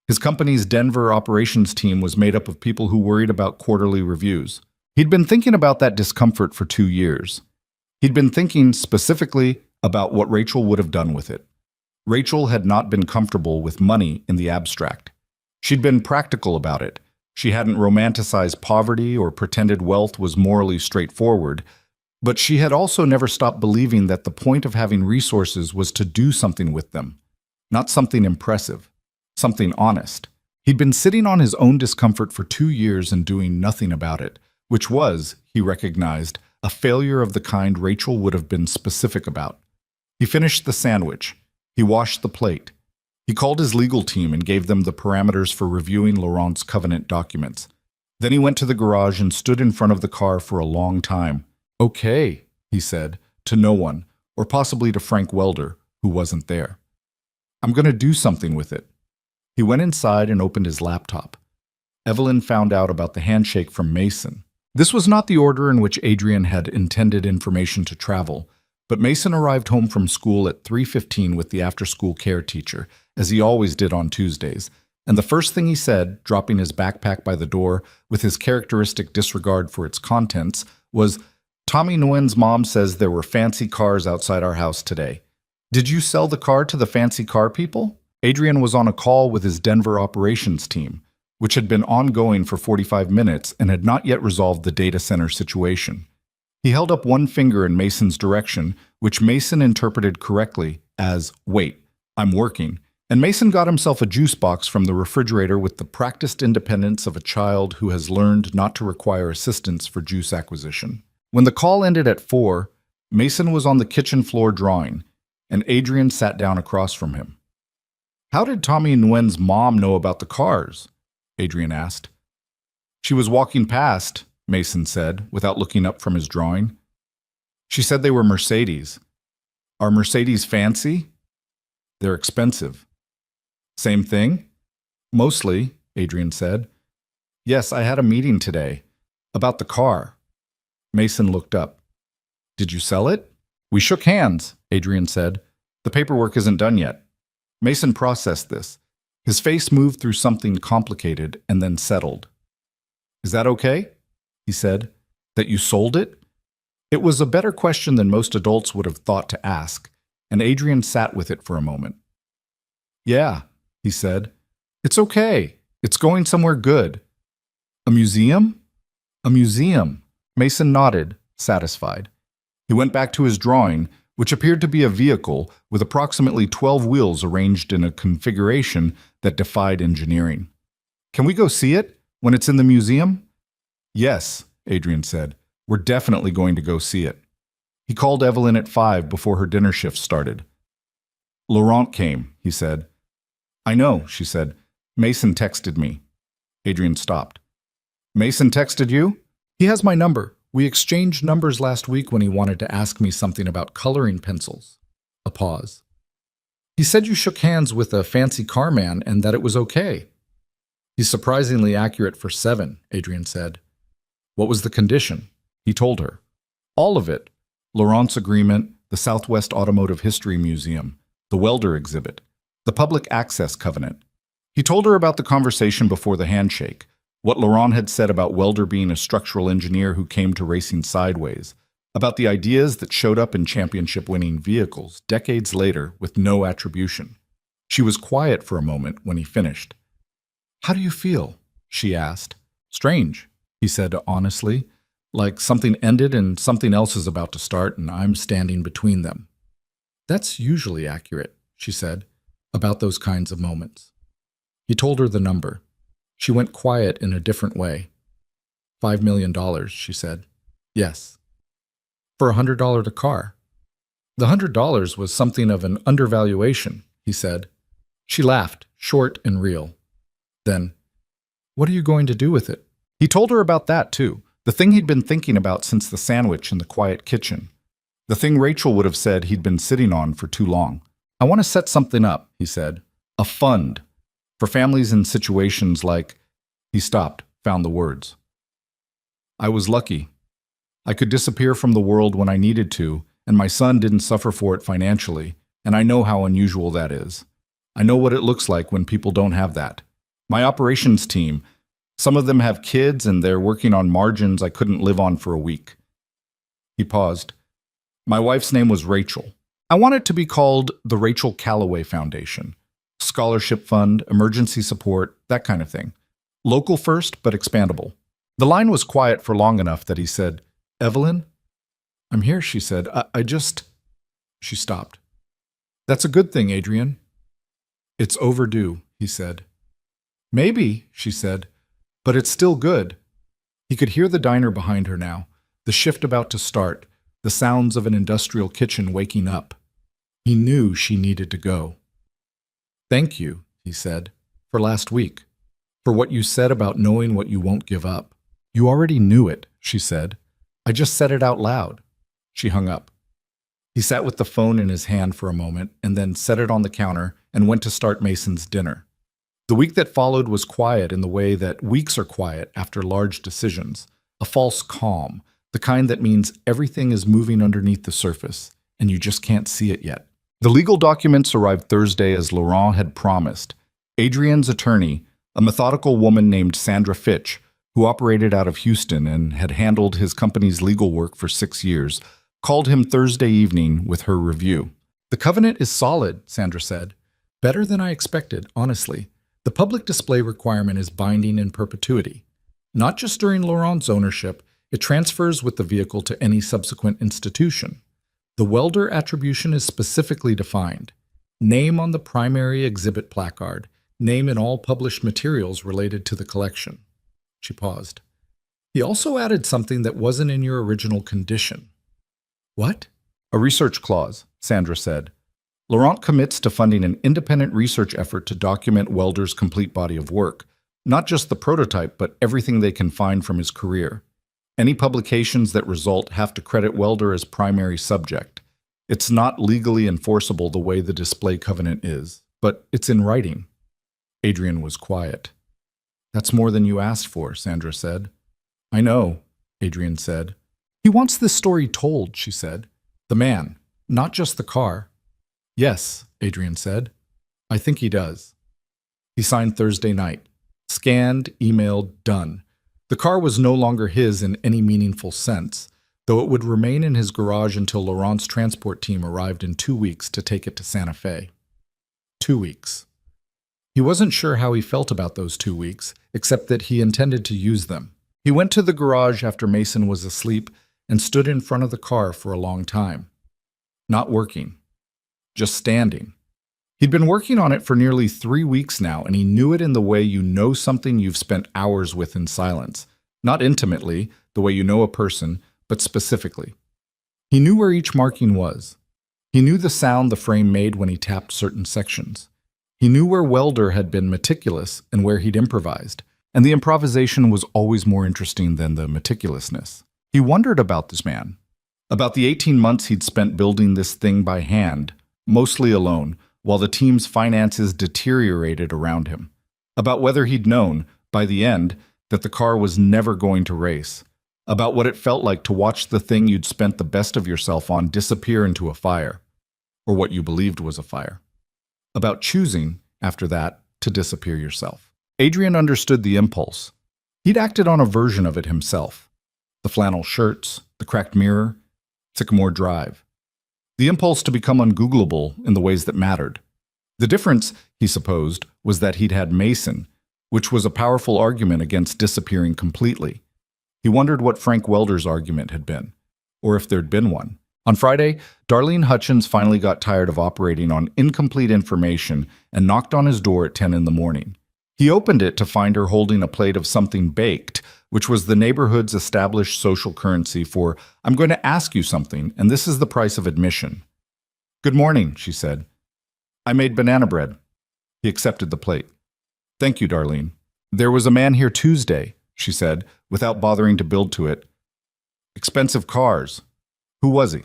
His company's Denver operations team was made up of people who worried about quarterly reviews. He'd been thinking about that discomfort for 2 years. He'd been thinking specifically about what Rachel would have done with it. Rachel had not been comfortable with money in the abstract. She'd been practical about it. She hadn't romanticized poverty or pretended wealth was morally straightforward, but she had also never stopped believing that the point of having resources was to do something with them, not something impressive, something honest. He'd been sitting on his own discomfort for 2 years and doing nothing about it, which was, he recognized, a failure of the kind Rachel would have been specific about. He finished the sandwich. He washed the plate. He called his legal team and gave them the parameters for reviewing Laurent's covenant documents. Then he went to the garage and stood in front of the car for a long time. "Okay," he said, to no one, or possibly to Frank Welder, who wasn't there. "I'm going to do something with it." He went inside and opened his laptop. Evelyn found out about the handshake from Mason. This was not the order in which Adrian had intended information to travel, but Mason arrived home from school at 3:15 with the after-school care teacher, as he always did on Tuesdays, and the first thing he said, dropping his backpack by the door with his characteristic disregard for its contents, was, "Tommy Nguyen's mom says there were fancy cars outside our house today. Did you sell the car to the fancy car people?" Adrian was on a call with his Denver operations team, which had been ongoing for 45 minutes and had not yet resolved the data center situation. He held up one finger in Mason's direction, which Mason interpreted correctly as, "Wait, I'm working," and Mason got himself a juice box from the refrigerator with the practiced independence of a child who has learned not to require assistance for juice acquisition. When the call ended at 4, Mason was on the kitchen floor drawing, and Adrian sat down across from him. "How did Tommy Nguyen's mom know about the cars?" Adrian asked. "She was walking past," Mason said, without looking up from his drawing. "She said they were Mercedes." "Are Mercedes fancy?" "They're expensive." "Same thing?" "Mostly," Adrian said. "Yes, I had a meeting today. About the car." Mason looked up. "Did you sell it?" "We shook hands," Adrian said. "The paperwork isn't done yet." Mason processed this. His face moved through something complicated and then settled. "Is that okay?" he said. "That you sold it?" It was a better question than most adults would have thought to ask, and Adrian sat with it for a moment. "Yeah," he said. "It's okay. It's going somewhere good." "A museum?" "A museum." Mason nodded, satisfied. He went back to his drawing, which appeared to be a vehicle with approximately 12 wheels arranged in a configuration that defied engineering. "Can we go see it when it's in the museum?" "Yes," Adrian said. "We're definitely going to go see it." He called Evelyn at 5 before her dinner shift started. "Laurent came," he said. "I know," she said. "Mason texted me." Adrian stopped. "Mason texted you?" "He has my number. We exchanged numbers last week when he wanted to ask me something about coloring pencils." A pause. "He said you shook hands with a fancy car man and that it was okay." "He's surprisingly accurate for 7, Adrian said. "What was the condition?" He told her. All of it. Laurent's agreement, the Southwest Automotive History Museum, the welder exhibit, the public access covenant. He told her about the conversation before the handshake, what Laurent had said about Welder being a structural engineer who came to racing sideways, about the ideas that showed up in championship-winning vehicles decades later with no attribution. She was quiet for a moment when he finished. "How do you feel?" she asked. "Strange," he said honestly, "like something ended and something else is about to start and I'm standing between them." "That's usually accurate," she said, "about those kinds of moments." He told her the number. She went quiet in a different way. $5 million, she said. "Yes." "For $100 a car." "The $100 was something of an undervaluation," he said. She laughed, short and real. Then, "What are you going to do with it?" He told her about that, too, The thing he'd been thinking about since the sandwich in the quiet kitchen. The thing Rachel would have said he'd been sitting on for too long. I want to set something up, he said. A fund. For families in situations like... He stopped, found the words. I was lucky. I could disappear from the world when I needed to, and my son didn't suffer for it financially, and I know how unusual that is. I know what it looks like when people don't have that. My operations team, some of them have kids and they're working on margins I couldn't live on for a week. He paused. My wife's name was Rachel. I want it to be called the Rachel Calloway Foundation. Scholarship fund, emergency support, that kind of thing. Local first, but expandable. The line was quiet for long enough that he said, Evelyn? I'm here, she said. I just... She stopped. That's a good thing, Adrian. It's overdue, he said. Maybe, she said, but it's still good. He could hear the diner behind her now, the shift about to start, the sounds of an industrial kitchen waking up. He knew she needed to go. Thank you, he said, for last week, for what you said about knowing what you won't give up. You already knew it, she said. I just said it out loud. She hung up. He sat with the phone in his hand for a moment and then set it on the counter and went to start Mason's dinner. The week that followed was quiet in the way that weeks are quiet after large decisions, a false calm, the kind that means everything is moving underneath the surface, and you just can't see it yet. The legal documents arrived Thursday as Laurent had promised. Adrian's attorney, a methodical woman named Sandra Fitch, who operated out of Houston and had handled his company's legal work for 6 years, called him Thursday evening with her review. The covenant is solid, Sandra said. Better than I expected, honestly. The public display requirement is binding in perpetuity. Not just during Laurent's ownership, it transfers with the vehicle to any subsequent institution. The welder attribution is specifically defined. Name on the primary exhibit placard. Name in all published materials related to the collection. She paused. He also added something that wasn't in your original condition. What? A research clause, Sandra said. Laurent commits to funding an independent research effort to document Welder's complete body of work, not just the prototype, but everything they can find from his career. Any publications that result have to credit Welder as primary subject. It's not legally enforceable the way the display covenant is, but it's in writing. Adrian was quiet. That's more than you asked for, Sandra said. I know, Adrian said. He wants this story told, she said. The man, not just the car. Yes, Adrian said. I think he does. He signed Thursday night. Scanned, emailed, done. The car was no longer his in any meaningful sense, though it would remain in his garage until Laurent's transport team arrived in 2 weeks to take it to Santa Fe. 2 weeks. He wasn't sure how he felt about those 2 weeks, except that he intended to use them. He went to the garage after Mason was asleep and stood in front of the car for a long time. Not working. Just standing. He'd been working on it for nearly 3 weeks now, and he knew it in the way you know something you've spent hours with in silence. Not intimately, the way you know a person, but specifically. He knew where each marking was. He knew the sound the frame made when he tapped certain sections. He knew where Welder had been meticulous and where he'd improvised, and the improvisation was always more interesting than the meticulousness. He wondered about this man, about the 18 months he'd spent building this thing by hand, mostly alone, while the team's finances deteriorated around him, about whether he'd known, by the end, that the car was never going to race, about what it felt like to watch the thing you'd spent the best of yourself on disappear into a fire, or what you believed was a fire, about choosing, after that, to disappear yourself. Adrian understood the impulse. He'd acted on a version of it himself. The flannel shirts, the cracked mirror, Sycamore Drive. The impulse to become ungoogleable in the ways that mattered. The difference, he supposed, was that he'd had Mason, which was a powerful argument against disappearing completely. He wondered what Frank Welder's argument had been, or if there'd been one. On Friday, Darlene Hutchins finally got tired of operating on incomplete information and knocked on his door at 10 in the morning. He opened it to find her holding a plate of something baked, which was the neighborhood's established social currency for, I'm going to ask you something, and this is the price of admission. Good morning, she said. I made banana bread. He accepted the plate. Thank you, Darlene. There was a man here Tuesday, she said, without bothering to build to it. Expensive cars. Who was he?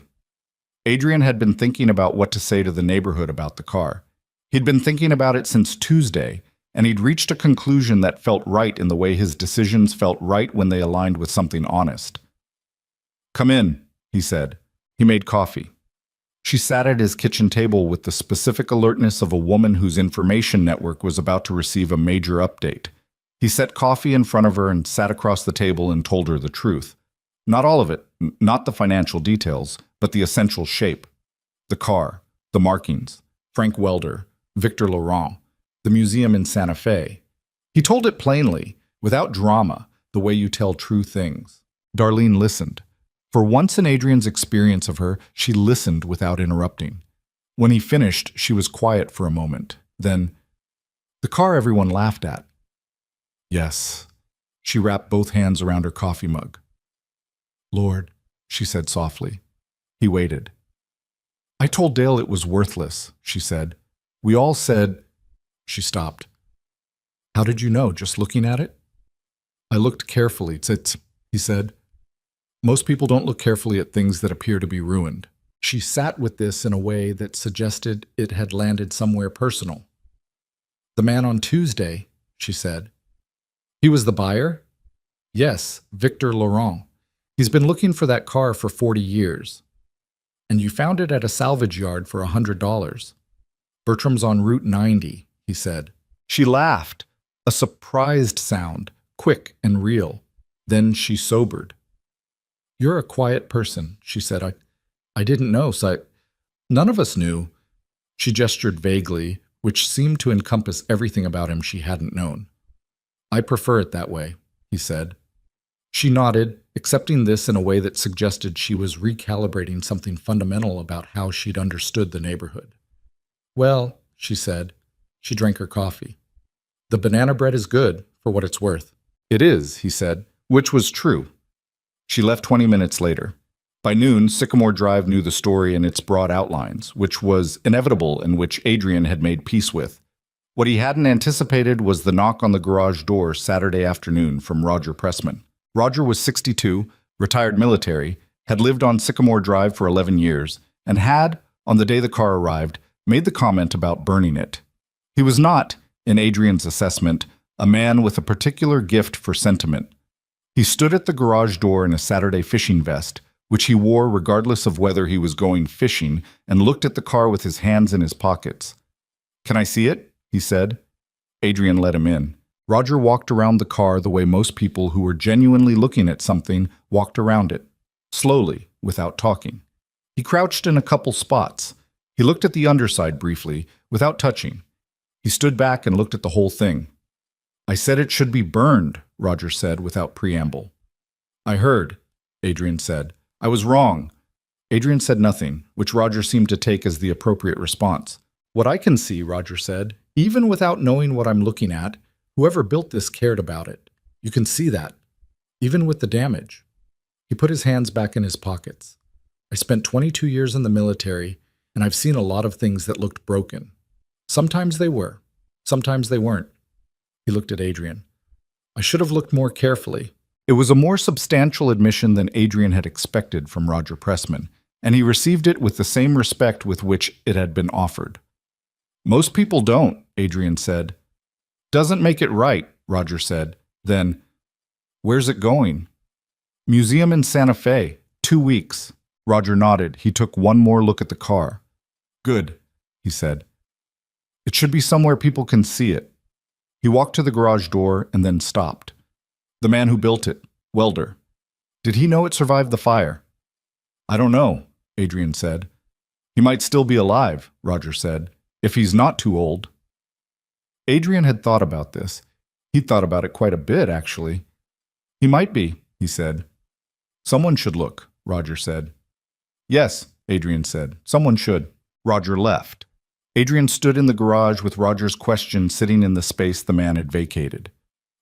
Adrian had been thinking about what to say to the neighborhood about the car. He'd been thinking about it since Tuesday, and he'd reached a conclusion that felt right in the way his decisions felt right when they aligned with something honest. Come in, he said. He made coffee. She sat at his kitchen table with the specific alertness of a woman whose information network was about to receive a major update. He set coffee in front of her and sat across the table and told her the truth. Not all of it, not the financial details, but the essential shape. The car, the markings, Frank Welder, Victor Laurent, the museum in Santa Fe. He told it plainly, without drama, the way you tell true things. Darlene listened. For once in Adrian's experience of her, she listened without interrupting. When he finished, she was quiet for a moment. Then, the car everyone laughed at. Yes. She wrapped both hands around her coffee mug. Lord, she said softly. He waited. I told Dale it was worthless, she said. We all said... She stopped. How did you know, just looking at it? I looked carefully, he said. Most people don't look carefully at things that appear to be ruined. She sat with this in a way that suggested it had landed somewhere personal. The man on Tuesday, she said. He was the buyer? Yes, Victor Laurent. He's been looking for that car for 40 years. And you found it at a salvage yard for $100. Bertram's on Route 90, he said. She laughed, a surprised sound, quick and real. Then she sobered. You're a quiet person, she said. I didn't know, none of us knew. She gestured vaguely, which seemed to encompass everything about him she hadn't known. I prefer it that way, he said. She nodded, accepting this in a way that suggested she was recalibrating something fundamental about how she'd understood the neighborhood. Well, she said. She drank her coffee. The banana bread is good, for what it's worth. It is, he said, which was true. She left 20 minutes later. By noon, Sycamore Drive knew the story in its broad outlines, which was inevitable and which Adrian had made peace with. What he hadn't anticipated was the knock on the garage door Saturday afternoon from Roger Pressman. Roger was 62, retired military, had lived on Sycamore Drive for 11 years, and had, on the day the car arrived, made the comment about burning it. He was not, in Adrian's assessment, a man with a particular gift for sentiment. He stood at the garage door in a Saturday fishing vest, which he wore regardless of whether he was going fishing, and looked at the car with his hands in his pockets. Can I see it? He said. Adrian let him in. Roger walked around the car the way most people who were genuinely looking at something walked around it, slowly, without talking. He crouched in a couple spots. He looked at the underside briefly, without touching. He stood back and looked at the whole thing. I said it should be burned, Roger said without preamble. I heard, Adrian said. I was wrong. Adrian said nothing, which Roger seemed to take as the appropriate response. What I can see, Roger said, even without knowing what I'm looking at, whoever built this cared about it. You can see that, even with the damage. He put his hands back in his pockets. I spent 22 years in the military, and I've seen a lot of things that looked broken. Sometimes they were. Sometimes they weren't. He looked at Adrian. I should have looked more carefully. It was a more substantial admission than Adrian had expected from Roger Pressman, and he received it with the same respect with which it had been offered. Most people don't, Adrian said. Doesn't make it right, Roger said. Then, where's it going? Museum in Santa Fe, 2 weeks. Roger nodded. He took one more look at the car. Good, he said. It should be somewhere people can see it. He walked to the garage door and then stopped. The man who built it, Welder. Did he know it survived the fire? I don't know, Adrian said. He might still be alive, Roger said, if he's not too old. Adrian had thought about this. He'd thought about it quite a bit, actually. He might be, he said. Someone should look, Roger said. Yes, Adrian said. Someone should. Roger left. Adrian stood in the garage with Roger's question sitting in the space the man had vacated.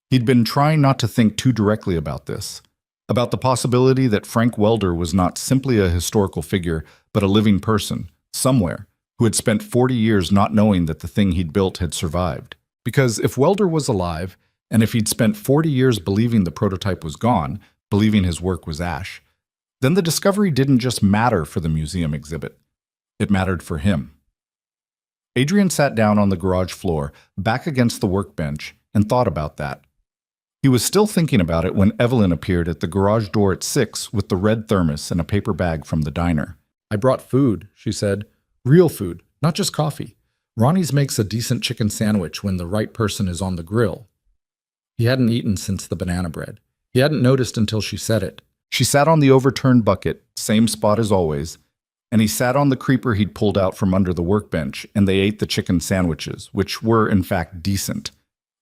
He'd been trying not to think too directly about this, about the possibility that Frank Welder was not simply a historical figure, but a living person, somewhere, who had spent 40 years not knowing that the thing he'd built had survived. Because if Welder was alive, And if he'd spent 40 years believing the prototype was gone, believing his work was ash, then the discovery didn't just matter for the museum exhibit. It mattered for him. Adrian sat down on the garage floor, back against the workbench, and thought about that. He was still thinking about it when Evelyn appeared at the garage door at 6 with the red thermos and a paper bag from the diner. "I brought food," she said. "Real food, not just coffee. Ronnie's makes a decent chicken sandwich when the right person is on the grill." He hadn't eaten since the banana bread. He hadn't noticed until she said it. She sat on the overturned bucket, same spot as always, and he sat on the creeper he'd pulled out from under the workbench, and they ate the chicken sandwiches, which were, in fact, decent.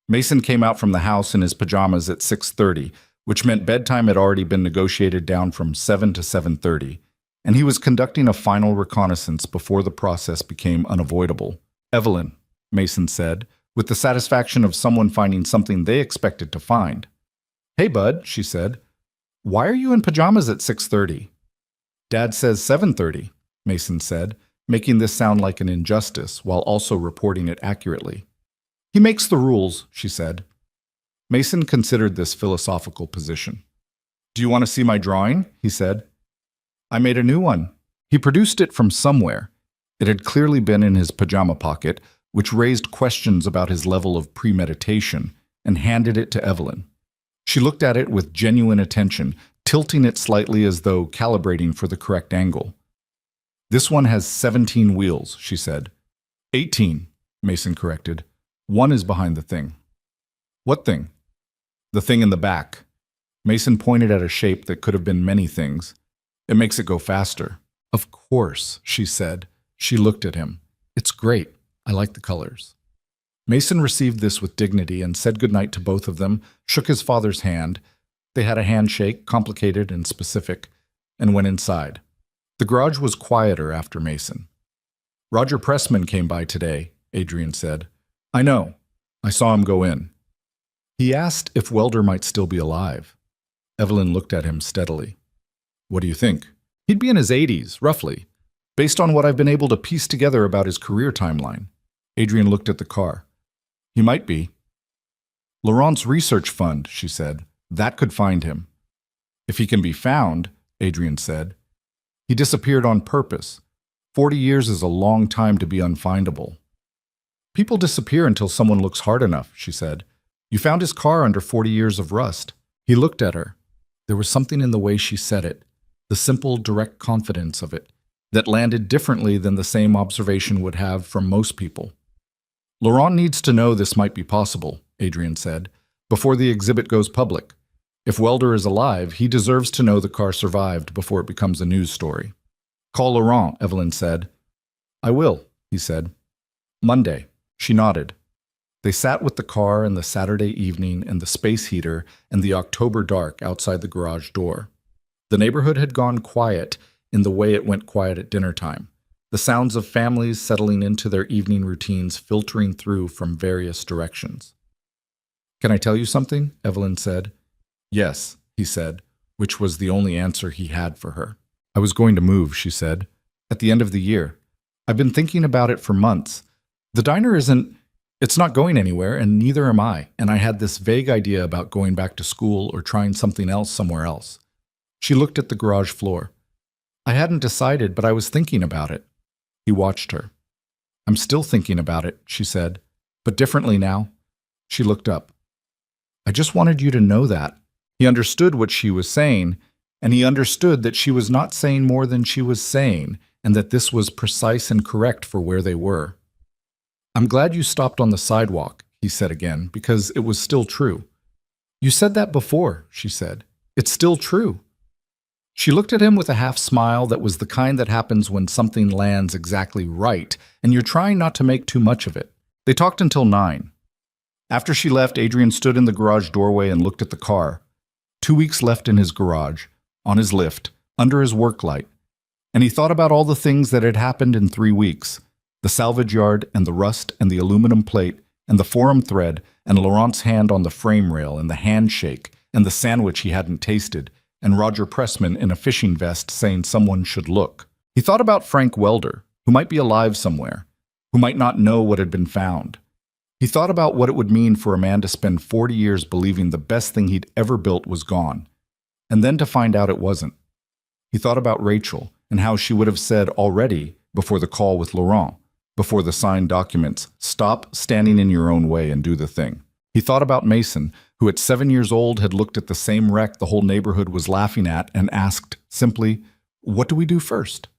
Mason came out from the house in his pajamas at 6:30, which meant bedtime had already been negotiated down from 7 to 7:30, and he was conducting a final reconnaissance before the process became unavoidable. "Evelyn," Mason said, with the satisfaction of someone finding something they expected to find. "Hey, bud," she said. "Why are you in pajamas at 6:30? "Dad says 7:30, Mason said, making this sound like an injustice while also reporting it accurately. "He makes the rules," she said. Mason considered this philosophical position. "Do you want to see my drawing?" he said. "I made a new one." He produced it from somewhere. It had clearly been in his pajama pocket, which raised questions about his level of premeditation, and handed it to Evelyn. She looked at it with genuine attention, tilting it slightly as though calibrating for the correct angle. "This one has 17 wheels," she said. 18, Mason corrected. "One is behind the thing." "What thing?" "The thing in the back." Mason pointed at a shape that could have been many things. "It makes it go faster." "Of course," she said. She looked at him. "It's great. I like the colors." Mason received this with dignity and said goodnight to both of them, shook his father's hand. They had a handshake, complicated and specific, and went inside. The garage was quieter after Mason. "Roger Pressman came by today," Adrian said. "I know. I saw him go in. He asked if Welder might still be alive." Evelyn looked at him steadily. "What do you think?" "He'd be in his 80s, roughly, based on what I've been able to piece together about his career timeline." Adrian looked at the car. "He might be." "Laurent's research fund," she said. "That could find him." "If he can be found," Adrian said. "He disappeared on purpose. 40 years is a long time to be unfindable." "People disappear until someone looks hard enough," she said. "You found his car under 40 years of rust." He looked at her. There was something in the way she said it, the simple, direct confidence of it, that landed differently than the same observation would have from most people. "Laurent needs to know this might be possible," Adrian said, "before the exhibit goes public. If Welder is alive, he deserves to know the car survived before it becomes a news story." "Call Laurent," Evelyn said. "I will," he said. "Monday." She nodded. They sat with the car and the Saturday evening and the space heater and the October dark outside the garage door. The neighborhood had gone quiet in the way it went quiet at dinner time, the sounds of families settling into their evening routines filtering through from various directions. "Can I tell you something?" Evelyn said. "Yes," he said, which was the only answer he had for her. "I was going to move," she said, "at the end of the year. I've been thinking about it for months. The diner it's not going anywhere, and neither am I, and I had this vague idea about going back to school or trying something else somewhere else." She looked at the garage floor. "I hadn't decided, but I was thinking about it." He watched her. "I'm still thinking about it," she said, "but differently now." She looked up. "I just wanted you to know that." He understood what she was saying, and he understood that she was not saying more than she was saying, and that this was precise and correct for where they were. "I'm glad you stopped on the sidewalk," he said again, because it was still true. "You said that before," she said. "It's still true." She looked at him with a half-smile that was the kind that happens when something lands exactly right, and you're trying not to make too much of it. They talked until 9. After she left, Adrian stood in the garage doorway and looked at the car. 2 weeks left in his garage, on his lift, under his work light. And he thought about all the things that had happened in 3 weeks. The salvage yard, and the rust, and the aluminum plate, and the forum thread, and Laurent's hand on the frame rail, and the handshake, and the sandwich he hadn't tasted, and Roger Pressman in a fishing vest saying someone should look. He thought about Frank Welder, who might be alive somewhere, who might not know what had been found. He thought about what it would mean for a man to spend 40 years believing the best thing he'd ever built was gone, and then to find out it wasn't. He thought about Rachel and how she would have said already before the call with Laurent, before the signed documents, "Stop standing in your own way and do the thing." He thought about Mason, who at 7 years old had looked at the same wreck the whole neighborhood was laughing at and asked simply, "What do we do first?"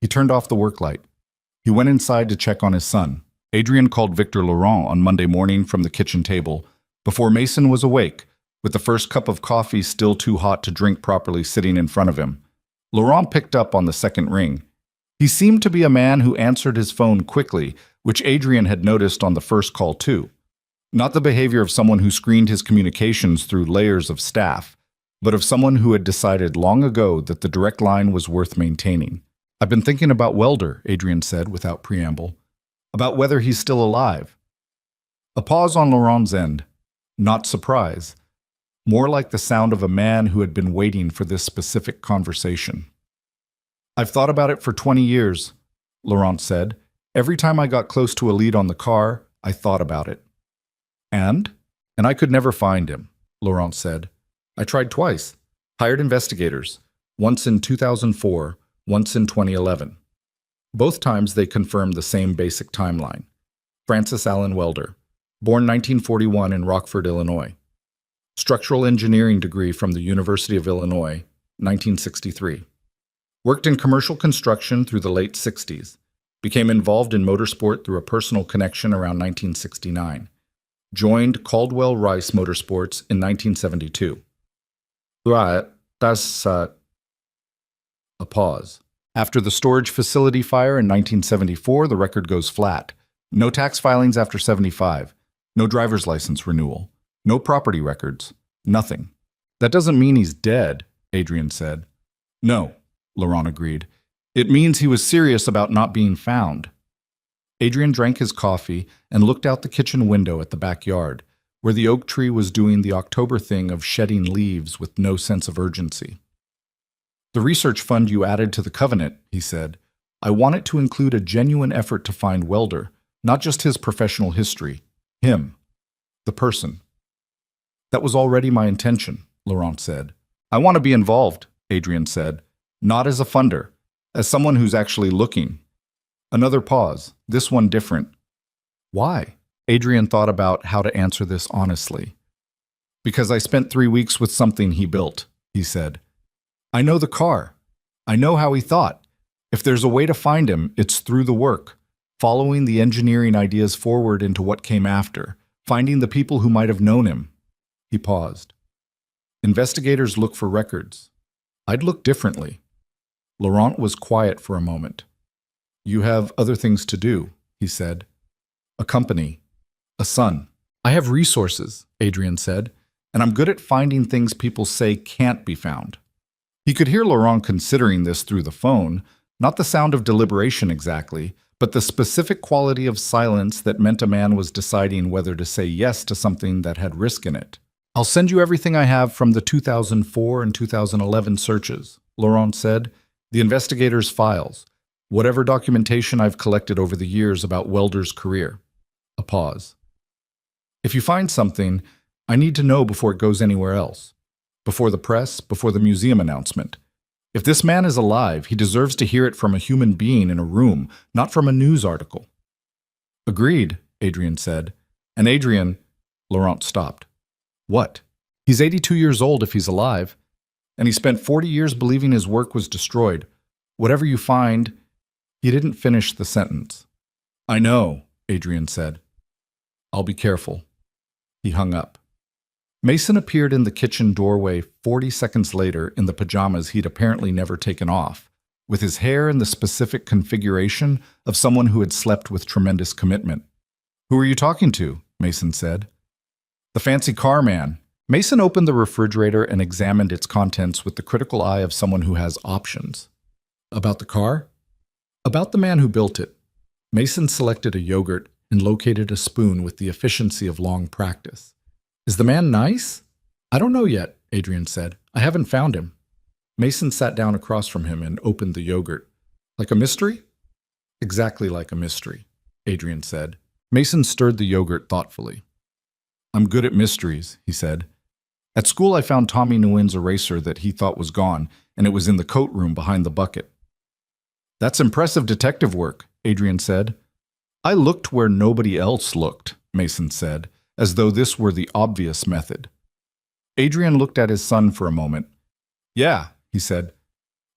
He turned off the work light. He went inside to check on his son. Adrian called Victor Laurent on Monday morning from the kitchen table, before Mason was awake, with the first cup of coffee still too hot to drink properly sitting in front of him. Laurent picked up on the second ring. He seemed to be a man who answered his phone quickly, which Adrian had noticed on the first call too. Not the behavior of someone who screened his communications through layers of staff, but of someone who had decided long ago that the direct line was worth maintaining. "I've been thinking about Welder," Adrian said without preamble. "About whether he's still alive." A pause on Laurent's end. Not surprise. More like the sound of a man who had been waiting for this specific conversation. "I've thought about it for 20 years, Laurent said. "Every time I got close to a lead on the car, I thought about it." And I could never find him, Laurent said. "I tried twice. Hired investigators. Once in 2004, once in 2011. Both times they confirmed the same basic timeline. Francis Allen Welder, born 1941 in Rockford, Illinois. Structural engineering degree from the University of Illinois, 1963. Worked in commercial construction through the late 60s. Became involved in motorsport through a personal connection around 1969. Joined Caldwell Rice Motorsports in 1972. Right, that's a pause. After the storage facility fire in 1974, the record goes flat. No tax filings after 75. No driver's license renewal. No property records. Nothing. That doesn't mean he's dead, Adrian said. No, Laurent agreed. It means he was serious about not being found. Adrian drank his coffee and looked out the kitchen window at the backyard, where the oak tree was doing the October thing of shedding leaves with no sense of urgency. "The research fund you added to the covenant," he said. "I want it to include a genuine effort to find Welder, not just his professional history. Him. The person." "That was already my intention," Laurent said. "I want to be involved," Adrian said. "Not as a funder, as someone who's actually looking." Another pause, this one different. "Why?" Adrian thought about how to answer this honestly. "Because I spent 3 weeks with something he built," he said. "I know the car. I know how he thought. If there's a way to find him, it's through the work, following the engineering ideas forward into what came after, finding the people who might have known him." He paused. "Investigators look for records. I'd look differently." Laurent was quiet for a moment. "You have other things to do," he said. "A company. A son." "I have resources," Adrian said, "and I'm good at finding things people say can't be found." He could hear Laurent considering this through the phone, not the sound of deliberation exactly, but the specific quality of silence that meant a man was deciding whether to say yes to something that had risk in it. "I'll send you everything I have from the 2004 and 2011 searches," Laurent said. "The investigators' files. Whatever documentation I've collected over the years about Welder's career." A pause. "If you find something, I need to know before it goes anywhere else. Before the press, before the museum announcement. If this man is alive, he deserves to hear it from a human being in a room, not from a news article." "Agreed," Adrian said. "And Adrian," Laurent stopped. "What?" "He's 82 years old if he's alive. And he spent 40 years believing his work was destroyed. Whatever you find..." He didn't finish the sentence. "I know," Adrian said. "I'll be careful." He hung up. Mason appeared in the kitchen doorway 40 seconds later in the pajamas he'd apparently never taken off, with his hair in the specific configuration of someone who had slept with tremendous commitment. "Who are you talking to?" Mason said. "The fancy car man." Mason opened the refrigerator and examined its contents with the critical eye of someone who has options. "About the car?" "About the man who built it." Mason selected a yogurt and located a spoon with the efficiency of long practice. "Is the man nice?" "I don't know yet," Adrian said. "I haven't found him." Mason sat down across from him and opened the yogurt. "Like a mystery?" "Exactly like a mystery," Adrian said. Mason stirred the yogurt thoughtfully. I'm good at mysteries, he said. At school, I found Tommy Nguyen's eraser that he thought was gone, and it was in the coat room behind the bucket. That's impressive detective work, Adrian said. I looked where nobody else looked, Mason said, as though this were the obvious method. Adrian looked at his son for a moment. Yeah, he said.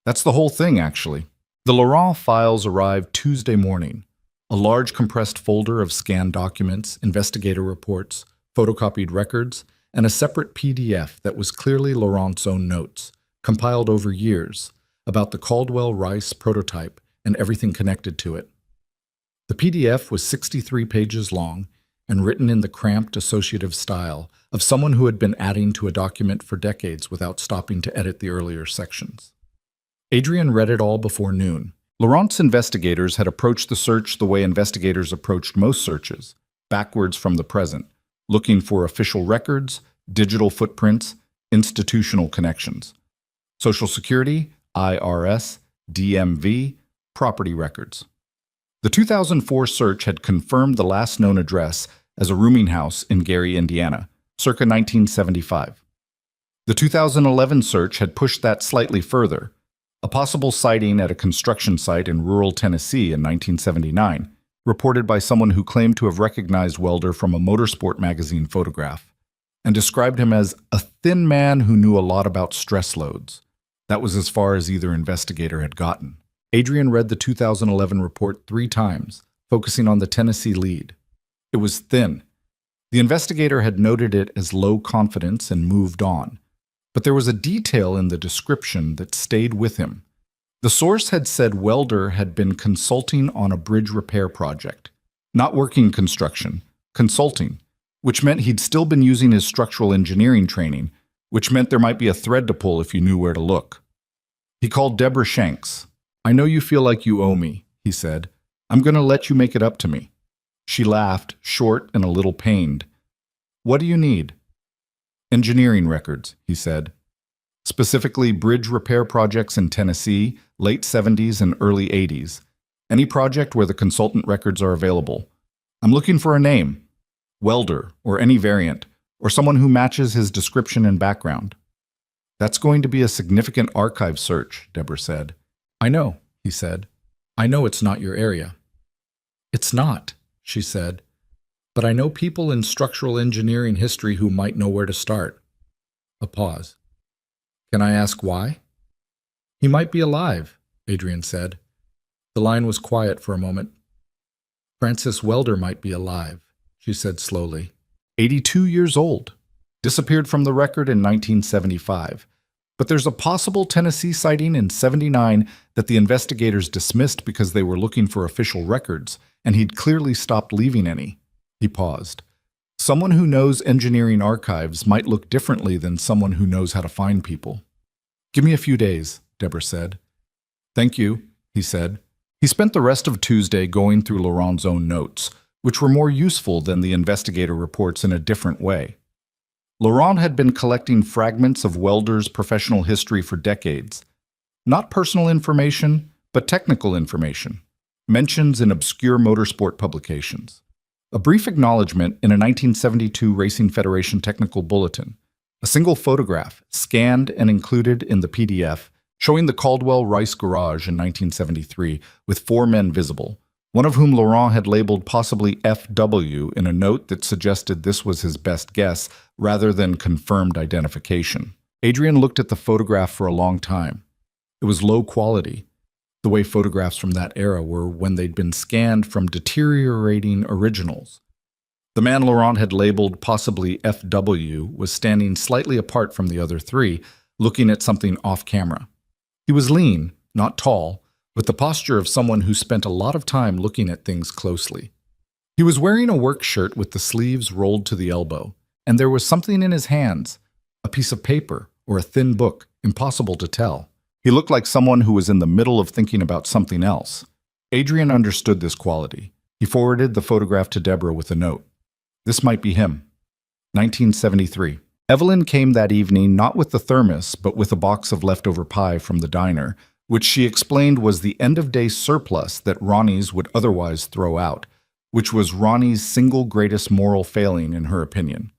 That's the whole thing, actually. The Laurent files arrived Tuesday morning. A large compressed folder of scanned documents, investigator reports, photocopied records, and a separate PDF that was clearly Laurent's own notes, compiled over years, about the Caldwell-Rice prototype and everything connected to it. The PDF was 63 pages long and written in the cramped associative style of someone who had been adding to a document for decades without stopping to edit the earlier sections. Adrian read it all before noon. Laurent's investigators had approached the search the way investigators approached most searches, backwards from the present, looking for official records, digital footprints, institutional connections. Social Security, IRS, DMV, property records. The 2004 search had confirmed the last known address as a rooming house in Gary, Indiana, circa 1975. The 2011 search had pushed that slightly further, a possible sighting at a construction site in rural Tennessee in 1979, reported by someone who claimed to have recognized Welder from a motorsport magazine photograph, and described him as a thin man who knew a lot about stress loads. That was as far as either investigator had gotten. Adrian read the 2011 report 3 times, focusing on the Tennessee lead. It was thin. The investigator had noted it as low confidence and moved on. But there was a detail in the description that stayed with him. The source had said Welder had been consulting on a bridge repair project. Not working construction, consulting, which meant he'd still been using his structural engineering training, which meant there might be a thread to pull if you knew where to look. He called Deborah Shanks. I know you feel like you owe me, he said. I'm going to let you make it up to me. She laughed, short and a little pained. What do you need? Engineering records, he said. Specifically bridge repair projects in Tennessee, late 70s and early 80s. Any project where the consultant records are available. I'm looking for a name. Welder, or any variant, or someone who matches his description and background. That's going to be a significant archive search, Deborah said. I know, he said. I know it's not your area. It's not, she said. But I know people in structural engineering history who might know where to start. A pause. Can I ask why? He might be alive, Adrian said. The line was quiet for a moment. Francis Welder might be alive, she said slowly. 82 years old. Disappeared from the record in 1975. But there's a possible Tennessee sighting in 79 that the investigators dismissed because they were looking for official records, and he'd clearly stopped leaving any. He paused. Someone who knows engineering archives might look differently than someone who knows how to find people. Give me a few days, Deborah said. Thank you, he said. He spent the rest of Tuesday going through Laurent's own notes, which were more useful than the investigator reports in a different way. Laurent had been collecting fragments of Welder's professional history for decades. Not personal information, but technical information. Mentions in obscure motorsport publications. A brief acknowledgement in a 1972 Racing Federation technical bulletin. A single photograph, scanned and included in the PDF, showing the Caldwell-Rice garage in 1973 with 4 men visible, one of whom Laurent had labeled possibly FW in a note that suggested this was his best guess rather than confirmed identification. Adrian looked at the photograph for a long time. It was low quality, the way photographs from that era were when they'd been scanned from deteriorating originals. The man Laurent had labeled possibly FW was standing slightly apart from the other 3, looking at something off-camera. He was lean, not tall, with the posture of someone who spent a lot of time looking at things closely. He was wearing a work shirt with the sleeves rolled to the elbow, and there was something in his hands, a piece of paper or a thin book, impossible to tell. He looked like someone who was in the middle of thinking about something else. Adrian understood this quality. He forwarded the photograph to Deborah with a note. This might be him. 1973. Evelyn came that evening not with the thermos, but with a box of leftover pie from the diner, which she explained was the end-of-day surplus that Ronnie's would otherwise throw out, which was Ronnie's single greatest moral failing in her opinion.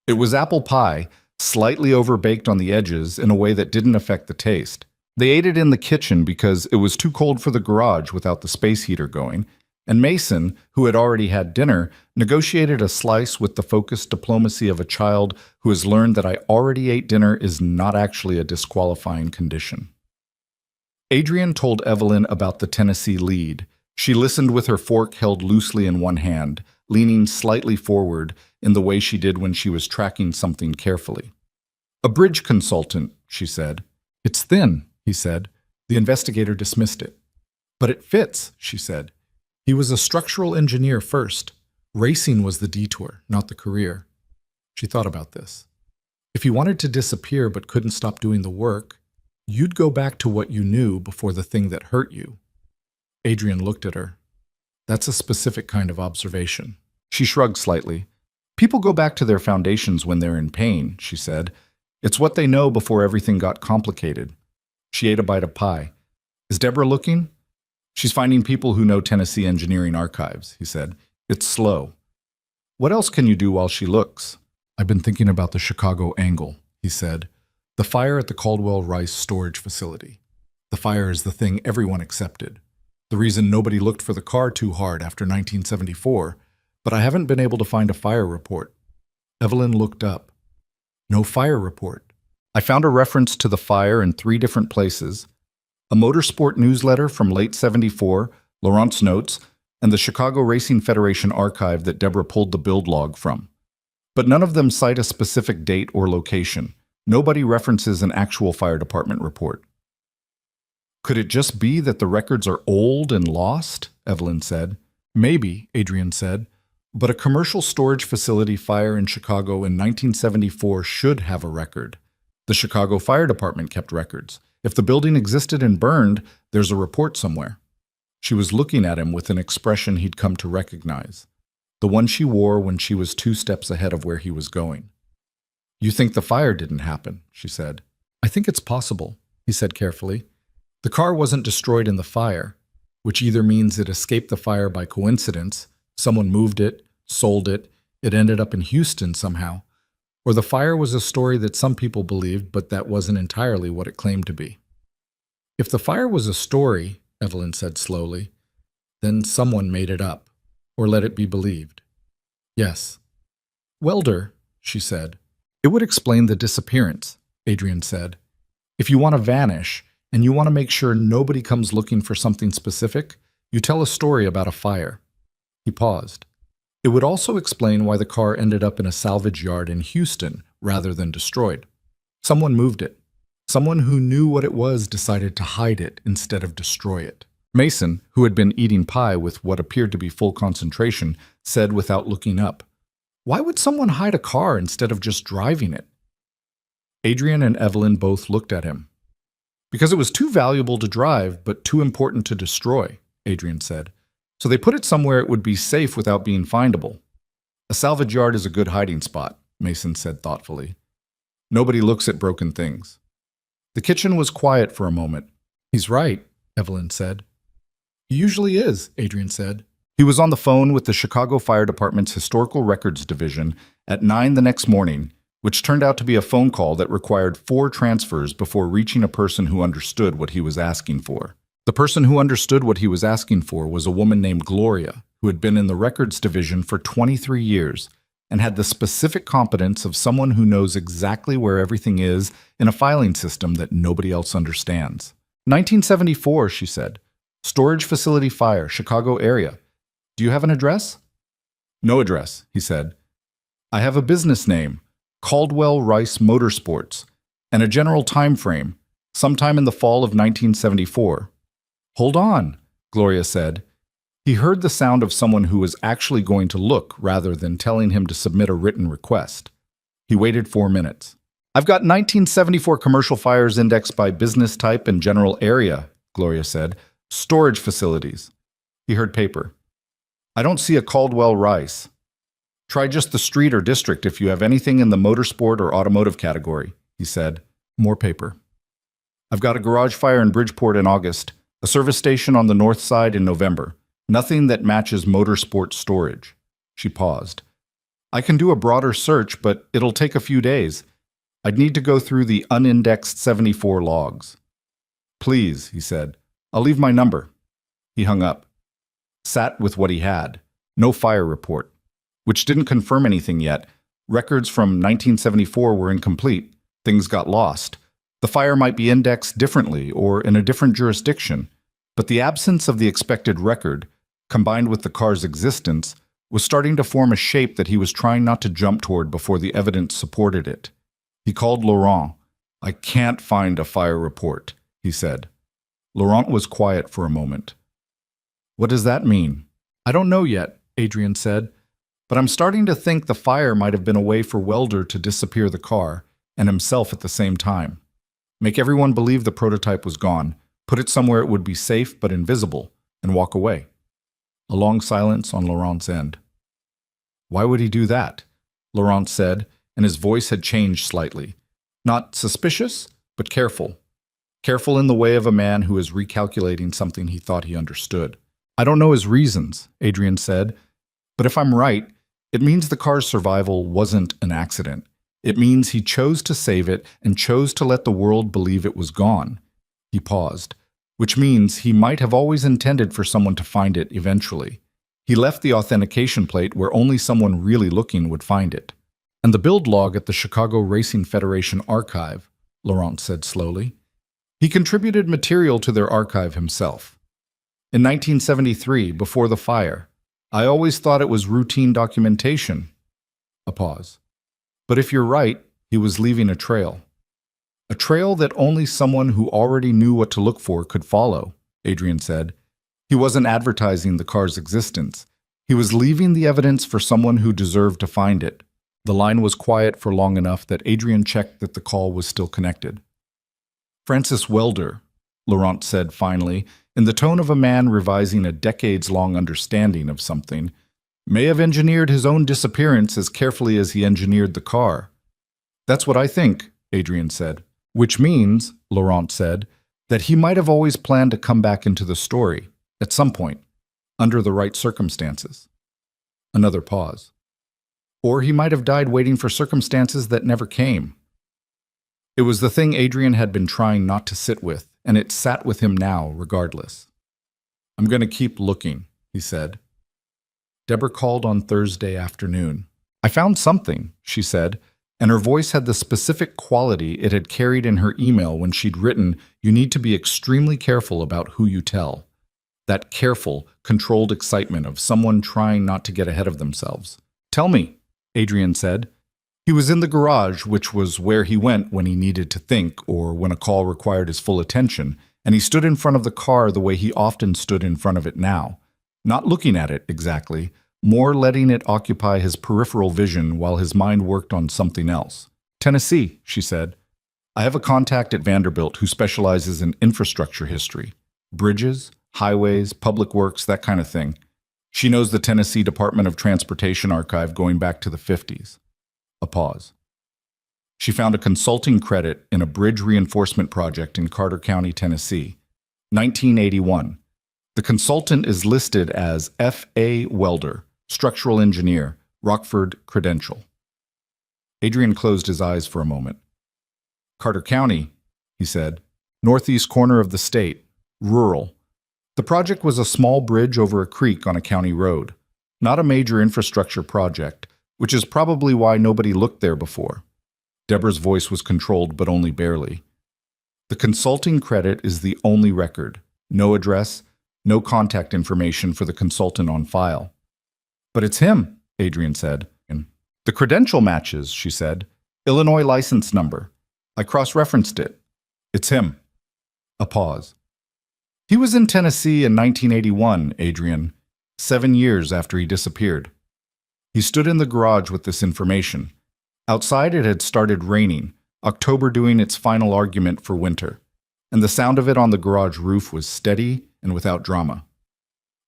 It was apple pie, slightly overbaked on the edges in a way that didn't affect the taste. They ate it in the kitchen because it was too cold for the garage without the space heater going, and Mason, who had already had dinner, negotiated a slice with the focused diplomacy of a child who has learned that I already ate dinner is not actually a disqualifying condition. Adrian told Evelyn about the Tennessee lead. She listened with her fork held loosely in one hand, leaning slightly forward in the way she did when she was tracking something carefully. "A bridge consultant," she said. "It's thin," he said. The investigator dismissed it. "But it fits," she said. "He was a structural engineer first. Racing was the detour, not the career." She thought about this. If you wanted to disappear but couldn't stop doing the work, you'd go back to what you knew before the thing that hurt you. Adrian looked at her. "That's a specific kind of observation." She shrugged slightly. "People go back to their foundations when they're in pain," she said. "It's what they know before everything got complicated." She ate a bite of pie. "Is Deborah looking?" "She's finding people who know Tennessee engineering archives," he said. "It's slow." "What else can you do while she looks?" "I've been thinking about the Chicago angle," he said. "The fire at the Caldwell Rice storage facility. The fire is the thing everyone accepted. The reason nobody looked for the car too hard after 1974, but I haven't been able to find a fire report." Evelyn looked up. "No fire report." "I found a reference to the fire in 3 different places. A motorsport newsletter from late 74, Laurent's notes, and the Chicago Racing Federation archive that Deborah pulled the build log from. But none of them cite a specific date or location. Nobody references an actual fire department report." "Could it just be that the records are old and lost?" Evelyn said. "Maybe," Adrian said, "but a commercial storage facility fire in Chicago in 1974 should have a record. The Chicago Fire Department kept records. If the building existed and burned, there's a report somewhere." She was looking at him with an expression he'd come to recognize, the one she wore when she was 2 steps ahead of where he was going. "You think the fire didn't happen," she said. "I think it's possible," he said carefully. "The car wasn't destroyed in the fire, which either means it escaped the fire by coincidence, someone moved it, sold it, it ended up in Houston somehow, or the fire was a story that some people believed, but that wasn't entirely what it claimed to be." "If the fire was a story," Evelyn said slowly, "then someone made it up, or let it be believed." "Yes." "Welder," she said. "It would explain the disappearance," Adrian said. "If you want to vanish, and you want to make sure nobody comes looking for something specific, you tell a story about a fire." He paused. "It would also explain why the car ended up in a salvage yard in Houston rather than destroyed. Someone moved it. Someone who knew what it was decided to hide it instead of destroy it." Mason, who had been eating pie with what appeared to be full concentration, said without looking up, "Why would someone hide a car instead of just driving it?" Adrian and Evelyn both looked at him. "Because it was too valuable to drive, but too important to destroy," Adrian said. "So they put it somewhere it would be safe without being findable." "A salvage yard is a good hiding spot," Mason said thoughtfully. "Nobody looks at broken things." The kitchen was quiet for a moment. "He's right," Evelyn said. "He usually is," Adrian said. He was on the phone with the Chicago Fire Department's Historical Records Division at 9 the next morning, which turned out to be a phone call that required 4 transfers before reaching a person who understood what he was asking for. The person who understood what he was asking for was a woman named Gloria, who had been in the Records Division for 23 years and had the specific competence of someone who knows exactly where everything is in a filing system that nobody else understands. 1974, she said. "Storage facility fire, Chicago area. Do you have an address?" "No address," he said. "I have a business name, Caldwell Rice Motorsports, and a general time frame, sometime in the fall of 1974. "Hold on," Gloria said. He heard the sound of someone who was actually going to look rather than telling him to submit a written request. He waited 4 minutes. "I've got 1974 commercial fires indexed by business type and general area," Gloria said. "Storage facilities." He heard paper. "I don't see a Caldwell Rice. Try just the street or district if you have anything in the motorsport or automotive category," he said. More paper. "I've got a garage fire in Bridgeport in August, a service station on the north side in November. Nothing that matches motorsport storage. She paused. I can do a broader search, but it'll take a few days. I'd need to go through the unindexed 74 logs. Please, he said. I'll leave my number. He hung up. Sat with what he had. No fire report. Which didn't confirm anything yet. Records from 1974 were incomplete. Things got lost. The fire might be indexed differently or in a different jurisdiction. But the absence of the expected record, combined with the car's existence, was starting to form a shape that he was trying not to jump toward before the evidence supported it. He called Laurent. I can't find a fire report, he said. Laurent was quiet for a moment. What does that mean? I don't know yet, Adrian said, but I'm starting to think the fire might have been a way for Welder to disappear the car and himself at the same time. Make everyone believe the prototype was gone, put it somewhere it would be safe but invisible, and walk away. A long silence on Laurent's end. Why would he do that? Laurent said, and his voice had changed slightly. Not suspicious, but careful. Careful in the way of a man who is recalculating something he thought he understood. I don't know his reasons, Adrian said, but if I'm right, it means the car's survival wasn't an accident. It means he chose to save it and chose to let the world believe it was gone. He paused, which means he might have always intended for someone to find it eventually. He left the authentication plate where only someone really looking would find it. And the build log at the Chicago Racing Federation archive, Laurent said slowly. He contributed material to their archive himself. In 1973, before the fire, I always thought it was routine documentation. A pause. But if you're right, he was leaving a trail. A trail that only someone who already knew what to look for could follow, Adrian said. He wasn't advertising the car's existence. He was leaving the evidence for someone who deserved to find it. The line was quiet for long enough that Adrian checked that the call was still connected. Francis Welder, Laurent said finally, in the tone of a man revising a decades-long understanding of something, may have engineered his own disappearance as carefully as he engineered the car. That's what I think, Adrian said. Which means, Laurent said, that he might have always planned to come back into the story, at some point, under the right circumstances. Another pause. Or he might have died waiting for circumstances that never came. It was the thing Adrian had been trying not to sit with, and it sat with him now, regardless. I'm going to keep looking, he said. Deborah called on Thursday afternoon. I found something, she said, and her voice had the specific quality it had carried in her email when she'd written, "You need to be extremely careful about who you tell." That careful, controlled excitement of someone trying not to get ahead of themselves. Tell me, Adrian said. He was in the garage, which was where he went when he needed to think or when a call required his full attention, and he stood in front of the car the way he often stood in front of it now. Not looking at it exactly, more letting it occupy his peripheral vision while his mind worked on something else. Tennessee, she said. I have a contact at Vanderbilt who specializes in infrastructure history. Bridges, highways, public works, that kind of thing. She knows the Tennessee Department of Transportation archive going back to the 50s. A pause. She found a consulting credit in a bridge reinforcement project in Carter County, Tennessee. 1981. The consultant is listed as F.A. Welder, structural engineer, Rockford credential. Adrian closed his eyes for a moment. Carter County, he said, northeast corner of the state, rural. The project was a small bridge over a creek on a county road, not a major infrastructure project, which is probably why nobody looked there before. Deborah's voice was controlled, but only barely. The consulting credit is the only record. No address, no contact information for the consultant on file. But it's him, Adrian said. The credential matches, she said. Illinois license number. I cross-referenced it. It's him. A pause. He was in Tennessee in 1981, Adrian, 7 years after he disappeared. He stood in the garage with this information. Outside it had started raining, October doing its final argument for winter, and the sound of it on the garage roof was steady and without drama.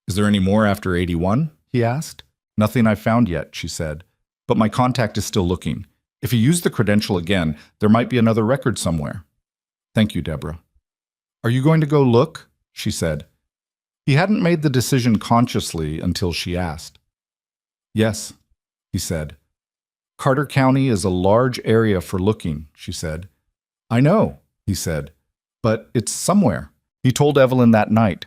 Is there any more after 81? He asked. Nothing I've found yet, she said, but my contact is still looking. If you use the credential again, there might be another record somewhere. Thank you, Deborah. Are you going to go look? She said. He hadn't made the decision consciously until she asked. Yes, he said. Carter County is a large area for looking, she said. I know, he said, but it's somewhere. He told Evelyn that night.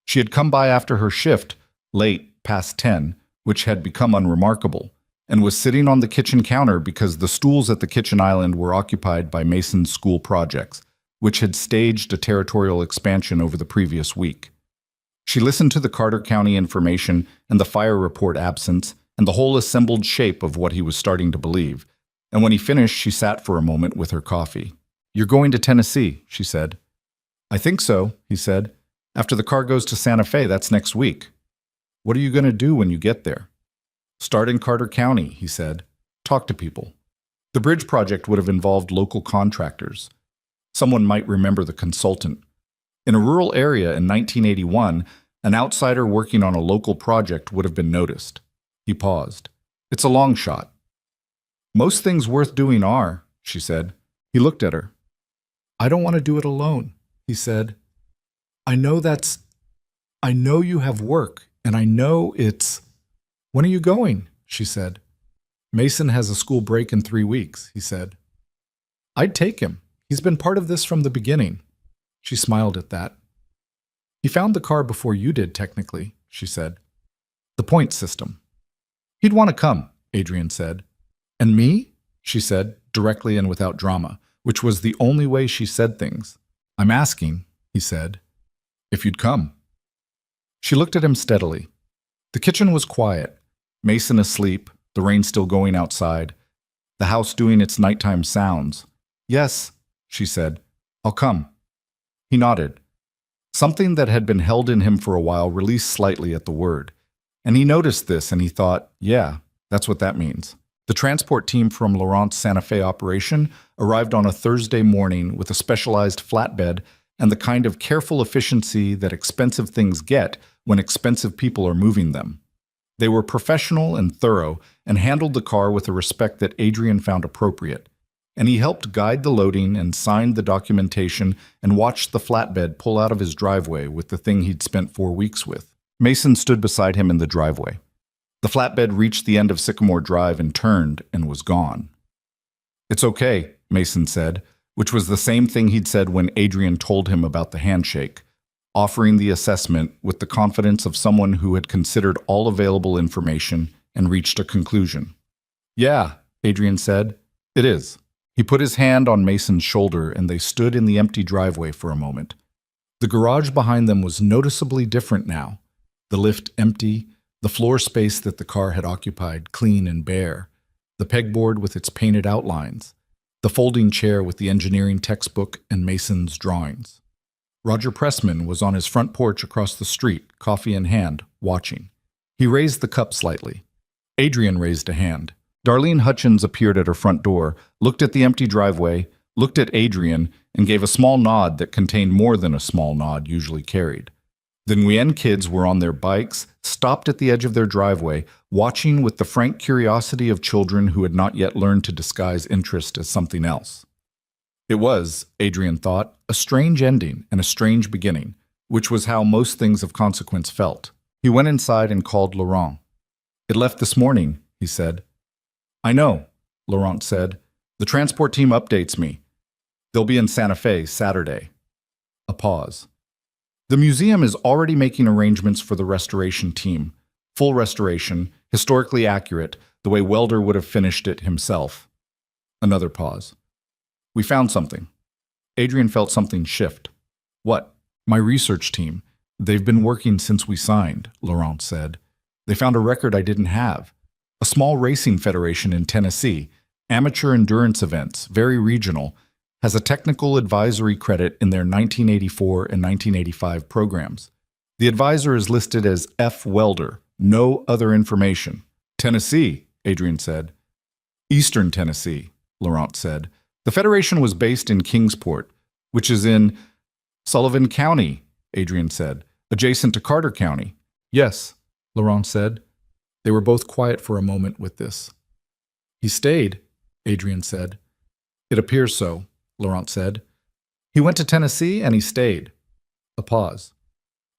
She had come by after her shift, late, past 10, which had become unremarkable, and was sitting on the kitchen counter because the stools at the kitchen island were occupied by Mason's school projects, which had staged a territorial expansion over the previous week. She listened to the Carter County information and the fire report absence and the whole assembled shape of what he was starting to believe, and when he finished, she sat for a moment with her coffee. You're going to Tennessee, she said. I think so, he said. After the car goes to Santa Fe, that's next week. What are you going to do when you get there? Start in Carter County, he said. Talk to people. The bridge project would have involved local contractors. Someone might remember the consultant. In a rural area in 1981, an outsider working on a local project would have been noticed. He paused. It's a long shot. Most things worth doing are, she said. He looked at her. I don't want to do it alone, he said. I know you have work, and I know it's... When are you going? She said. Mason has a school break in 3 weeks, he said. I'd take him. He's been part of this from the beginning. She smiled at that. He found the car before you did, technically, she said. The point system. He'd want to come, Adrian said. And me? She said, directly and without drama, which was the only way she said things. I'm asking, he said, if you'd come. She looked at him steadily. The kitchen was quiet, Mason asleep, the rain still going outside, the house doing its nighttime sounds. Yes, she said, I'll come. He nodded. Something that had been held in him for a while released slightly at the word. And he noticed this and he thought, yeah, that's what that means. The transport team from Laurent's Santa Fe operation arrived on a Thursday morning with a specialized flatbed and the kind of careful efficiency that expensive things get when expensive people are moving them. They were professional and thorough and handled the car with a respect that Adrian found appropriate. And he helped guide the loading and signed the documentation and watched the flatbed pull out of his driveway with the thing he'd spent 4 weeks with. Mason stood beside him in the driveway. The flatbed reached the end of Sycamore Drive and turned and was gone. It's okay, Mason said, which was the same thing he'd said when Adrian told him about the handshake, offering the assessment with the confidence of someone who had considered all available information and reached a conclusion. Yeah, Adrian said, it is. He put his hand on Mason's shoulder and they stood in the empty driveway for a moment. The garage behind them was noticeably different now. The lift empty, the floor space that the car had occupied clean and bare, the pegboard with its painted outlines, the folding chair with the engineering textbook and Mason's drawings. Roger Pressman was on his front porch across the street, coffee in hand, watching. He raised the cup slightly. Adrian raised a hand. Darlene Hutchins appeared at her front door, looked at the empty driveway, looked at Adrian, and gave a small nod that contained more than a small nod usually carried. The Nguyen kids were on their bikes, stopped at the edge of their driveway, watching with the frank curiosity of children who had not yet learned to disguise interest as something else. It was, Adrian thought, a strange ending and a strange beginning, which was how most things of consequence felt. He went inside and called Laurent. It left this morning, he said. I know, Laurent said. The transport team updates me. They'll be in Santa Fe Saturday. A pause. The museum is already making arrangements for the restoration team. Full restoration, historically accurate, the way Welder would have finished it himself. Another pause. We found something. Adrian felt something shift. What? My research team. They've been working since we signed, Laurent said. They found a record I didn't have. A small racing federation in Tennessee, amateur endurance events, very regional, has a technical advisory credit in their 1984 and 1985 programs. The advisor is listed as F. Welder, no other information. Tennessee, Adrian said. Eastern Tennessee, Laurent said. The federation was based in Kingsport, which is in Sullivan County, Adrian said, adjacent to Carter County. Yes, Laurent said. They were both quiet for a moment with this. He stayed, Adrian said. It appears so, Laurent said. He went to Tennessee and he stayed. A pause.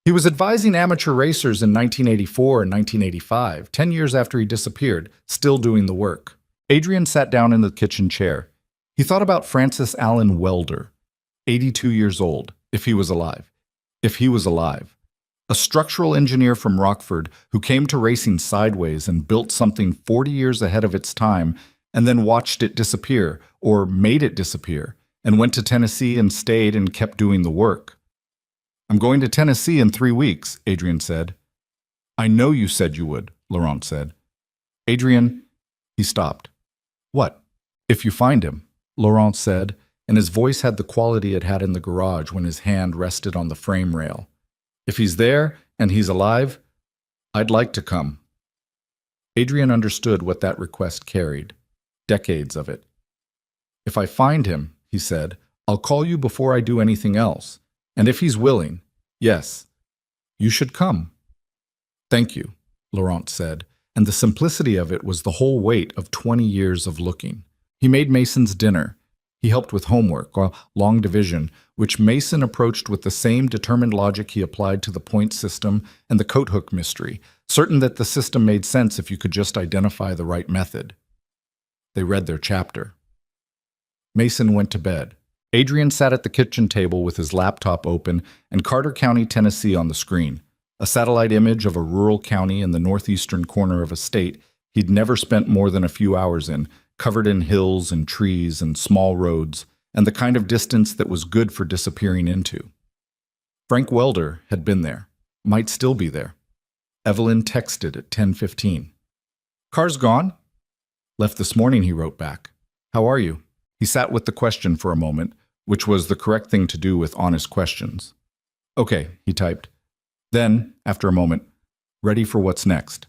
He was advising amateur racers in 1984 and 1985, 10 years after he disappeared, still doing the work. Adrian sat down in the kitchen chair. He thought about Francis Allen Welder, 82 years old, if he was alive. If he was alive. A structural engineer from Rockford who came to racing sideways and built something 40 years ahead of its time and then watched it disappear, or made it disappear, and went to Tennessee and stayed and kept doing the work. "I'm going to Tennessee in 3 weeks," Adrian said. "I know you said you would," Laurent said. "Adrian," he stopped. "What?" "If you find him," Laurent said, and his voice had the quality it had in the garage when his hand rested on the frame rail. "If he's there and he's alive, I'd like to come." Adrian understood what that request carried. Decades of it. "If I find him," he said, "I'll call you before I do anything else. And if he's willing, yes, you should come." "Thank you," Laurent said, and the simplicity of it was the whole weight of 20 years of looking. He made Mason's dinner. He helped with homework, or long division, which Mason approached with the same determined logic he applied to the point system and the coat hook mystery, certain that the system made sense if you could just identify the right method. They read their chapter. Mason went to bed. Adrian sat at the kitchen table with his laptop open and Carter County, Tennessee on the screen, a satellite image of a rural county in the northeastern corner of a state he'd never spent more than a few hours in, covered in hills and trees and small roads, and the kind of distance that was good for disappearing into. Frank Welder had been there, might still be there. Evelyn texted at 10:15. "Car's gone?" "Left this morning," he wrote back. "How are you?" He sat with the question for a moment, which was the correct thing to do with honest questions. "Okay," he typed. Then, after a moment, "Ready for what's next?"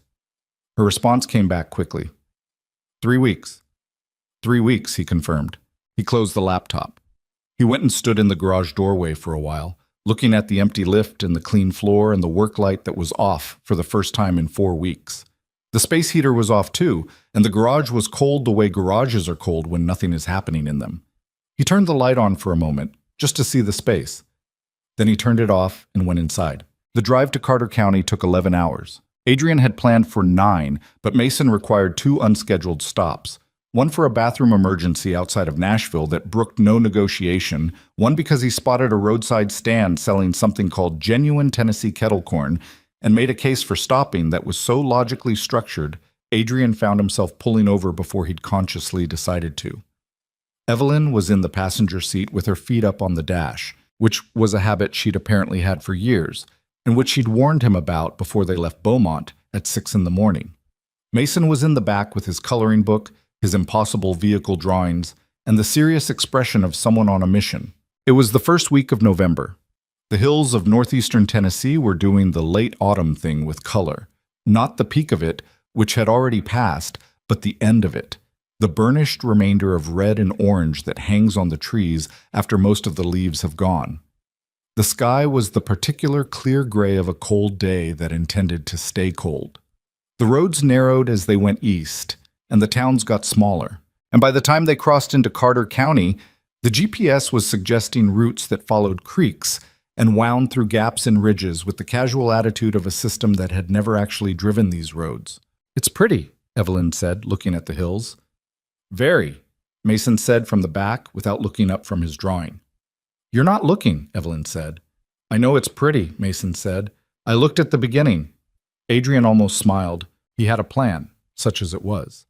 Her response came back quickly. 3 weeks. 3 weeks, he confirmed. He closed the laptop. He went and stood in the garage doorway for a while, looking at the empty lift and the clean floor and the work light that was off for the first time in 4 weeks. The space heater was off too, and the garage was cold the way garages are cold when nothing is happening in them. He turned the light on for a moment, just to see the space. Then he turned it off and went inside. The drive to Carter County took 11 hours. Adrian had planned for 9, but Mason required 2 unscheduled stops. One for a bathroom emergency outside of Nashville that brooked no negotiation, one because he spotted a roadside stand selling something called genuine Tennessee kettle corn, and made a case for stopping that was so logically structured, Adrian found himself pulling over before he'd consciously decided to. Evelyn was in the passenger seat with her feet up on the dash, which was a habit she'd apparently had for years, and which she'd warned him about before they left Beaumont at 6 in the morning. Mason was in the back with his coloring book, his impossible vehicle drawings, and the serious expression of someone on a mission. It was the first week of November. The hills of northeastern Tennessee were doing the late autumn thing with color. Not the peak of it, which had already passed, but the end of it. The burnished remainder of red and orange that hangs on the trees after most of the leaves have gone. The sky was the particular clear gray of a cold day that intended to stay cold. The roads narrowed as they went east, and the towns got smaller. And by the time they crossed into Carter County, the GPS was suggesting routes that followed creeks and wound through gaps and ridges with the casual attitude of a system that had never actually driven these roads. "It's pretty," Evelyn said, looking at the hills. "Very," Mason said from the back without looking up from his drawing. "You're not looking," Evelyn said. "I know it's pretty," Mason said. "I looked at the beginning." Adrian almost smiled. He had a plan, such as it was.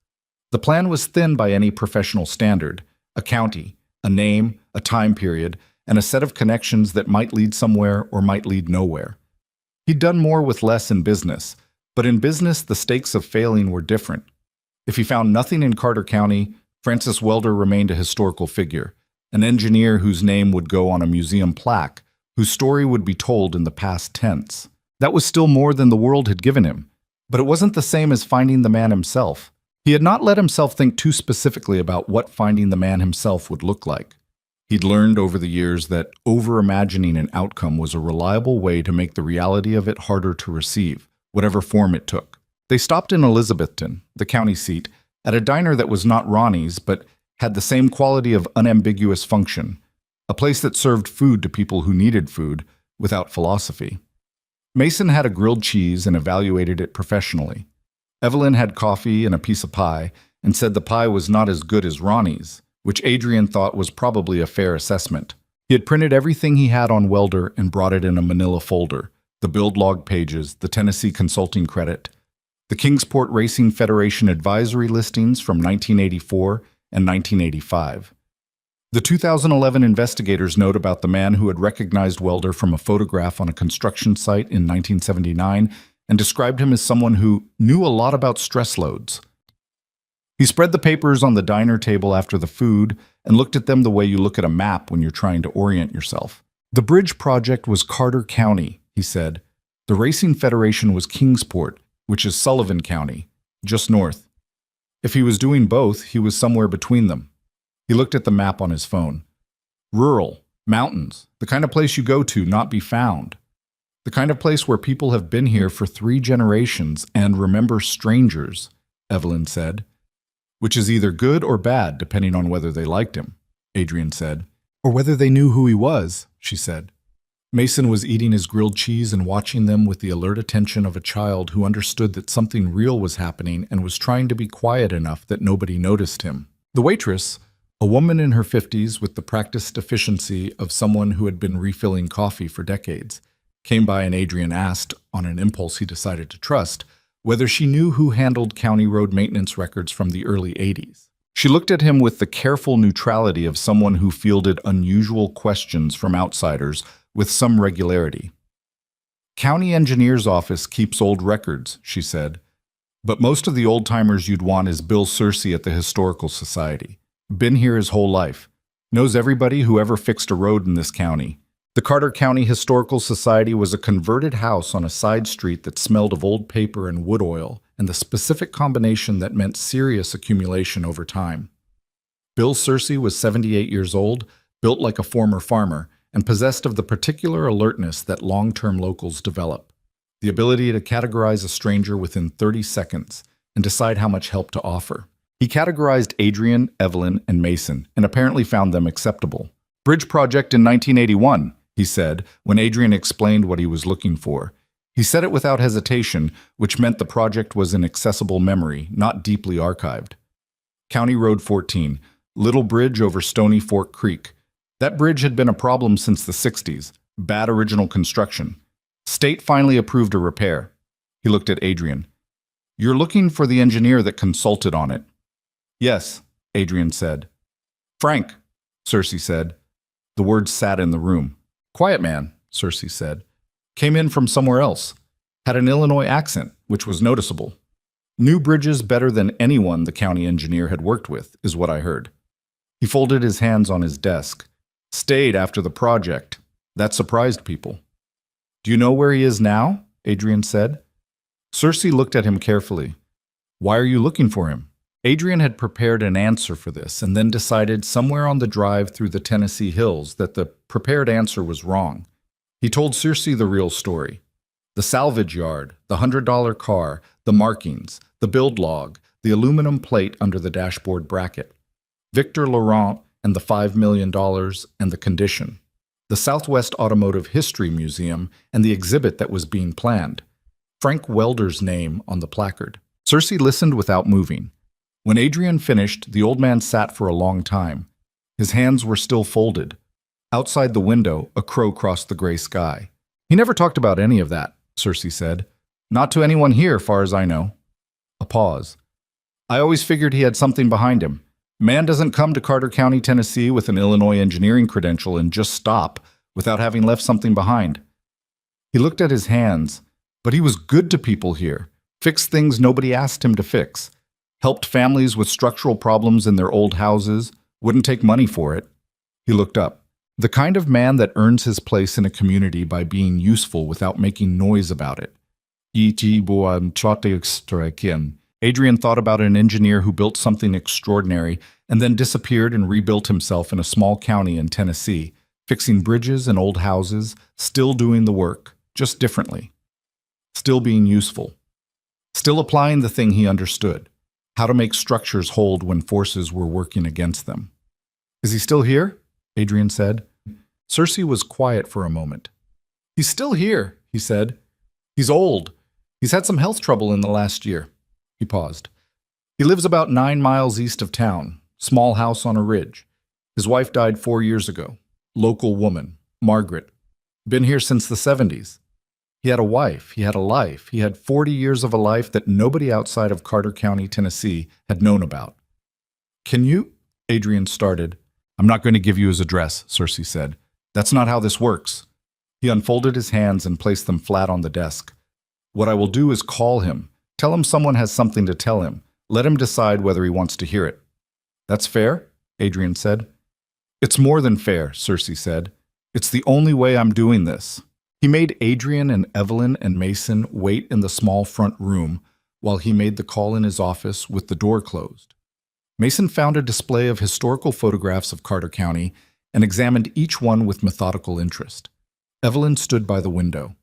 The plan was thin by any professional standard: a county, a name, a time period, and a set of connections that might lead somewhere or might lead nowhere. He'd done more with less in business, but in business the stakes of failing were different. If he found nothing in Carter County, Francis Welder remained a historical figure, an engineer whose name would go on a museum plaque, whose story would be told in the past tense. That was still more than the world had given him, but it wasn't the same as finding the man himself. He had not let himself think too specifically about what finding the man himself would look like. He'd learned over the years that over-imagining an outcome was a reliable way to make the reality of it harder to receive, whatever form it took. They stopped in Elizabethton, the county seat, at a diner that was not Ronnie's, but had the same quality of unambiguous function, a place that served food to people who needed food, without philosophy. Mason had a grilled cheese and evaluated it professionally. Evelyn had coffee and a piece of pie and said the pie was not as good as Ronnie's, which Adrian thought was probably a fair assessment. He had printed everything he had on Welder and brought it in a manila folder: the build log pages, the Tennessee consulting credit, the Kingsport Racing Federation advisory listings from 1984 and 1985. The 2011 investigators' note about the man who had recognized Welder from a photograph on a construction site in 1979 and described him as someone who knew a lot about stress loads. He spread the papers on the diner table after the food and looked at them the way you look at a map when you're trying to orient yourself. The bridge project was Carter County, he said. The Racing Federation was Kingsport, which is Sullivan County, just north. If he was doing both, he was somewhere between them. He looked at the map on his phone. Rural, mountains, the kind of place you go to, not be found. The kind of place where people have been here for 3 generations and remember strangers, Evelyn said. Which is either good or bad, depending on whether they liked him, Adrian said. Or whether they knew who he was, she said. Mason was eating his grilled cheese and watching them with the alert attention of a child who understood that something real was happening and was trying to be quiet enough that nobody noticed him. The waitress, a woman in her 50s with the practiced efficiency of someone who had been refilling coffee for decades, came by and Adrian asked, on an impulse he decided to trust, whether she knew who handled county road maintenance records from the early 80s. She looked at him with the careful neutrality of someone who fielded unusual questions from outsiders with some regularity. County engineer's office keeps old records, she said, but most of the old-timers you'd want is Bill Searcy at the Historical Society. Been here his whole life. Knows everybody who ever fixed a road in this county. The Carter County Historical Society was a converted house on a side street that smelled of old paper and wood oil, and the specific combination that meant serious accumulation over time. Bill Searcy was 78 years old, built like a former farmer, and possessed of the particular alertness that long-term locals develop. The ability to categorize a stranger within 30 seconds and decide how much help to offer. He categorized Adrian, Evelyn, and Mason, and apparently found them acceptable. Bridge project in 1981, he said, when Adrian explained what he was looking for. He said it without hesitation, which meant the project was in accessible memory, not deeply archived. County Road 14, little bridge over Stony Fork Creek. That bridge had been a problem since the 60s, bad original construction. State finally approved a repair. He looked at Adrian. You're looking for the engineer that consulted on it. Yes, Adrian said. Frank, Searcy said. The words sat in the room. Quiet man, Searcy said. Came in from somewhere else. Had an Illinois accent, which was noticeable. Knew bridges better than anyone the county engineer had worked with, is what I heard. He folded his hands on his desk. Stayed after the project. That surprised people. Do you know where he is now? Adrian said. Searcy looked at him carefully. Why are you looking for him? Adrian had prepared an answer for this and then decided somewhere on the drive through the Tennessee hills that the prepared answer was wrong. He told Searcy the real story. The salvage yard, the $100 car, the markings, the build log, the aluminum plate under the dashboard bracket. Victor Laurent and the $5 million and the condition. The Southwest Automotive History Museum and the exhibit that was being planned. Frank Welder's name on the placard. Searcy listened without moving. When Adrian finished, the old man sat for a long time. His hands were still folded. Outside the window, a crow crossed the gray sky. He never talked about any of that, Searcy said. Not to anyone here, far as I know. A pause. I always figured he had something behind him. Man doesn't come to Carter County, Tennessee with an Illinois engineering credential and just stop without having left something behind. He looked at his hands, but he was good to people here. Fixed things nobody asked him to fix. Helped families with structural problems in their old houses, wouldn't take money for it. He looked up. The kind of man that earns his place in a community by being useful without making noise about it. Adrian thought about an engineer who built something extraordinary and then disappeared and rebuilt himself in a small county in Tennessee, fixing bridges and old houses, still doing the work, just differently. Still being useful. Still applying the thing he understood. How to make structures hold when forces were working against them. Is he still here? Adrian said. Searcy was quiet for a moment. He's still here, he said. He's old. He's had some health trouble in the last year. He paused. He lives about 9 miles east of town, small house on a ridge. His wife died 4 years ago. Local woman, Margaret. Been here since the 70s. He had a wife, he had a life, he had 40 years of a life that nobody outside of Carter County, Tennessee had known about. Can you? Adrian started. I'm not going to give you his address, Cersei said. That's not how this works. He unfolded his hands and placed them flat on the desk. What I will do is call him. Tell him someone has something to tell him. Let him decide whether he wants to hear it. That's fair? Adrian said. It's more than fair, Cersei said. It's the only way I'm doing this. He made Adrian and Evelyn and Mason wait in the small front room while he made the call in his office with the door closed. Mason found a display of historical photographs of Carter County and examined each one with methodical interest. Evelyn stood by the window.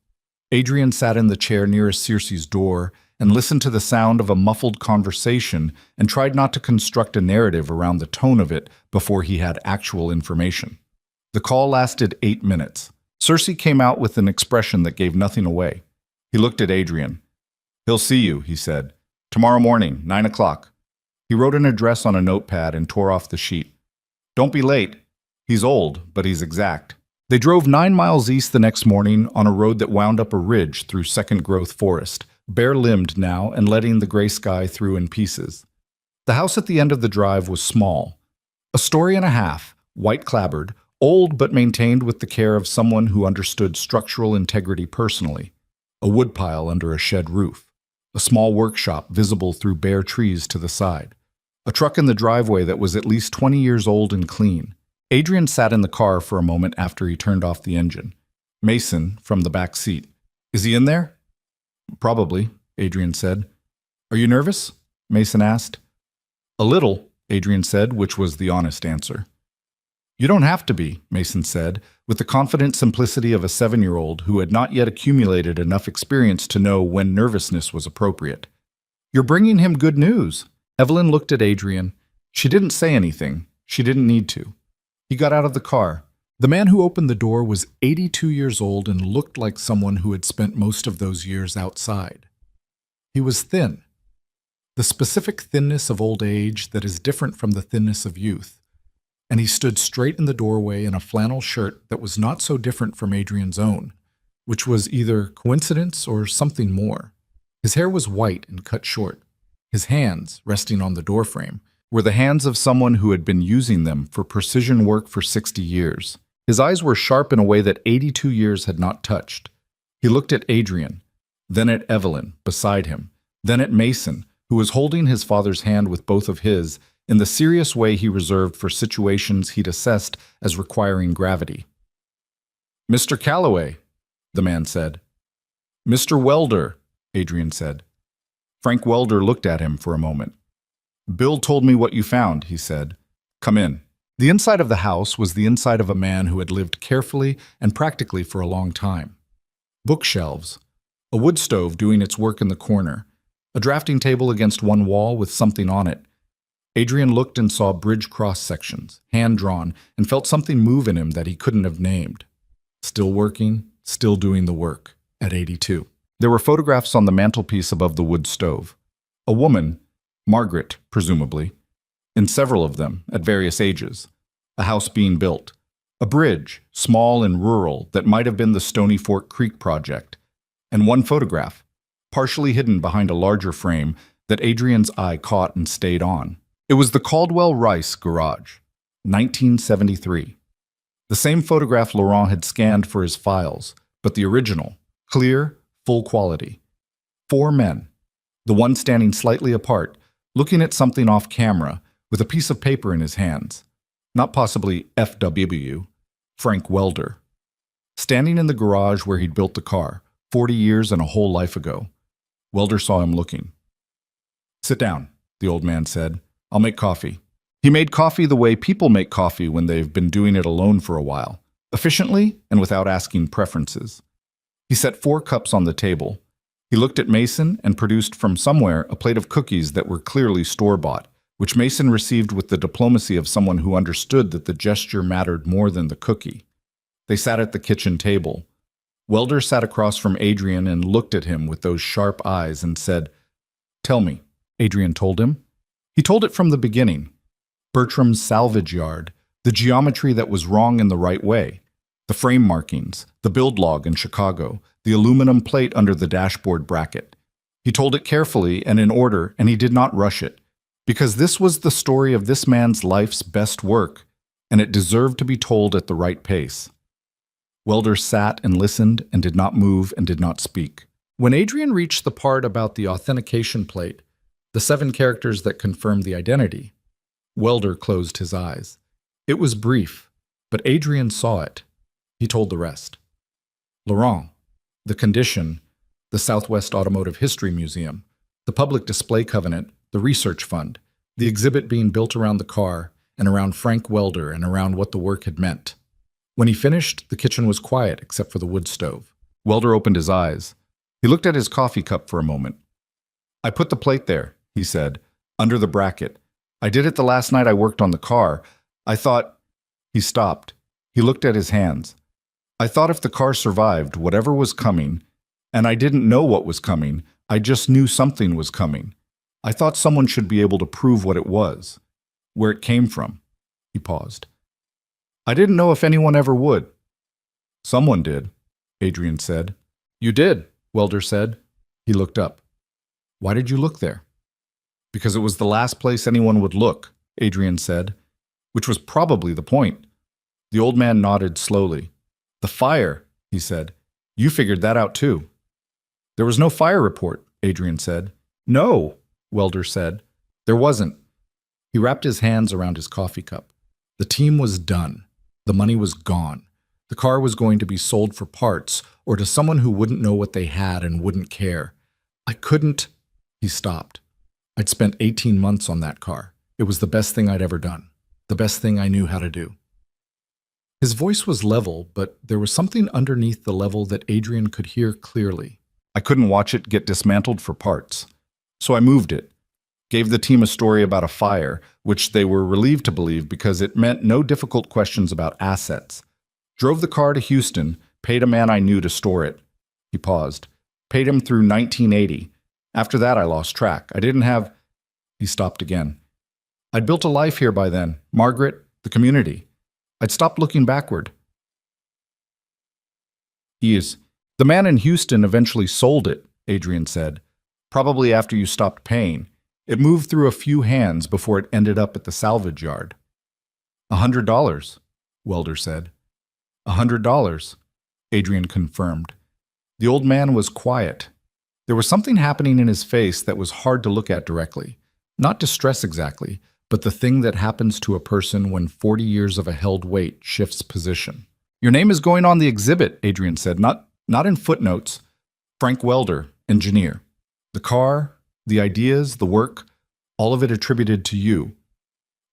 Adrian sat in the chair nearest Cersei's door and listened to the sound of a muffled conversation and tried not to construct a narrative around the tone of it before he had actual information. The call lasted 8 minutes. Cersei came out with an expression that gave nothing away. He looked at Adrian. He'll see you, he said. Tomorrow morning, 9 o'clock. He wrote an address on a notepad and tore off the sheet. Don't be late. He's old, but he's exact. They drove 9 miles east the next morning on a road that wound up a ridge through second-growth forest, bare-limbed now and letting the gray sky through in pieces. The house at the end of the drive was small. A story and a half, white-clapboard, old but maintained with the care of someone who understood structural integrity personally. A woodpile under a shed roof. A small workshop visible through bare trees to the side. A truck in the driveway that was at least 20 years old and clean. Adrian sat in the car for a moment after he turned off the engine. Mason, from the back seat. Is he in there? Probably, Adrian said. Are you nervous? Mason asked. A little, Adrian said, which was the honest answer. You don't have to be, Mason said, with the confident simplicity of a 7-year-old who had not yet accumulated enough experience to know when nervousness was appropriate. You're bringing him good news. Evelyn looked at Adrian. She didn't say anything. She didn't need to. He got out of the car. The man who opened the door was 82 years old and looked like someone who had spent most of those years outside. He was thin. The specific thinness of old age that is different from the thinness of youth. And he stood straight in the doorway in a flannel shirt that was not so different from Adrian's own, which was either coincidence or something more. His hair was white and cut short. His hands, resting on the doorframe, were the hands of someone who had been using them for precision work for 60 years. His eyes were sharp in a way that 82 years had not touched. He looked at Adrian, then at Evelyn, beside him, then at Mason, who was holding his father's hand with both of his, in the serious way he reserved for situations he'd assessed as requiring gravity. Mr. Calloway, the man said. Mr. Welder, Adrian said. Frank Welder looked at him for a moment. Bill told me what you found, he said. Come in. The inside of the house was the inside of a man who had lived carefully and practically for a long time. Bookshelves, a wood stove doing its work in the corner, a drafting table against one wall with something on it. Adrian looked and saw bridge cross-sections, hand-drawn, and felt something move in him that he couldn't have named. Still working, still doing the work, at 82. There were photographs on the mantelpiece above the wood stove. A woman, Margaret, presumably, in several of them, at various ages. A house being built. A bridge, small and rural, that might have been the Stony Fork Creek project. And one photograph, partially hidden behind a larger frame, that Adrian's eye caught and stayed on. It was the Caldwell Rice garage, 1973. The same photograph Laurent had scanned for his files, but the original, clear, full quality. 4 men, the one standing slightly apart, looking at something off camera, with a piece of paper in his hands. Not possibly FW, Frank Welder. Standing in the garage where he'd built the car, 40 years and a whole life ago. Welder saw him looking. Sit down, the old man said. I'll make coffee. He made coffee the way people make coffee when they've been doing it alone for a while, efficiently and without asking preferences. He set 4 cups on the table. He looked at Mason and produced from somewhere a plate of cookies that were clearly store-bought, which Mason received with the diplomacy of someone who understood that the gesture mattered more than the cookie. They sat at the kitchen table. Welder sat across from Adrian and looked at him with those sharp eyes and said, "Tell me," Adrian told him. He told it from the beginning. Bertram's salvage yard, the geometry that was wrong in the right way, the frame markings, the build log in Chicago, the aluminum plate under the dashboard bracket. He told it carefully and in order, and he did not rush it, because this was the story of this man's life's best work, and it deserved to be told at the right pace. Welder sat and listened and did not move and did not speak. When Adrian reached the part about the authentication plate, the 7 characters that confirmed the identity, Welder closed his eyes. It was brief, but Adrian saw it. He told the rest. Laurent, the condition, the Southwest Automotive History Museum, the Public Display Covenant, the Research Fund, the exhibit being built around the car and around Frank Welder and around what the work had meant. When he finished, the kitchen was quiet except for the wood stove. Welder opened his eyes. He looked at his coffee cup for a moment. "I put the plate there," he said, "under the bracket. I did it the last night I worked on the car. I thought—" He stopped. He looked at his hands. "I thought if the car survived whatever was coming, and I didn't know what was coming, I just knew something was coming. I thought someone should be able to prove what it was, where it came from." He paused. "I didn't know if anyone ever would." "Someone did," Adrian said. "You did," Welder said. He looked up. "Why did you look there?" "Because it was the last place anyone would look," Adrian said, which was probably the point. The old man nodded slowly. "The fire," he said. "You figured that out too." "There was no fire report," Adrian said. "No," Welder said. "There wasn't." He wrapped his hands around his coffee cup. The team was done. The money was gone. The car was going to be sold for parts or to someone who wouldn't know what they had and wouldn't care. "I couldn't—" He stopped. "I'd spent 18 months on that car. It was the best thing I'd ever done. The best thing I knew how to do." His voice was level, but there was something underneath the level that Adrian could hear clearly. "I couldn't watch it get dismantled for parts. So I moved it. Gave the team a story about a fire, which they were relieved to believe because it meant no difficult questions about assets. Drove the car to Houston, paid a man I knew to store it." He paused. "Paid him through 1980. After that I lost track. I didn't have—" He stopped again. "I'd built a life here by then. Margaret, the community. I'd stopped looking backward." "Yes. The man in Houston eventually sold it," Adrian said. "Probably after you stopped paying. It moved through a few hands before it ended up at the salvage yard." $100, Welder said. $100, Adrian confirmed. The old man was quiet. There was something happening in his face that was hard to look at directly. Not distress exactly, but the thing that happens to a person when 40 years of a held weight shifts position. "Your name is going on the exhibit," Adrian said, not in footnotes. "Frank Welder, engineer. The car, the ideas, the work, all of it attributed to you.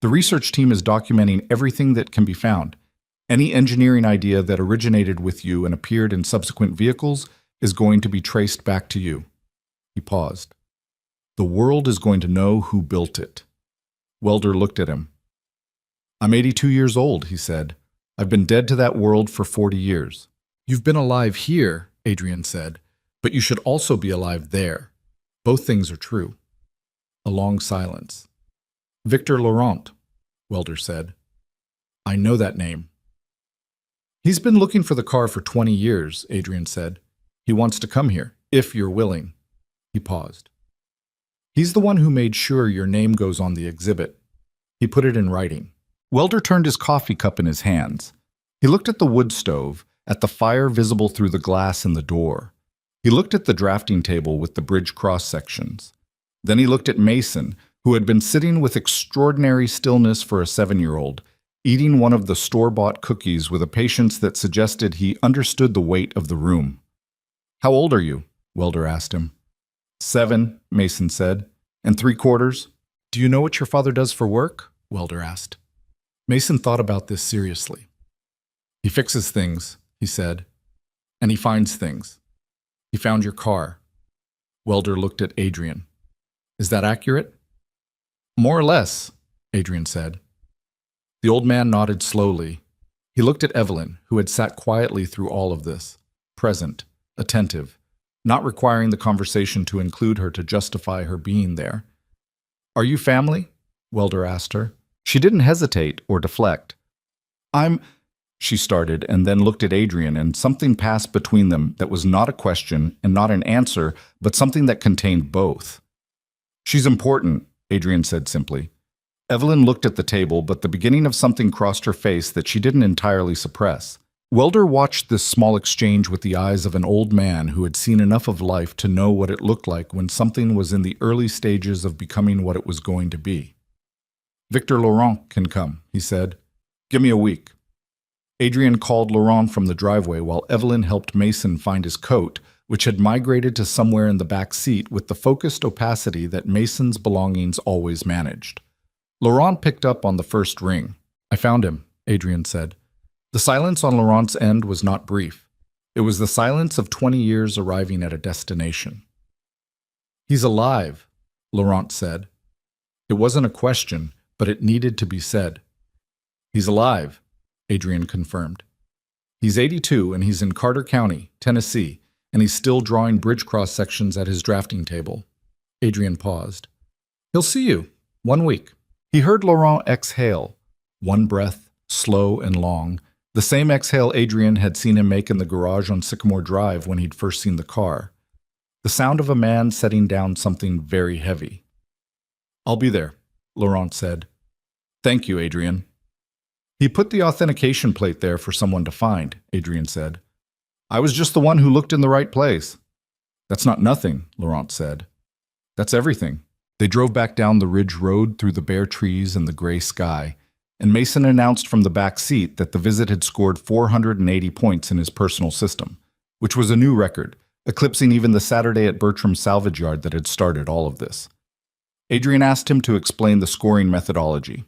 The research team is documenting everything that can be found. Any engineering idea that originated with you and appeared in subsequent vehicles is going to be traced back to you." He paused. "The world is going to know who built it." Welder looked at him. "I'm 82 years old," he said. "I've been dead to that world for 40 years. "You've been alive here," Adrian said, "but you should also be alive there. Both things are true." A long silence. "Victor Laurent," Welder said. "I know that name." "He's been looking for the car for 20 years, Adrian said. "He wants to come here, if you're willing." He paused. "He's the one who made sure your name goes on the exhibit. He put it in writing." Welder turned his coffee cup in his hands. He looked at the wood stove, at the fire visible through the glass in the door. He looked at the drafting table with the bridge cross-sections. Then he looked at Mason, who had been sitting with extraordinary stillness for a 7-year-old, eating one of the store-bought cookies with a patience that suggested he understood the weight of the room. "How old are you?" Welder asked him. 7, Mason said, "and 3/4. "Do you know what your father does for work?" Welder asked. Mason thought about this seriously. "He fixes things," he said, "and he finds things. He found your car." Welder looked at Adrian. "Is that accurate?" "More or less," Adrian said. The old man nodded slowly. He looked at Evelyn, who had sat quietly through all of this. present, attentive, not requiring the conversation to include her to justify her being there. "Are you family?" Welder asked her. She didn't hesitate or deflect. "I'm—" she started, and then looked at Adrian, and something passed between them that was not a question and not an answer, but something that contained both. "She's important," Adrian said simply. Evelyn looked at the table, but the beginning of something crossed her face that she didn't entirely suppress. Welder watched this small exchange with the eyes of an old man who had seen enough of life to know what it looked like when something was in the early stages of becoming what it was going to be. "Victor Laurent can come," he said. "Give me a week." Adrian called Laurent from the driveway while Evelyn helped Mason find his coat, which had migrated to somewhere in the back seat with the focused opacity that Mason's belongings always managed. Laurent picked up on the first ring. "I found him," Adrian said. The silence on Laurent's end was not brief. It was the silence of 20 years arriving at a destination. "He's alive," Laurent said. It wasn't a question, but it needed to be said. "He's alive," Adrian confirmed. "He's 82 and he's in Carter County, Tennessee, and he's still drawing bridge cross sections at his drafting table." Adrian paused. "He'll see you. 1 week." He heard Laurent exhale, one breath, slow and long, the same exhale Adrian had seen him make in the garage on Sycamore Drive when he'd first seen the car. The sound of a man setting down something very heavy. "I'll be there," Laurent said. "Thank you, Adrian." "He put the authentication plate there for someone to find," Adrian said. "I was just the one who looked in the right place." "That's not nothing," Laurent said. "That's everything." They drove back down the ridge road through the bare trees and the gray sky, and Mason announced from the back seat that the visit had scored 480 points in his personal system, which was a new record, eclipsing even the Saturday at Bertram's salvage yard that had started all of this. Adrian asked him to explain the scoring methodology.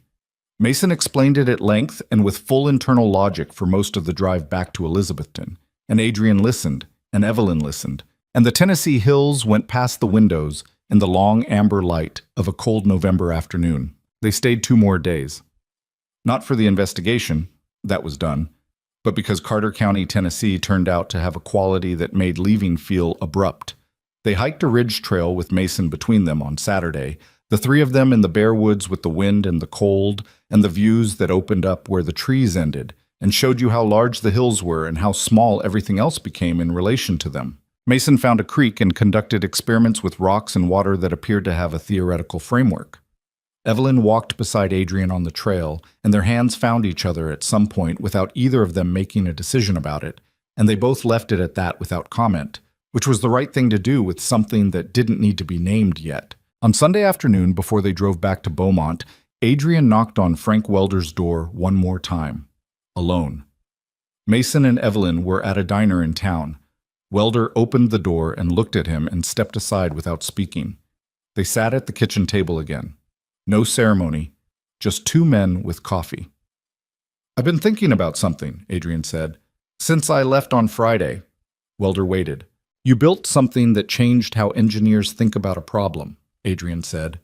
Mason explained it at length and with full internal logic for most of the drive back to Elizabethton, and Adrian listened, and Evelyn listened, and the Tennessee hills went past the windows in the long amber light of a cold November afternoon. They stayed 2 more days. Not for the investigation, that was done, but because Carter County, Tennessee turned out to have a quality that made leaving feel abrupt. They hiked a ridge trail with Mason between them on Saturday, the 3 of them in the bare woods with the wind and the cold and the views that opened up where the trees ended and showed you how large the hills were and how small everything else became in relation to them. Mason found a creek and conducted experiments with rocks and water that appeared to have a theoretical framework. Evelyn walked beside Adrian on the trail, and their hands found each other at some point without either of them making a decision about it, and they both left it at that without comment, which was the right thing to do with something that didn't need to be named yet. On Sunday afternoon, before they drove back to Beaumont, Adrian knocked on Frank Welder's door one more time, alone. Mason and Evelyn were at a diner in town. Welder opened the door and looked at him and stepped aside without speaking. They sat at the kitchen table again. No ceremony, just 2 men with coffee. "I've been thinking about something," Adrian said. "Since I left on Friday." Welder waited. "You built something that changed how engineers think about a problem," Adrian said.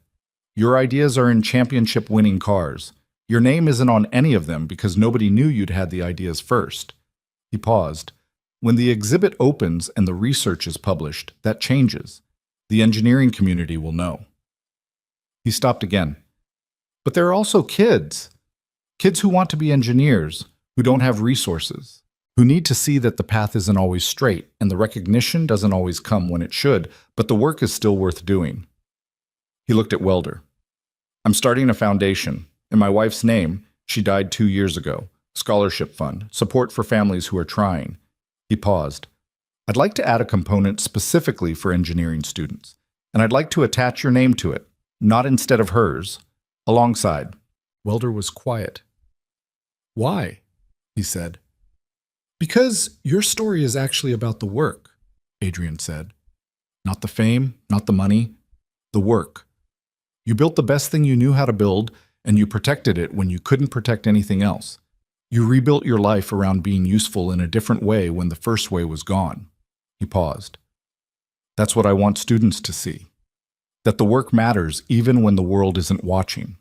"Your ideas are in championship-winning cars. Your name isn't on any of them because nobody knew you'd had the ideas first." He paused. "When the exhibit opens and the research is published, that changes. The engineering community will know." He stopped again. "But there are also kids. Kids who want to be engineers, who don't have resources, who need to see that the path isn't always straight and the recognition doesn't always come when it should, but the work is still worth doing." He looked at Welder. "I'm starting a foundation. In my wife's name, she died 2 years ago. Scholarship fund, support for families who are trying." He paused. "I'd like to add a component specifically for engineering students, and I'd like to attach your name to it, not instead of hers, alongside." Welder was quiet. "Why?" he said. "Because your story is actually about the work," Adrian said. "Not the fame, not the money, the work. You built the best thing you knew how to build, and you protected it when you couldn't protect anything else. You rebuilt your life around being useful in a different way when the first way was gone." He paused. "That's what I want students to see. That the work matters even when the world isn't watching."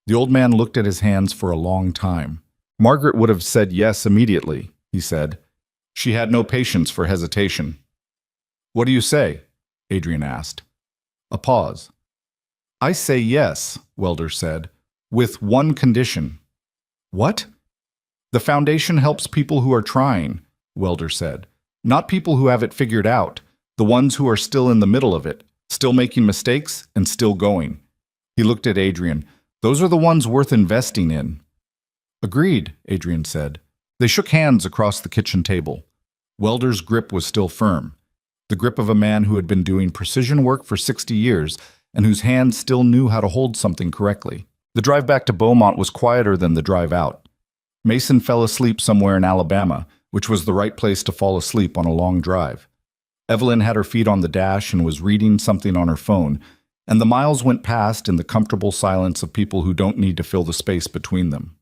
The old man looked at his hands for a long time. "Margaret would have said yes immediately," he said. She had no patience for hesitation. "What do you say?" Adrian asked. A pause. "I say yes," Welder said, "with one condition." "What?" "The foundation helps people who are trying," Welder said. "Not people who have it figured out, the ones who are still in the middle of it, still making mistakes and still going." He looked at Adrian. "Those are the ones worth investing in." "Agreed," Adrian said. They shook hands across the kitchen table. Welder's grip was still firm, the grip of a man who had been doing precision work for 60 years and whose hands still knew how to hold something correctly. The drive back to Beaumont was quieter than the drive out. Mason fell asleep somewhere in Alabama, which was the right place to fall asleep on a long drive. Evelyn had her feet on the dash and was reading something on her phone, and the miles went past in the comfortable silence of people who don't need to fill the space between them.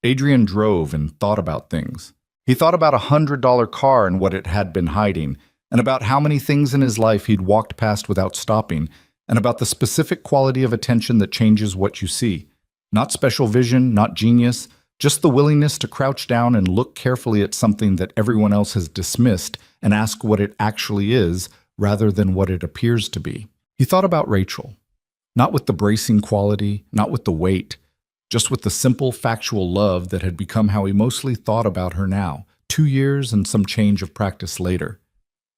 Adrian drove and thought about things. He thought about a $100 car and what it had been hiding, and about how many things in his life he'd walked past without stopping, and about the specific quality of attention that changes what you see. Not special vision, not genius, just the willingness to crouch down and look carefully at something that everyone else has dismissed and ask what it actually is rather than what it appears to be. He thought about Rachel. Not with the bracing quality, not with the weight, just with the simple, factual love that had become how he mostly thought about her now, 2 years and some change of practice later.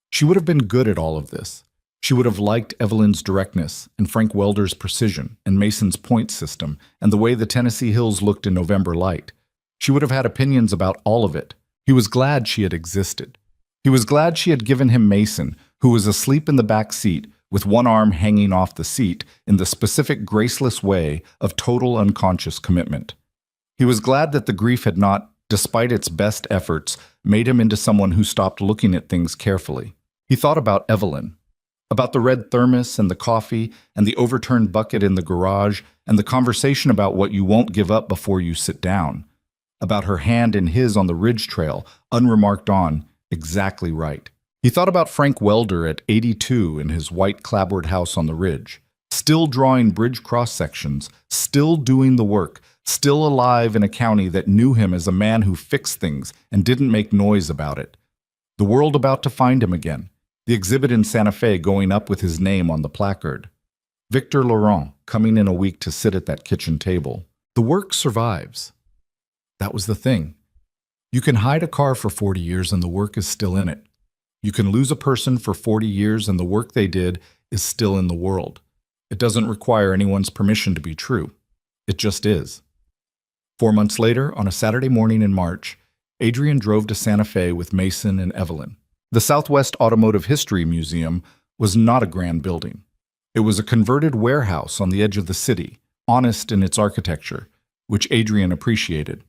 She would have been good at all of this. She would have liked Evelyn's directness and Frank Welder's precision and Mason's point system and the way the Tennessee hills looked in November light. She would have had opinions about all of it. He was glad she had existed. He was glad she had given him Mason, who was asleep in the back seat with one arm hanging off the seat in the specific graceless way of total unconscious commitment. He was glad that the grief had not, despite its best efforts, made him into someone who stopped looking at things carefully. He thought about Evelyn, about the red thermos and the coffee and the overturned bucket in the garage and the conversation about what you won't give up before you sit down, about her hand in his on the ridge trail, unremarked on, exactly right. He thought about Frank Welder at 82 in his white clapboard house on the ridge, still drawing bridge cross-sections, still doing the work, still alive in a county that knew him as a man who fixed things and didn't make noise about it. The world about to find him again, the exhibit in Santa Fe going up with his name on the placard. Victor Laurent coming in a week to sit at that kitchen table. The work survives. That was the thing. You can hide a car for 40 years and the work is still in it. You can lose a person for 40 years and the work they did is still in the world. It doesn't require anyone's permission to be true. It just is. 4 months later, on a Saturday morning in March, Adrian drove to Santa Fe with Mason and Evelyn. The Southwest Automotive History Museum was not a grand building. It was a converted warehouse on the edge of the city, honest in its architecture, which Adrian appreciated.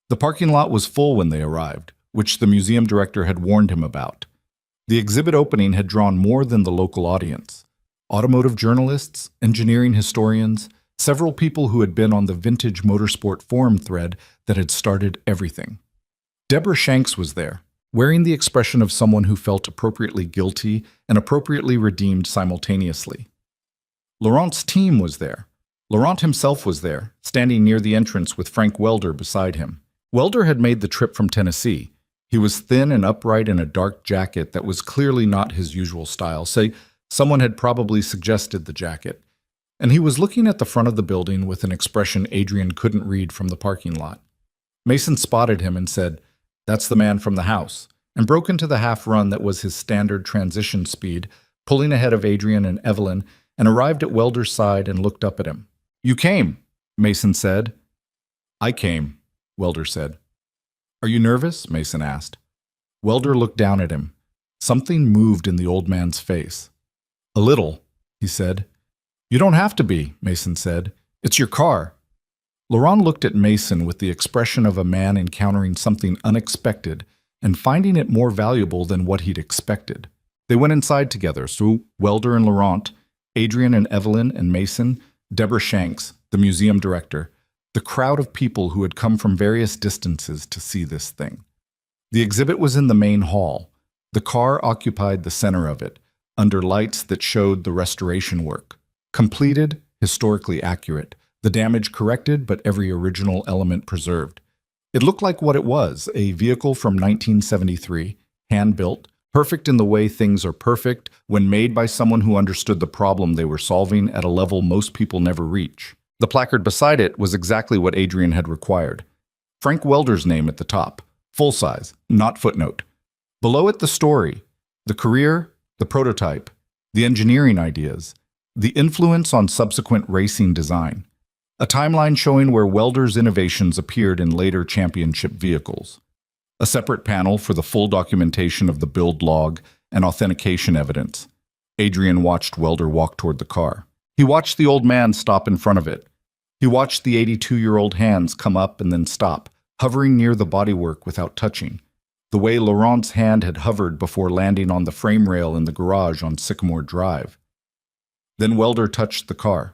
The parking lot was full when they arrived, which the museum director had warned him about. The exhibit opening had drawn more than the local audience. Automotive journalists, engineering historians, several people who had been on the vintage motorsport forum thread that had started everything. Deborah Shanks was there, wearing the expression of someone who felt appropriately guilty and appropriately redeemed simultaneously. Laurent's team was there. Laurent himself was there, standing near the entrance with Frank Welder beside him. Welder had made the trip from Tennessee. He was thin and upright in a dark jacket that was clearly not his usual style. Say, someone had probably suggested the jacket. And he was looking at the front of the building with an expression Adrian couldn't read from the parking lot. Mason spotted him and said, "That's the man from the house," and broke into the half run that was his standard transition speed, pulling ahead of Adrian and Evelyn, and arrived at Welder's side and looked up at him. "You came," Mason said. "I came," Welder said. "Are you nervous?" Mason asked. Welder looked down at him. Something moved in the old man's face. "A little," he said. "You don't have to be," Mason said. "It's your car." Laurent looked at Mason with the expression of a man encountering something unexpected and finding it more valuable than what he'd expected. They went inside together, so Welder and Laurent, Adrian and Evelyn and Mason, Deborah Shanks, the museum director, the crowd of people who had come from various distances to see this thing. The exhibit was in the main hall. The car occupied the center of it, under lights that showed the restoration work. Completed, historically accurate, the damage corrected but every original element preserved. It looked like what it was, a vehicle from 1973, hand-built, perfect in the way things are perfect when made by someone who understood the problem they were solving at a level most people never reach. The placard beside it was exactly what Adrian had required. Frank Welder's name at the top, full size, not footnote. Below it the story, the career, the prototype, the engineering ideas, the influence on subsequent racing design. A timeline showing where Welder's innovations appeared in later championship vehicles. A separate panel for the full documentation of the build log and authentication evidence. Adrian watched Welder walk toward the car. He watched the old man stop in front of it. He watched the 82-year-old hands come up and then stop, hovering near the bodywork without touching, the way Laurent's hand had hovered before landing on the frame rail in the garage on Sycamore Drive. Then Welder touched the car.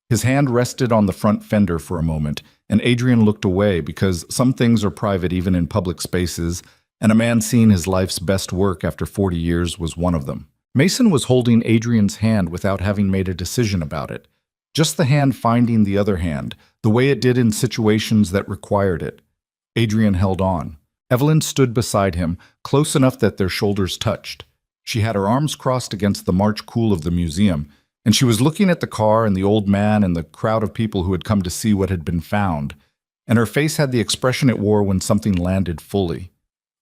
His hand rested on the front fender for a moment, and Adrian looked away because some things are private even in public spaces, and a man seeing his life's best work after 40 years was one of them. Mason was holding Adrian's hand without having made a decision about it. Just the hand finding the other hand, the way it did in situations that required it. Adrian held on. Evelyn stood beside him, close enough that their shoulders touched. She had her arms crossed against the March cool of the museum, and she was looking at the car and the old man and the crowd of people who had come to see what had been found, and her face had the expression it wore when something landed fully.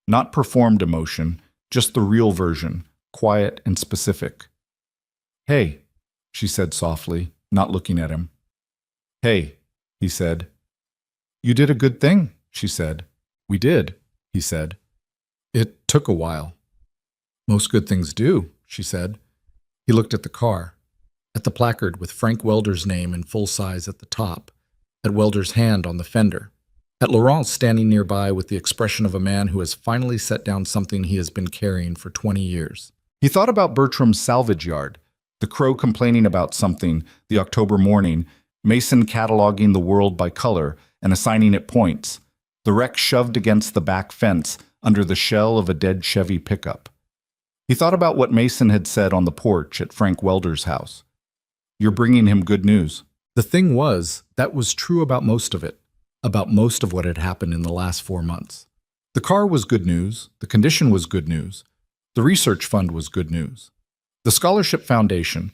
Not performed emotion, just the real version, quiet and specific. "Hey," she said softly, not looking at him. "Hey," he said. "You did a good thing," she said. "We did," he said. "It took a while." "Most good things do," she said. He looked at the car, at the placard with Frank Welder's name in full size at the top, at Welder's hand on the fender, at Laurent standing nearby with the expression of a man who has finally set down something he has been carrying for 20 years. He thought about Bertram's salvage yard, the crow complaining about something, the October morning, Mason cataloging the world by color and assigning it points, the wreck shoved against the back fence under the shell of a dead Chevy pickup. He thought about what Mason had said on the porch at Frank Welder's house. "You're bringing him good news." The thing was, that was true about most of it, about most of what had happened in the last 4 months. The car was good news, the condition was good news, the research fund was good news. The Scholarship Foundation,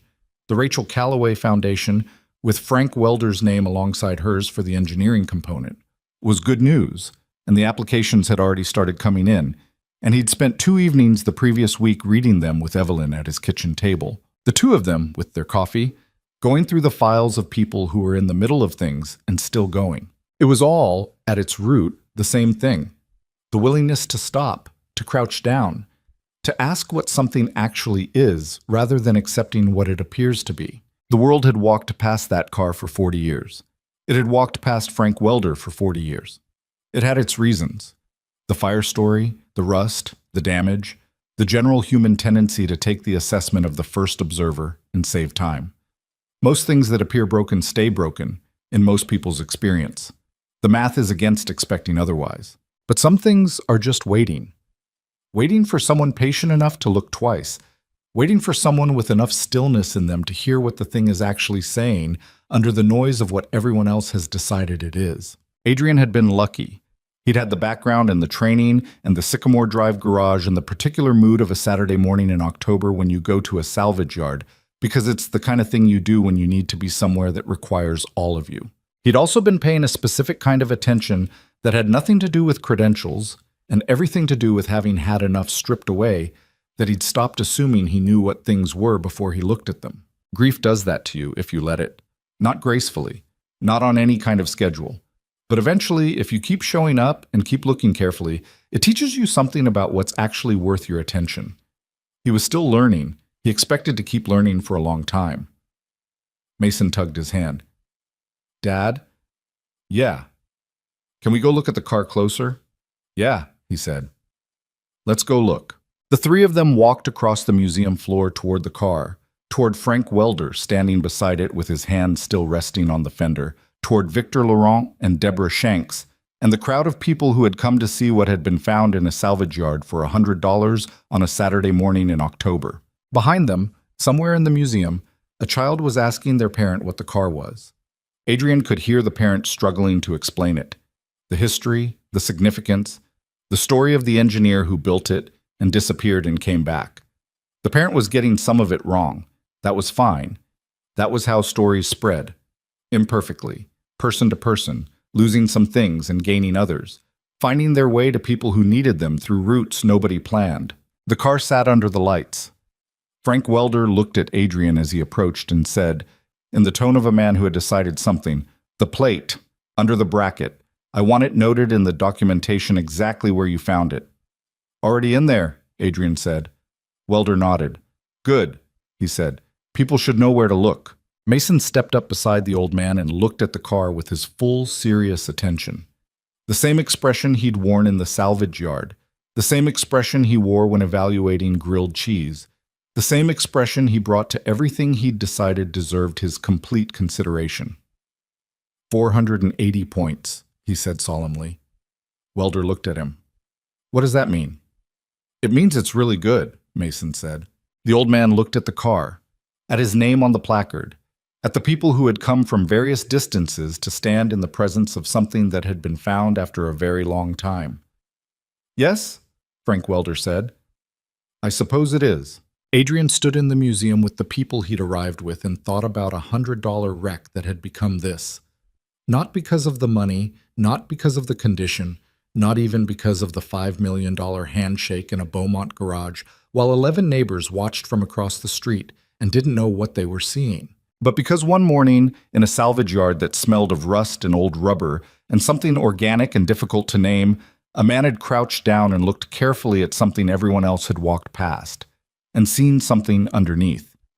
the Rachel Calloway Foundation, with Frank Welder's name alongside hers for the engineering component, was good news, and the applications had already started coming in, and he'd spent 2 evenings the previous week reading them with Evelyn at his kitchen table. The two of them, with their coffee, going through the files of people who were in the middle of things and still going. It was all, at its root, the same thing. The willingness to stop, to crouch down, to ask what something actually is rather than accepting what it appears to be. The world had walked past that car for 40 years. It had walked past Frank Welder for 40 years. It had its reasons. The fire story, the rust, the damage, the general human tendency to take the assessment of the first observer and save time. Most things that appear broken stay broken, in most people's experience. The math is against expecting otherwise. But some things are just waiting. Waiting for someone patient enough to look twice. Waiting for someone with enough stillness in them to hear what the thing is actually saying under the noise of what everyone else has decided it is. Adrian had been lucky. He'd had the background and the training and the Sycamore Drive garage and the particular mood of a Saturday morning in October when you go to a salvage yard, because it's the kind of thing you do when you need to be somewhere that requires all of you. He'd also been paying a specific kind of attention that had nothing to do with credentials and everything to do with having had enough stripped away that he'd stopped assuming he knew what things were before he looked at them. Grief does that to you if you let it. Not gracefully, not on any kind of schedule. But eventually, if you keep showing up and keep looking carefully, it teaches you something about what's actually worth your attention. He was still learning. He expected to keep learning for a long time. Mason tugged his hand. "Dad?" "Yeah." "Can we go look at the car closer?" "Yeah," he said. "Let's go look." The three of them walked across the museum floor toward the car, toward Frank Welder standing beside it with his hand still resting on the fender, toward Victor Laurent and Deborah Shanks, and the crowd of people who had come to see what had been found in a salvage yard for $100 on a Saturday morning in October. Behind them, somewhere in the museum, a child was asking their parent what the car was. Adrian could hear the parent struggling to explain it. The history, the significance, the story of the engineer who built it and disappeared and came back. The parent was getting some of it wrong. That was fine. That was how stories spread. Imperfectly, person to person, losing some things and gaining others, finding their way to people who needed them through routes nobody planned. The car sat under the lights. Frank Welder looked at Adrian as he approached and said, in the tone of a man who had decided something, "The plate, under the bracket. I want it noted in the documentation exactly where you found it." "Already in there," Adrian said. Welder nodded. "Good," he said. "People should know where to look." Mason stepped up beside the old man and looked at the car with his full, serious attention. The same expression he'd worn in the salvage yard, the same expression he wore when evaluating grilled cheese, the same expression he brought to everything he'd decided deserved his complete consideration. 480 points, he said solemnly. Welder looked at him. "What does that mean?" "It means it's really good," Mason said. The old man looked at the car, at his name on the placard, at the people who had come from various distances to stand in the presence of something that had been found after a very long time. "Yes?" Frank Welder said. "I suppose it is." Adrian stood in the museum with the people he'd arrived with and thought about $100 wreck that had become this. Not because of the money, not because of the condition, not even because of the $5 million handshake in a Beaumont garage, while 11 neighbors watched from across the street and didn't know what they were seeing. But because one morning, in a salvage yard that smelled of rust and old rubber, and something organic and difficult to name, a man had crouched down and looked carefully at something everyone else had walked past, and seen something underneath.